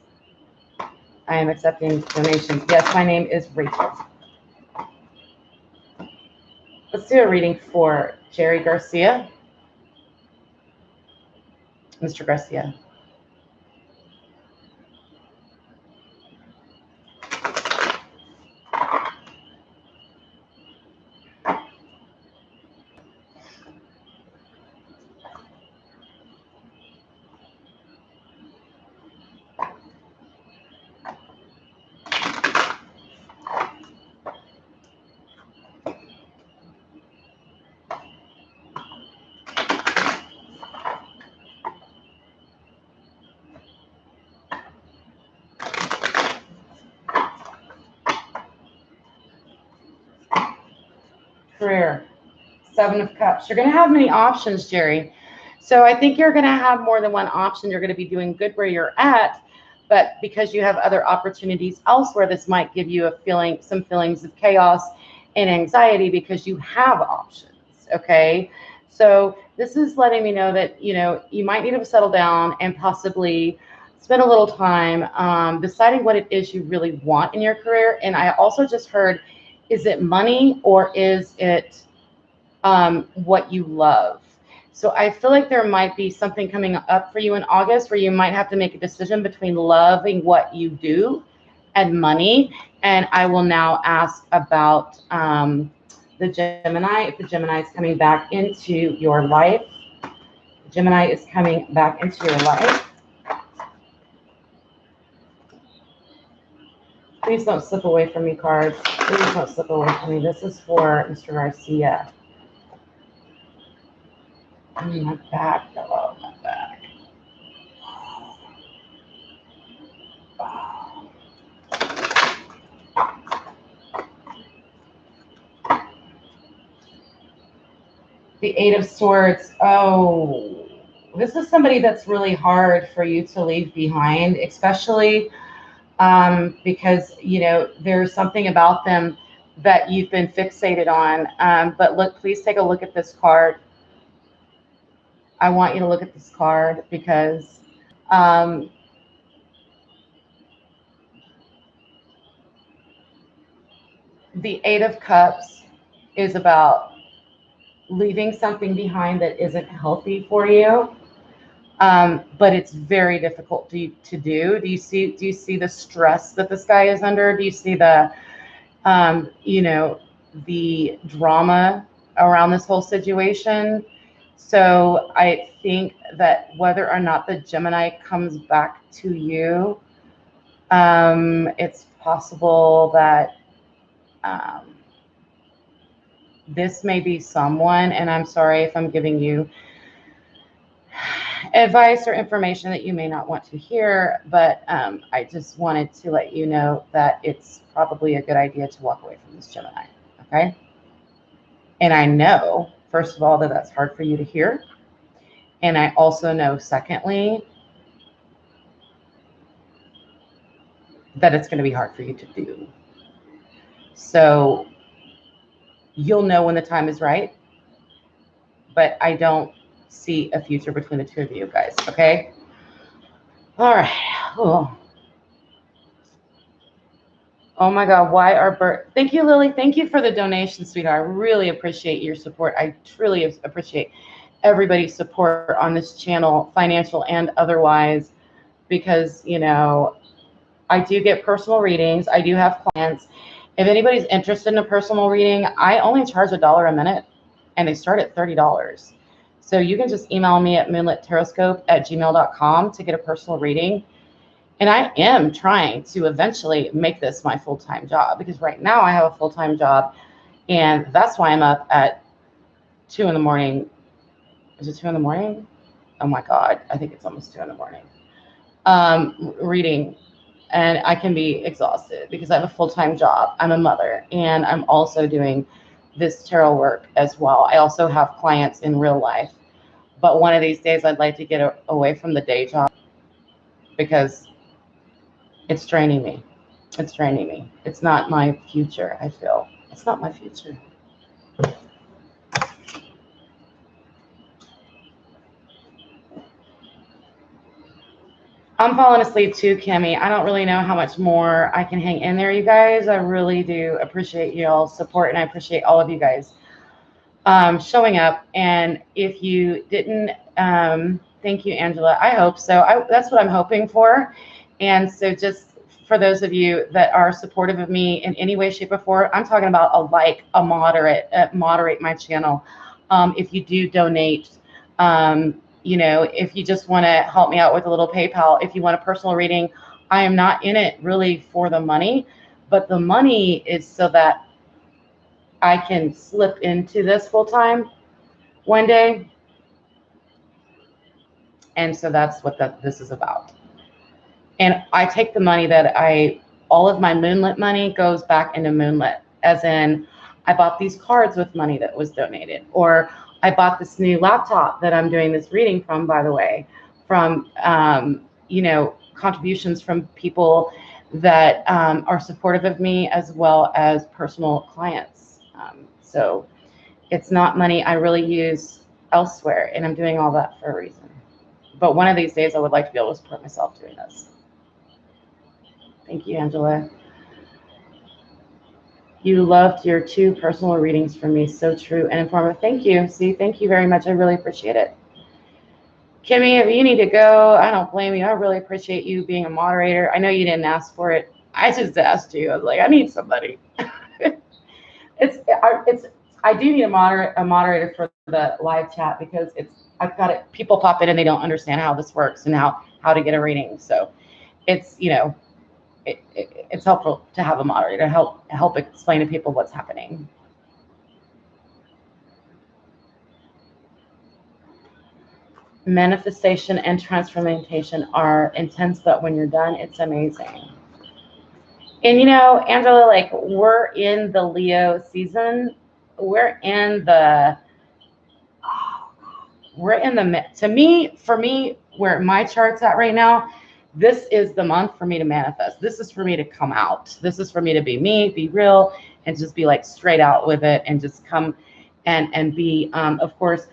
Yes, my name is Rachel. Let's do a reading for Jerry Garcia. Mr. Garcia. Career, 7 of Cups. You're going to have many options, Jerry. So I think you're going to have more than one option. You're going to be doing good where you're at, but because you have other opportunities elsewhere, this might give you some feelings of chaos and anxiety because you have options. Okay. So this is letting me know that, you might need to settle down and possibly spend a little time deciding what it is you really want in your career. And I also just heard, is it money or is it what you love? So I feel like there might be something coming up for you in August where you might have to make a decision between loving what you do and money. And I will now ask about the Gemini. If the Gemini is coming back into your life, Gemini is coming back into your life. Please don't slip away from me, cards. Please don't slip away from me. This is for Mr. Garcia. My back, hello, my back. The 8 of Swords. Oh, this is somebody that's really hard for you to leave behind, especially because, there's something about them that you've been fixated on. But look, please take a look at this card. I want you to look at this card because the 8 of Cups is about leaving something behind that isn't healthy for you. But it's very difficult to do. Do you see the stress that this guy is under? Do you see the, the drama around this whole situation? So I think that whether or not the Gemini comes back to you, it's possible that this may be someone, and I'm sorry if I'm giving you advice or information that you may not want to hear, but I just wanted to let you know that it's probably a good idea to walk away from this Gemini, okay? And I know, first of all, that that's hard for you to hear. And I also know, secondly, that it's going to be hard for you to do. So you'll know when the time is right, but I don't see a future between the two of you guys, okay? All right. Oh my God, why are birds? Thank you, Lily. Thank you for the donation, sweetheart. I really appreciate your support. I truly appreciate everybody's support on this channel, financial and otherwise, because, I do get personal readings. I do have clients. If anybody's interested in a personal reading, I only charge $1 a minute, and they start at $30. So you can just email me at moonlittaroscope@gmail.com to get a personal reading. And I am trying to eventually make this my full-time job, because right now I have a full-time job, and that's why I'm up at 2 in the morning. Is it 2 in the morning? Oh my God, I think it's almost 2 in the morning. Reading, and I can be exhausted because I have a full-time job. I'm a mother, and I'm also doing this tarot work as well. I also have clients in real life, but one of these days I'd like to get away from the day job because it's draining me. It's draining me. It's not my future, I feel. It's not my future. I'm falling asleep too, Kimmy. I don't really know how much more I can hang in there, you guys. I really do appreciate y'all's support, and I appreciate all of you guys showing up. And if you didn't, thank you, Angela. I hope so. That's what I'm hoping for. And so just for those of you that are supportive of me in any way, shape, or form, I'm talking about moderate my channel. If you do donate, if you just want to help me out with a little PayPal, if you want a personal reading, I am not in it really for the money, but the money is so that I can slip into this full time one day. And so that's what this is about. And I take the money that all of my Moonlit money goes back into Moonlit, as in I bought these cards with money that was donated, or I bought this new laptop that I'm doing this reading from, by the way, from, you know, contributions from people that are supportive of me, as well as personal clients. So it's not money I really use elsewhere, and I'm doing all that for a reason. But one of these days I would like to be able to support myself doing this. Thank you, Angela. You loved your 2 personal readings for me. So true and informative. Thank you. See, thank you very much. I really appreciate it. Kimmy, if you need to go, I don't blame you. I really appreciate you being a moderator. I know you didn't ask for it. I just asked you. I was like, I need somebody. I do need a moderator for the live chat, because I've got it. People pop in and they don't understand how this works and how to get a reading. So it's, you know, it's helpful to have a moderator to help explain to people what's happening. Manifestation and transformation are intense, but when you're done, it's amazing. And you know, Angela, like, we're in the Leo season. We're in the for me, where my chart's at right now, this is the month for me to manifest. This is for me to come out. This is for me to be me, be real, and just be like straight out with it, and just come and be, of course,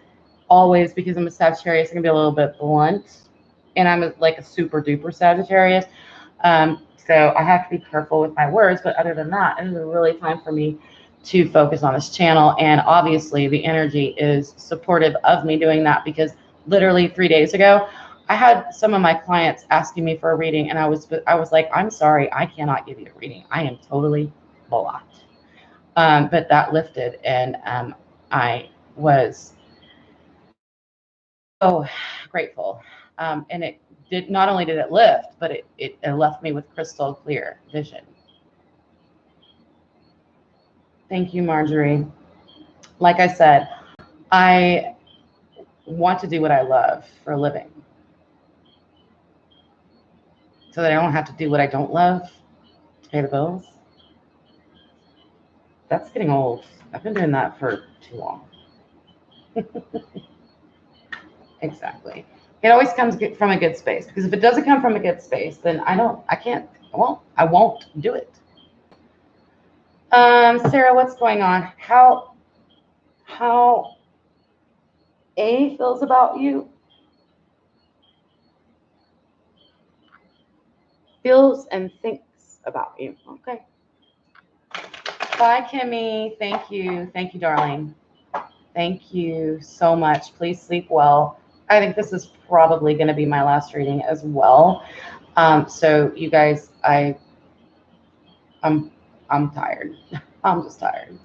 always, because I'm a Sagittarius, I'm gonna be a little bit blunt, and I'm like a super duper Sagittarius. So I have to be careful with my words, but other than that, it is a really time for me to focus on this channel. And obviously the energy is supportive of me doing that, because literally 3 days ago, I had some of my clients asking me for a reading, and I was like, I'm sorry, I cannot give you a reading. I am totally blocked. But that lifted, and I was so grateful. And it did, not only did it lift, but it left me with crystal clear vision. Thank you, Marjorie. Like I said, I want to do what I love for a living, so that I don't have to do what I don't love to pay the bills. That's getting old. I've been doing that for too long. Exactly. It always comes from a good space, because if it doesn't come from a good space, then I won't do it. Sara, what's going on? How A feels about you? Feels and thinks about you. Okay. Bye, Kimmy. Thank you. Thank you, darling. Thank you so much. Please sleep well. I think this is probably going to be my last reading as well. So you guys, I'm tired. I'm just tired.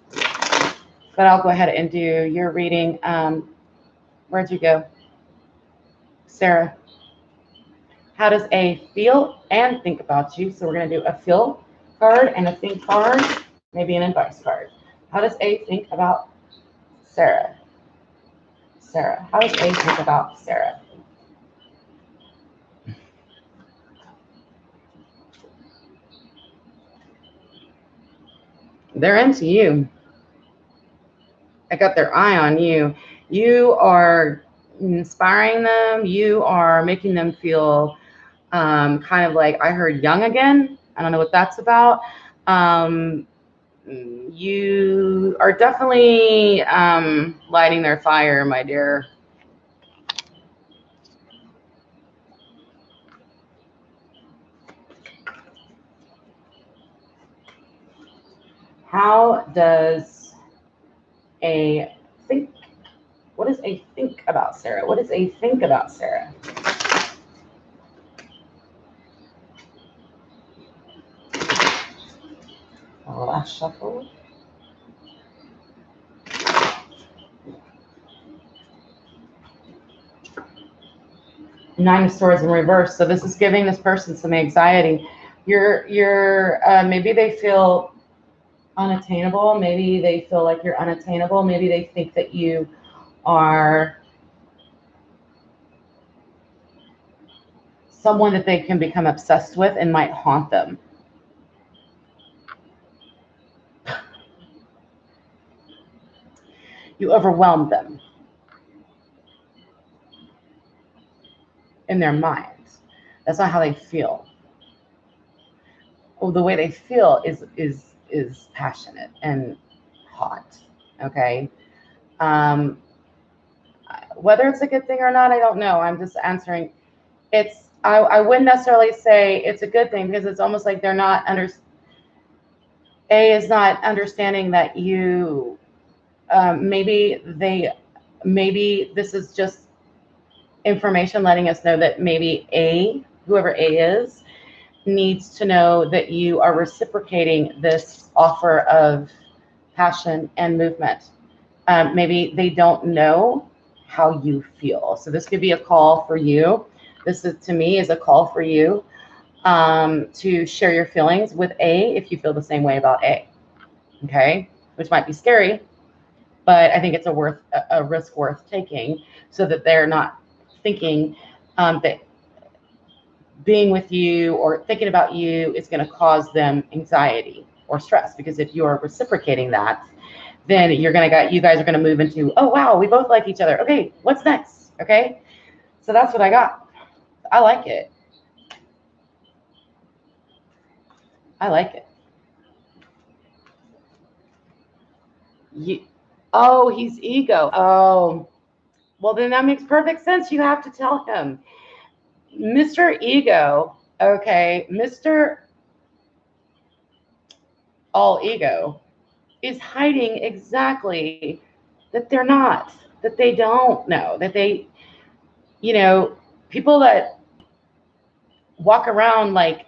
But I'll go ahead and do your reading. Where'd you go? Sara. How does A feel and think about you? So we're going to do a feel card and a think card, maybe an advice card. How does A think about Sara? Sara. How does A think about Sara? They're into you. I got their eye on you. You are inspiring them. You are making them feel kind of like, I heard young again. I don't know what that's about. You are definitely lighting their fire, my dear. How does A think? What does A think about Sara? What does A think about Sara? Last shuffle. Nine of Swords in reverse. So this is giving this person some anxiety. Maybe they feel unattainable. Maybe they feel like you're unattainable. Maybe they think that you are someone that they can become obsessed with and might haunt them. You overwhelm them in their minds. That's not how they feel. Well, the way they feel is passionate and hot. Okay. Whether it's a good thing or not, I don't know. I'm just answering. I wouldn't necessarily say it's a good thing, because it's almost like they're not A is not understanding that you, maybe this is just information letting us know that maybe whoever A is, needs to know that you are reciprocating this offer of passion and movement. Maybe they don't know how you feel. So this could be a call for you. This is, to me, is a call for you to share your feelings with A if you feel the same way about A. Okay, which might be scary, but I think it's a risk worth taking, so that they're not thinking that being with you or thinking about you is going to cause them anxiety or stress. Because if you are reciprocating that, then you guys are going to move into, oh wow, we both like each other. Okay, what's next? Okay, so that's what I got. I like it. I like it. Oh, he's ego. Oh, well, then that makes perfect sense. You have to tell him, Mr. Ego. Okay, Mr. All Ego is hiding exactly that they're not, that they don't know, that they, people that walk around like,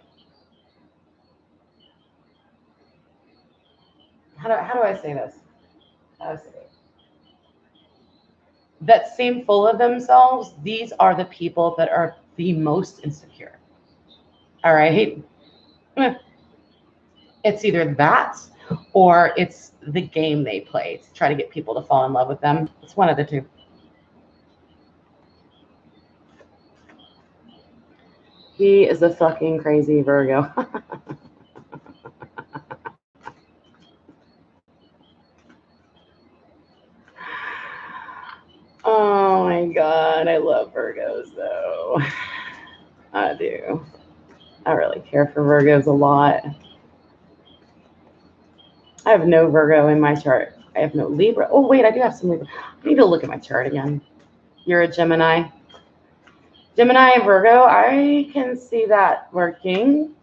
how do I say this? That seem full of themselves, these are the people that are the most insecure. All right. It's either that or it's the game they play to try to get people to fall in love with them. It's one of the two. He is a fucking crazy Virgo. Oh my God, I love Virgos though. I do. I really care for Virgos a lot. I have no Virgo in my chart. I have no Libra. Oh wait, I do have some Libra. I need to look at my chart again. You're a Gemini. Gemini and Virgo, I can see that working.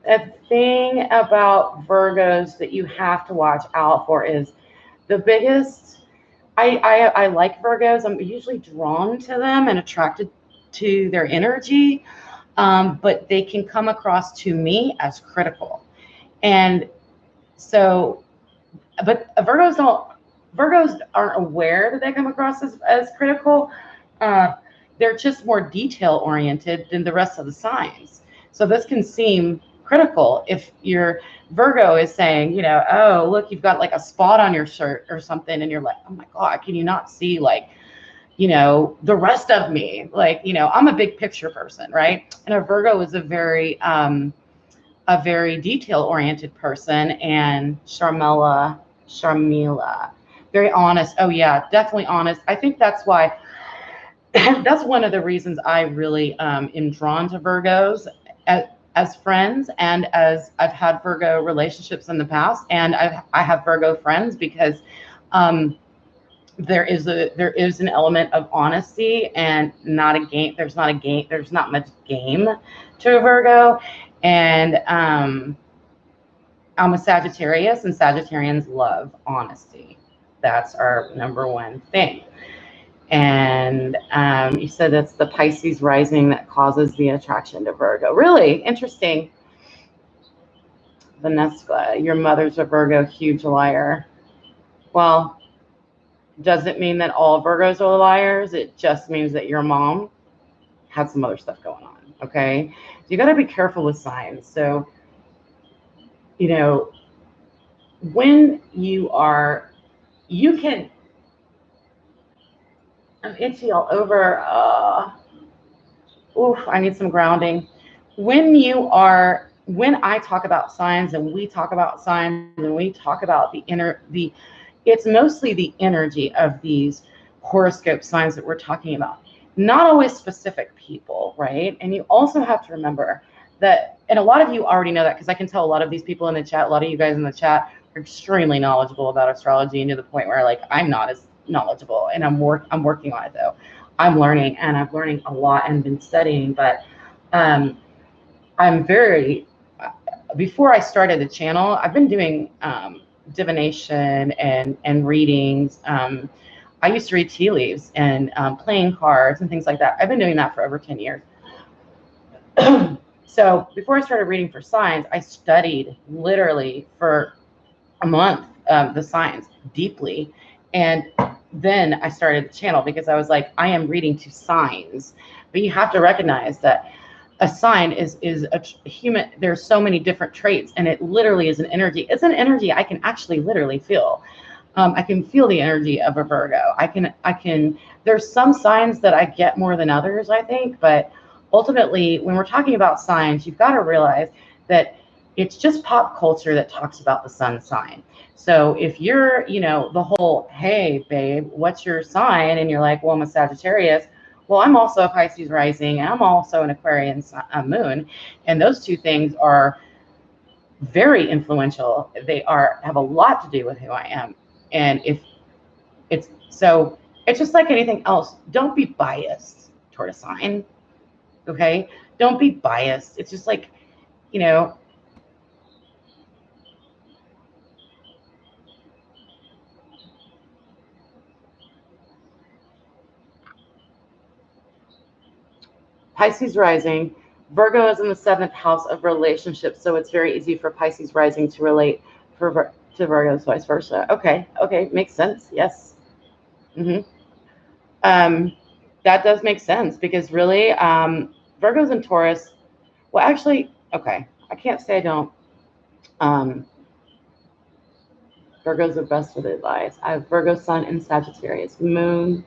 A thing about Virgos that you have to watch out for is the biggest. I like Virgos. I'm usually drawn to them and attracted to their energy, but they can come across to me as critical. And so, but Virgos aren't aware that they come across as critical. They're just more detail oriented than the rest of the signs. So this can seem critical if your Virgo is saying, oh, look, you've got like a spot on your shirt or something. And you're like, oh my God, can you not see like, the rest of me? Like, I'm a big picture person, right? And a Virgo is a very detail oriented person. And Sharmila, very honest. Oh yeah, definitely honest. I think that's why, that's one of the reasons I really am drawn to Virgos as friends, and as I've had Virgo relationships in the past, and I have Virgo friends, because there is an element of honesty and not a game. There's not much game to a Virgo. And I'm a Sagittarius, and Sagittarians love honesty. That's our number one thing. And you said it's the Pisces rising that causes the attraction to Virgo. Really interesting. Vanessa, your mother's a Virgo, huge liar. Well, doesn't mean that all Virgos are liars. It just means that your mom had some other stuff going on. Okay. So you got to be careful with signs. So, when you can, I'm itchy all over. I need some grounding. When I talk about signs, and we talk about signs, and we talk about the it's mostly the energy of these horoscope signs that we're talking about, not always specific people, right? And you also have to remember that, and a lot of you already know that, because I can tell a lot of these people in the chat, a lot of you guys in the chat are extremely knowledgeable about astrology, and to the point where like I'm not as knowledgeable, and I'm working on it though. I'm learning, and I'm learning a lot and been studying, but I'm very, before I started the channel, I've been doing divination and readings. I used to read tea leaves and playing cards and things like that. I've been doing that for over 10 years. So before I started reading for signs, I studied literally for a month the signs deeply. And then I started the channel because I was like, I am reading to signs. But you have to recognize that a sign is a human. There's so many different traits, and it literally is an energy. It's an energy I can actually literally feel. I can feel the energy of a Virgo. I can, there's some signs that I get more than others, I think, but ultimately when we're talking about signs, you've got to realize that it's just pop culture that talks about the sun sign. So if you're, you know, the whole, hey babe, what's your sign? And you're like, well, I'm a Sagittarius. Well, I'm also a Pisces rising, and I'm also an Aquarian moon. And those two things are very influential. They have a lot to do with who I am. And if it's so, it's just like anything else. Don't be biased toward a sign. Okay. Don't be biased. It's just like, you know, Pisces rising. Virgo is in the 7th house of relationships. So it's very easy for Pisces rising to relate to Virgos, vice versa. Okay. Okay. Makes sense. Yes. That does make sense, because really, Virgos and Taurus, well, actually, okay, I can't say I don't. Virgos are best with advice. I have Virgo sun and Sagittarius moon.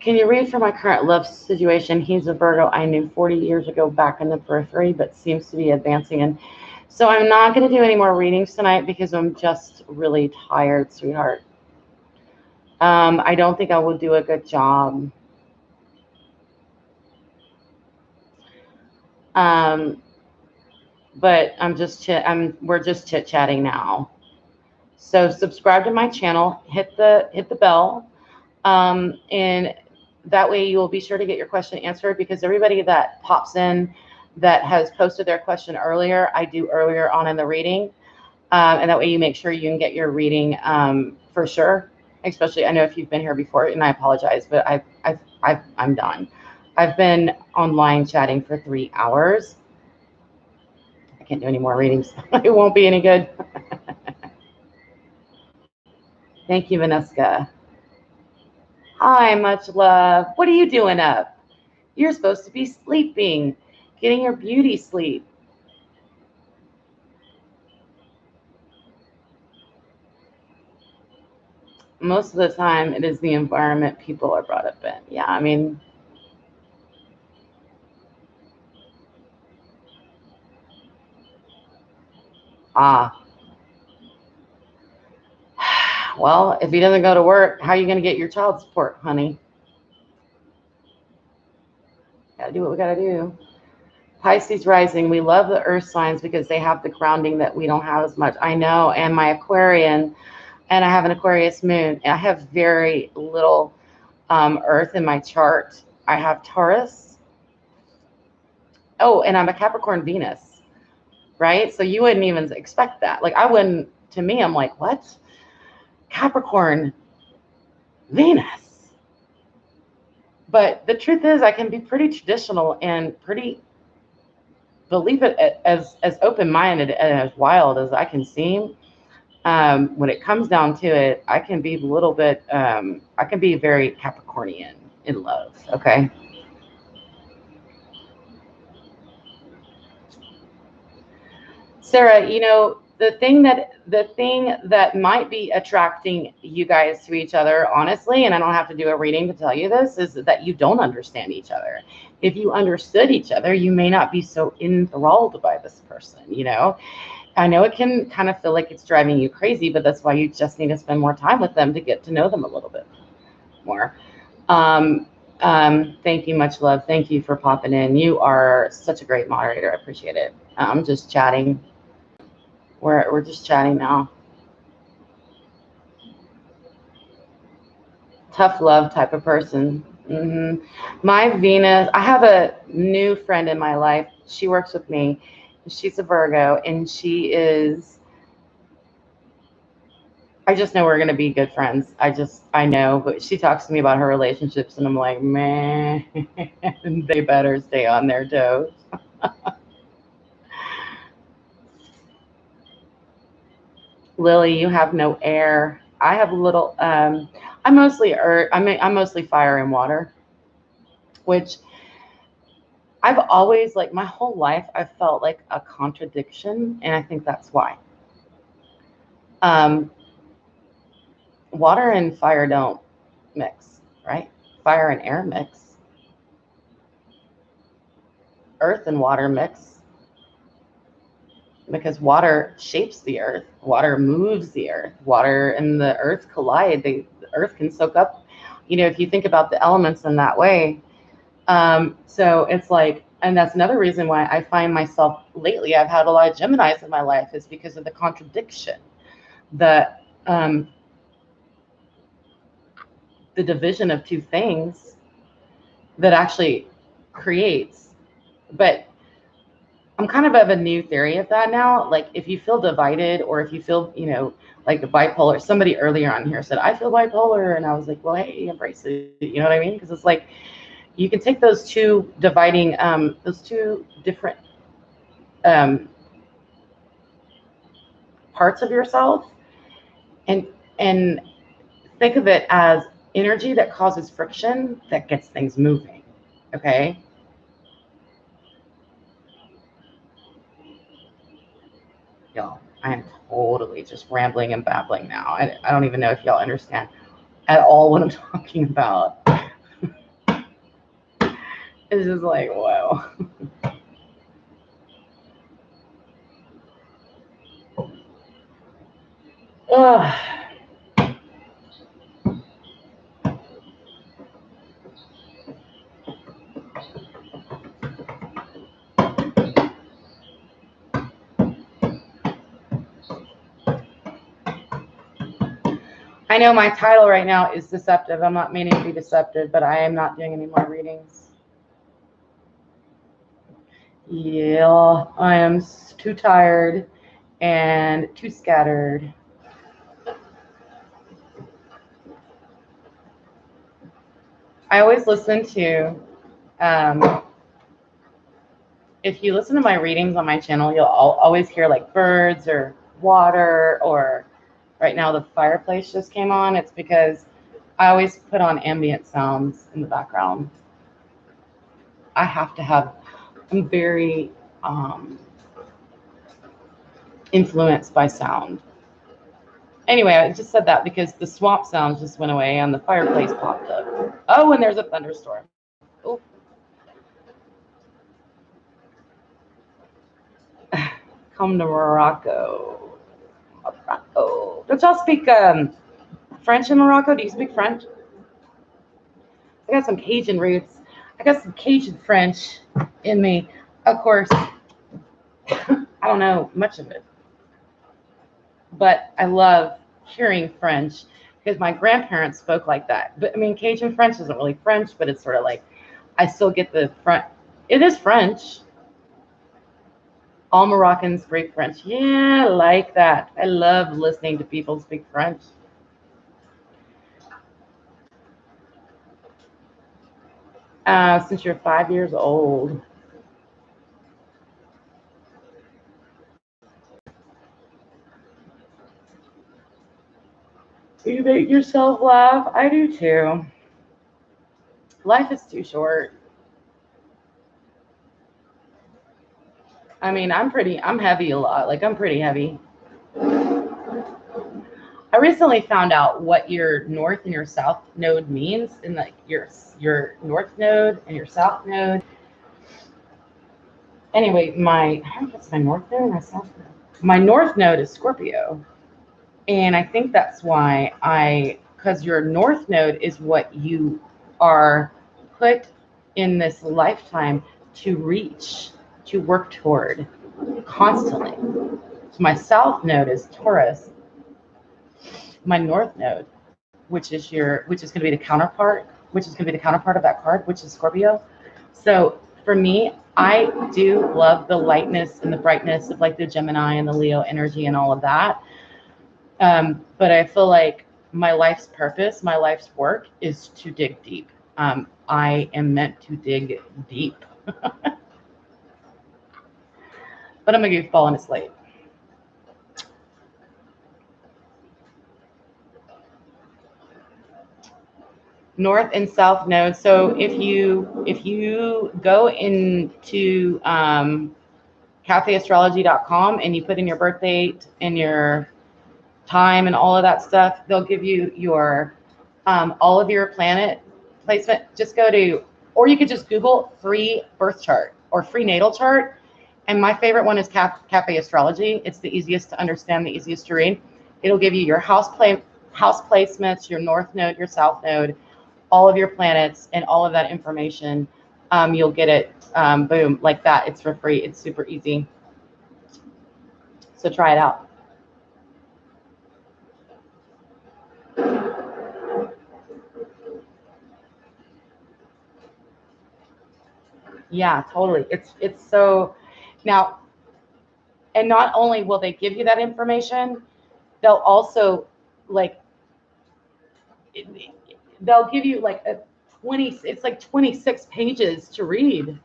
Can you read for my current love situation? He's a Virgo I knew 40 years ago back in the periphery, but seems to be advancing. And so I'm not going to do any more readings tonight because I'm just really tired, sweetheart. I don't think I will do a good job. But we're just chit-chatting now. So subscribe to my channel, hit the bell, and that way you will be sure to get your question answered, because everybody that pops in that has posted their question earlier, I do earlier on in the reading, and that way you make sure you can get your reading for sure. Especially, I know if you've been here before, and I apologize, but I'm done. I've been online chatting for 3 hours. I can't do any more readings. It won't be any good. Thank you, Vanessa. Hi, much love. What are you doing up? You're supposed to be sleeping, getting your beauty sleep. Most of the time, it is the environment people are brought up in. Yeah, I mean, well, if he doesn't go to work, how are you going to get your child support, honey? Gotta do what we gotta do. Pisces rising, we love the earth signs because they have the grounding that we don't have as much. I know, and my Aquarian, and I have an Aquarius moon. I have very little earth in my chart. I have Taurus. Oh, and I'm a Capricorn Venus, right? So you wouldn't even expect that. Like I wouldn't, to me, I'm like, what? Capricorn Venus. But the truth is I can be pretty traditional and pretty, believe it, as open-minded and as wild as I can seem. When it comes down to it, I can be a little bit, I can be very Capricornian in love, okay? Sara, you know, the thing that might be attracting you guys to each other, honestly, and I don't have to do a reading to tell you this, is that you don't understand each other. If you understood each other, you may not be so enthralled by this person, you know? I know it can kind of feel like it's driving you crazy, but that's why you just need to spend more time with them to get to know them a little bit more. Thank you, much love. Thank you for popping in. You are such a great moderator. I appreciate it. I'm just chatting. We're just chatting now. Tough love type of person. My Venus, I have a new friend in my life. She works with me. She's a Virgo, and she is, I just know we're going to be good friends. I know, but she talks to me about her relationships, and I'm like, man, they better stay on their toes. Lily, you have no air. I have a little, I'm mostly earth. I'm mostly fire and water, which I've always, like, my whole life, I've felt like a contradiction, and I think that's why. Water and fire don't mix, right? Fire and air mix. Earth and water mix, because water shapes the earth. Water moves the earth. Water and the earth collide. The earth can soak up, you know, if you think about the elements in that way. So it's like, and that's another reason why I find myself lately, I've had a lot of Geminis in my life, is because of the contradiction, the division of two things that actually creates. But I'm kind of a new theory of that now. Like, if you feel divided, or if you feel, you know, like the bipolar, somebody earlier on here said, I feel bipolar. And I was like, well, hey, embrace it. You know what I mean? Because it's like, you can take those two dividing, those two different parts of yourself, and think of it as energy that causes friction that gets things moving. Okay. Y'all, I am totally just rambling and babbling now. I don't even know if y'all understand at all what I'm talking about. It's just like, whoa. Ugh. I know my title right now is deceptive. I'm not meaning to be deceptive, but I am not doing any more readings. Yeah, I am too tired and too scattered. I always listen to, if you listen to my readings on my channel, you'll always hear like birds or water, or right now the fireplace just came on. It's because I always put on ambient sounds in the background. I have to have, I'm very influenced by sound. Anyway, I just said that because the swamp sounds just went away and the fireplace popped up. Oh, and there's a thunderstorm. Oh. Come to Morocco. Morocco. Don't y'all speak French in Morocco? Do you speak French? I got some Cajun roots. I got some Cajun French in me. Of course, I don't know much of it, but I love hearing French because my grandparents spoke like that. But I mean, Cajun French isn't really French, but it's sort of like, I still get the front. It is French. All Moroccans speak French. Yeah, I like that. I love listening to people speak French. Since you're 5 years old. You make yourself laugh. I do too. Life is too short. I mean, I'm heavy a lot. Like, I'm pretty heavy. recently found out what your north and your south node means, in like your north node and your south node. Anyway, I don't know if it's my north node or my south node. My north node is Scorpio. And I think that's why because your north node is what you are put in this lifetime to reach, to work toward constantly. So my south node is Taurus. My north node, which is going to be the counterpart, of that card, which is Scorpio. So for me, I do love the lightness and the brightness of like the Gemini and the Leo energy and all of that. But I feel like my life's purpose, my life's work is to dig deep. I am meant to dig deep. But I'm a goofball and it's late. North and south nodes. So if you go into cafeastrology.com and you put in your birth date and your time and all of that stuff, they'll give you your all of your planet placement. Just go to, or you could just Google free birth chart or free natal chart. And my favorite one is Cafe Astrology. It's the easiest to understand, the easiest to read. It'll give you your house placements, your north node, your south node, all of your planets, and all of that information. You'll get it, boom, like that. It's for free. It's super easy. So try it out. Yeah, totally. It's so now, and not only will they give you that information, they'll also like they'll give you like it's like 26 pages to read,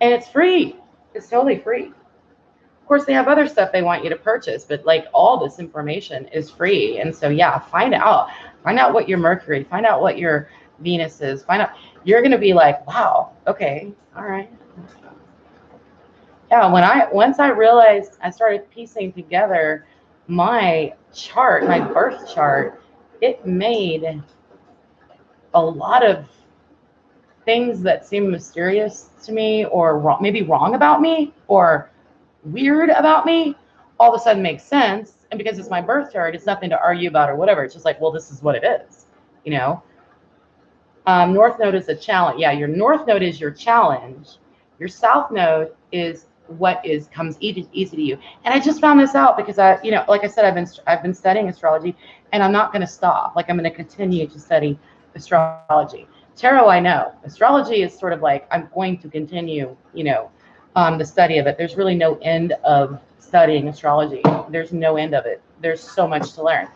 and it's free. It's totally free. Of course, they have other stuff they want you to purchase, but like all this information is free. And so yeah, find out what your Mercury, find out what your Venus is, find out. You're gonna be like, wow, okay, all right. Yeah, once I realized, I started piecing together my chart, my birth chart, it made a lot of things that seem mysterious to me or wrong, maybe wrong about me or weird about me, all of a sudden makes sense. And because it's my birth chart, it's nothing to argue about or whatever. It's just like, well, this is what it is, you know? North node is a challenge. Yeah, your north node is your challenge. Your south node is what comes easy to you. And I just found this out because like I said, I've been studying astrology, and I'm not going to stop. Like I'm going to continue to study astrology. Tarot, I know. Astrology is sort of like I'm going to continue, the study of it. There's really no end of studying astrology. There's no end of it. There's so much to learn.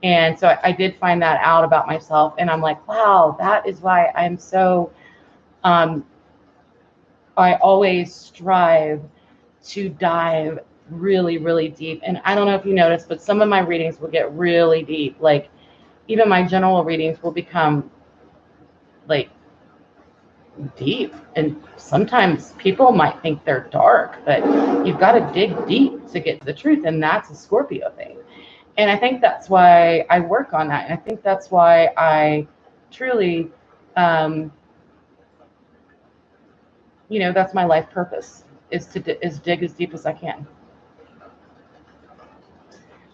And so I did find that out about myself, and I'm like, wow, that is why I'm so, I always strive to dive really, really deep. And I don't know if you noticed, but some of my readings will get really deep. Like even my general readings will become like deep. And sometimes people might think they're dark, but you've got to dig deep to get to the truth. And that's a Scorpio thing. And I think that's why I work on that. And I think that's why I truly, that's my life purpose, is to dig as deep as I can.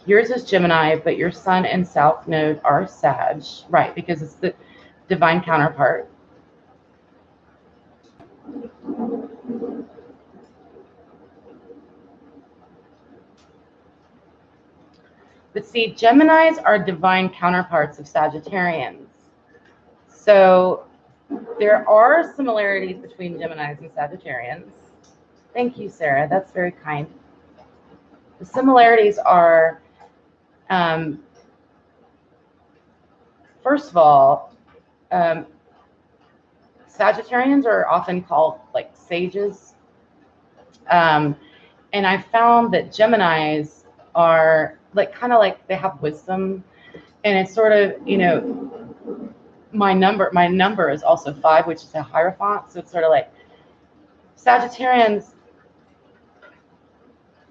Yours is Gemini, but your sun and south node are Sag, right? Because it's the divine counterpart. But see, Geminis are divine counterparts of Sagittarians. So there are similarities between Geminis and Sagittarians. Thank you, Sara. That's very kind. The similarities are, first of all, Sagittarians are often called like sages. And I found that Geminis are like kind of like they have wisdom, and it's sort of, my number is also 5, which is a hierophant. So it's sort of like Sagittarians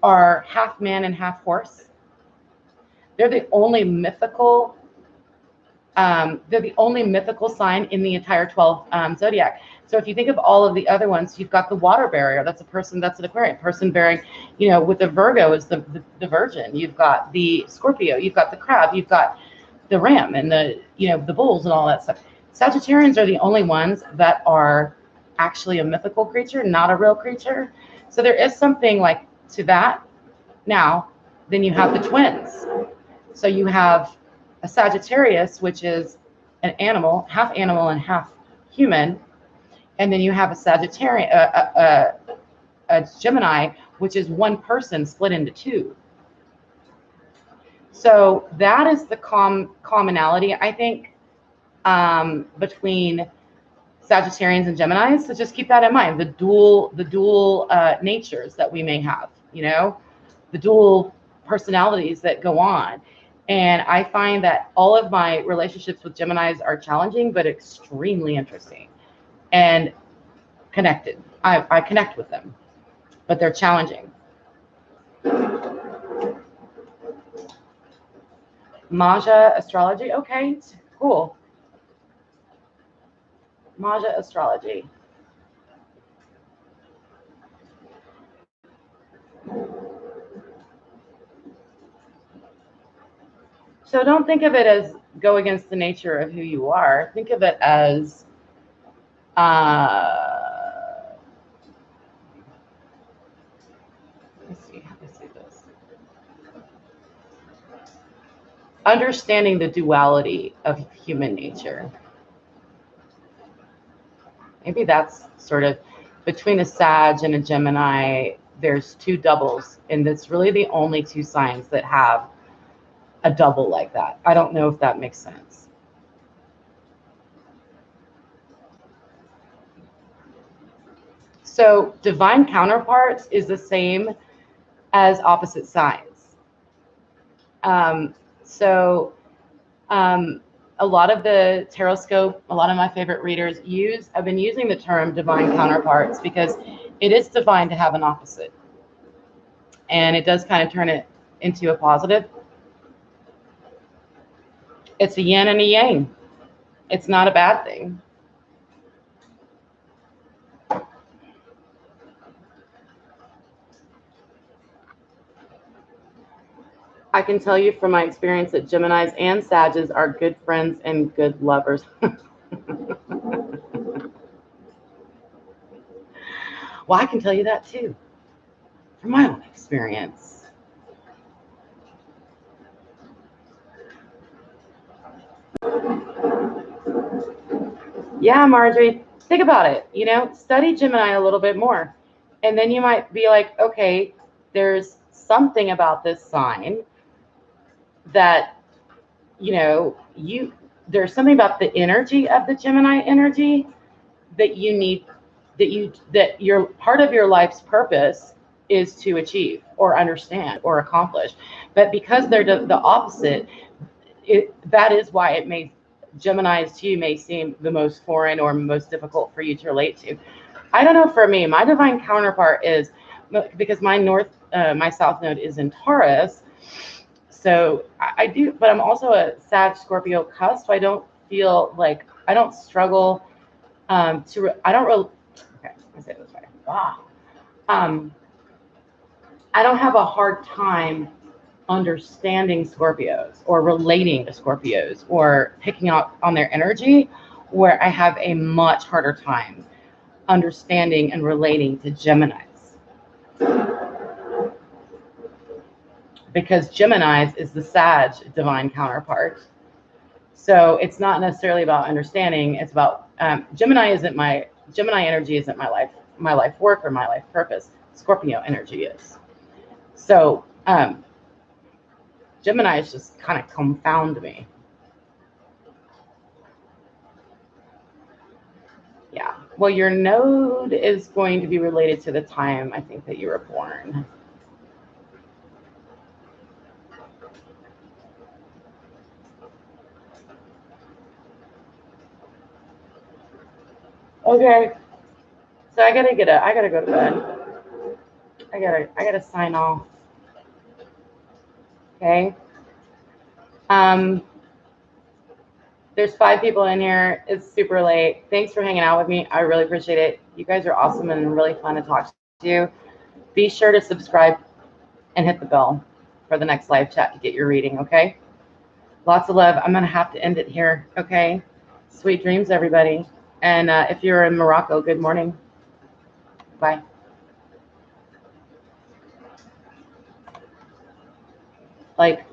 are half man and half horse. They're the only mythical. They're the only mythical sign in the entire 12 zodiac. So if you think of all of the other ones, you've got the water barrier. That's a person, that's an Aquarian person bearing, you know, with the Virgo is the Virgin. You've got the Scorpio, you've got the crab, you've got the ram and the, you know, the bulls and all that stuff. Sagittarians are the only ones that are actually a mythical creature, not a real creature. So there is something like to that. Now, then you have the twins. So you have a Sagittarius, which is an animal and half human. And then you have a Sagittarian, a Gemini, which is one person split into two. So that is the commonality, I think, between Sagittarians and Geminis. So just keep that in mind, the dual natures that we may have, you know, the dual personalities that go on. And I find that all of my relationships with Geminis are challenging, but extremely interesting and connected. I connect with them, but they're challenging. Maja astrology. Okay, cool. Maja astrology. So don't think of it as go against the nature of who you are. Think of it as let's see how to say this. Understanding the duality of human nature. Maybe that's sort of between a Sag and a Gemini, there's two doubles, and it's really the only two signs that have a double like that. I don't know if that makes sense. So divine counterparts is the same as opposite signs. So a lot of the Taroscope, a lot of my favorite readers I've been using the term divine counterparts because it is divine to have an opposite. And it does kind of turn it into a positive. It's a yin and a yang. It's not a bad thing. I can tell you from my experience that Geminis and Sages are good friends and good lovers. Well, I can tell you that too, from my own experience. Yeah, Marjorie, think about it. You know, study Gemini a little bit more. And then you might be like, okay, there's something about this sign that, you know, there's something about the energy of the Gemini energy that you need, that your part of your life's purpose is to achieve or understand or accomplish. But because they're the opposite, that is why it may, Geminis to you may seem the most foreign or most difficult for you to relate to. I don't know, for me, my divine counterpart is, because my south node is in Taurus. So I do, but I'm also a Sag Scorpio cusp. I don't feel like, I don't struggle I don't really, okay, let me say it this way. I don't have a hard time understanding Scorpios or relating to Scorpios or picking up on their energy, where I have a much harder time understanding and relating to Geminis. Because Geminis is the Sag divine counterpart. So it's not necessarily about understanding. It's about Gemini energy isn't my life work or my life purpose. Scorpio energy is. So Gemini is just kind of confound me. Yeah. Well, your node is going to be related to the time, I think, that you were born. Okay. So I gotta go to bed. I gotta sign off. Okay. There's 5 people in here. It's super late. Thanks for hanging out with me. I really appreciate it. You guys are awesome and really fun to talk to you. Be sure to subscribe and hit the bell for the next live chat to get your reading, okay? Lots of love. I'm going to have to end it here, okay? Sweet dreams, everybody. And if you're in Morocco, good morning. Bye. Like,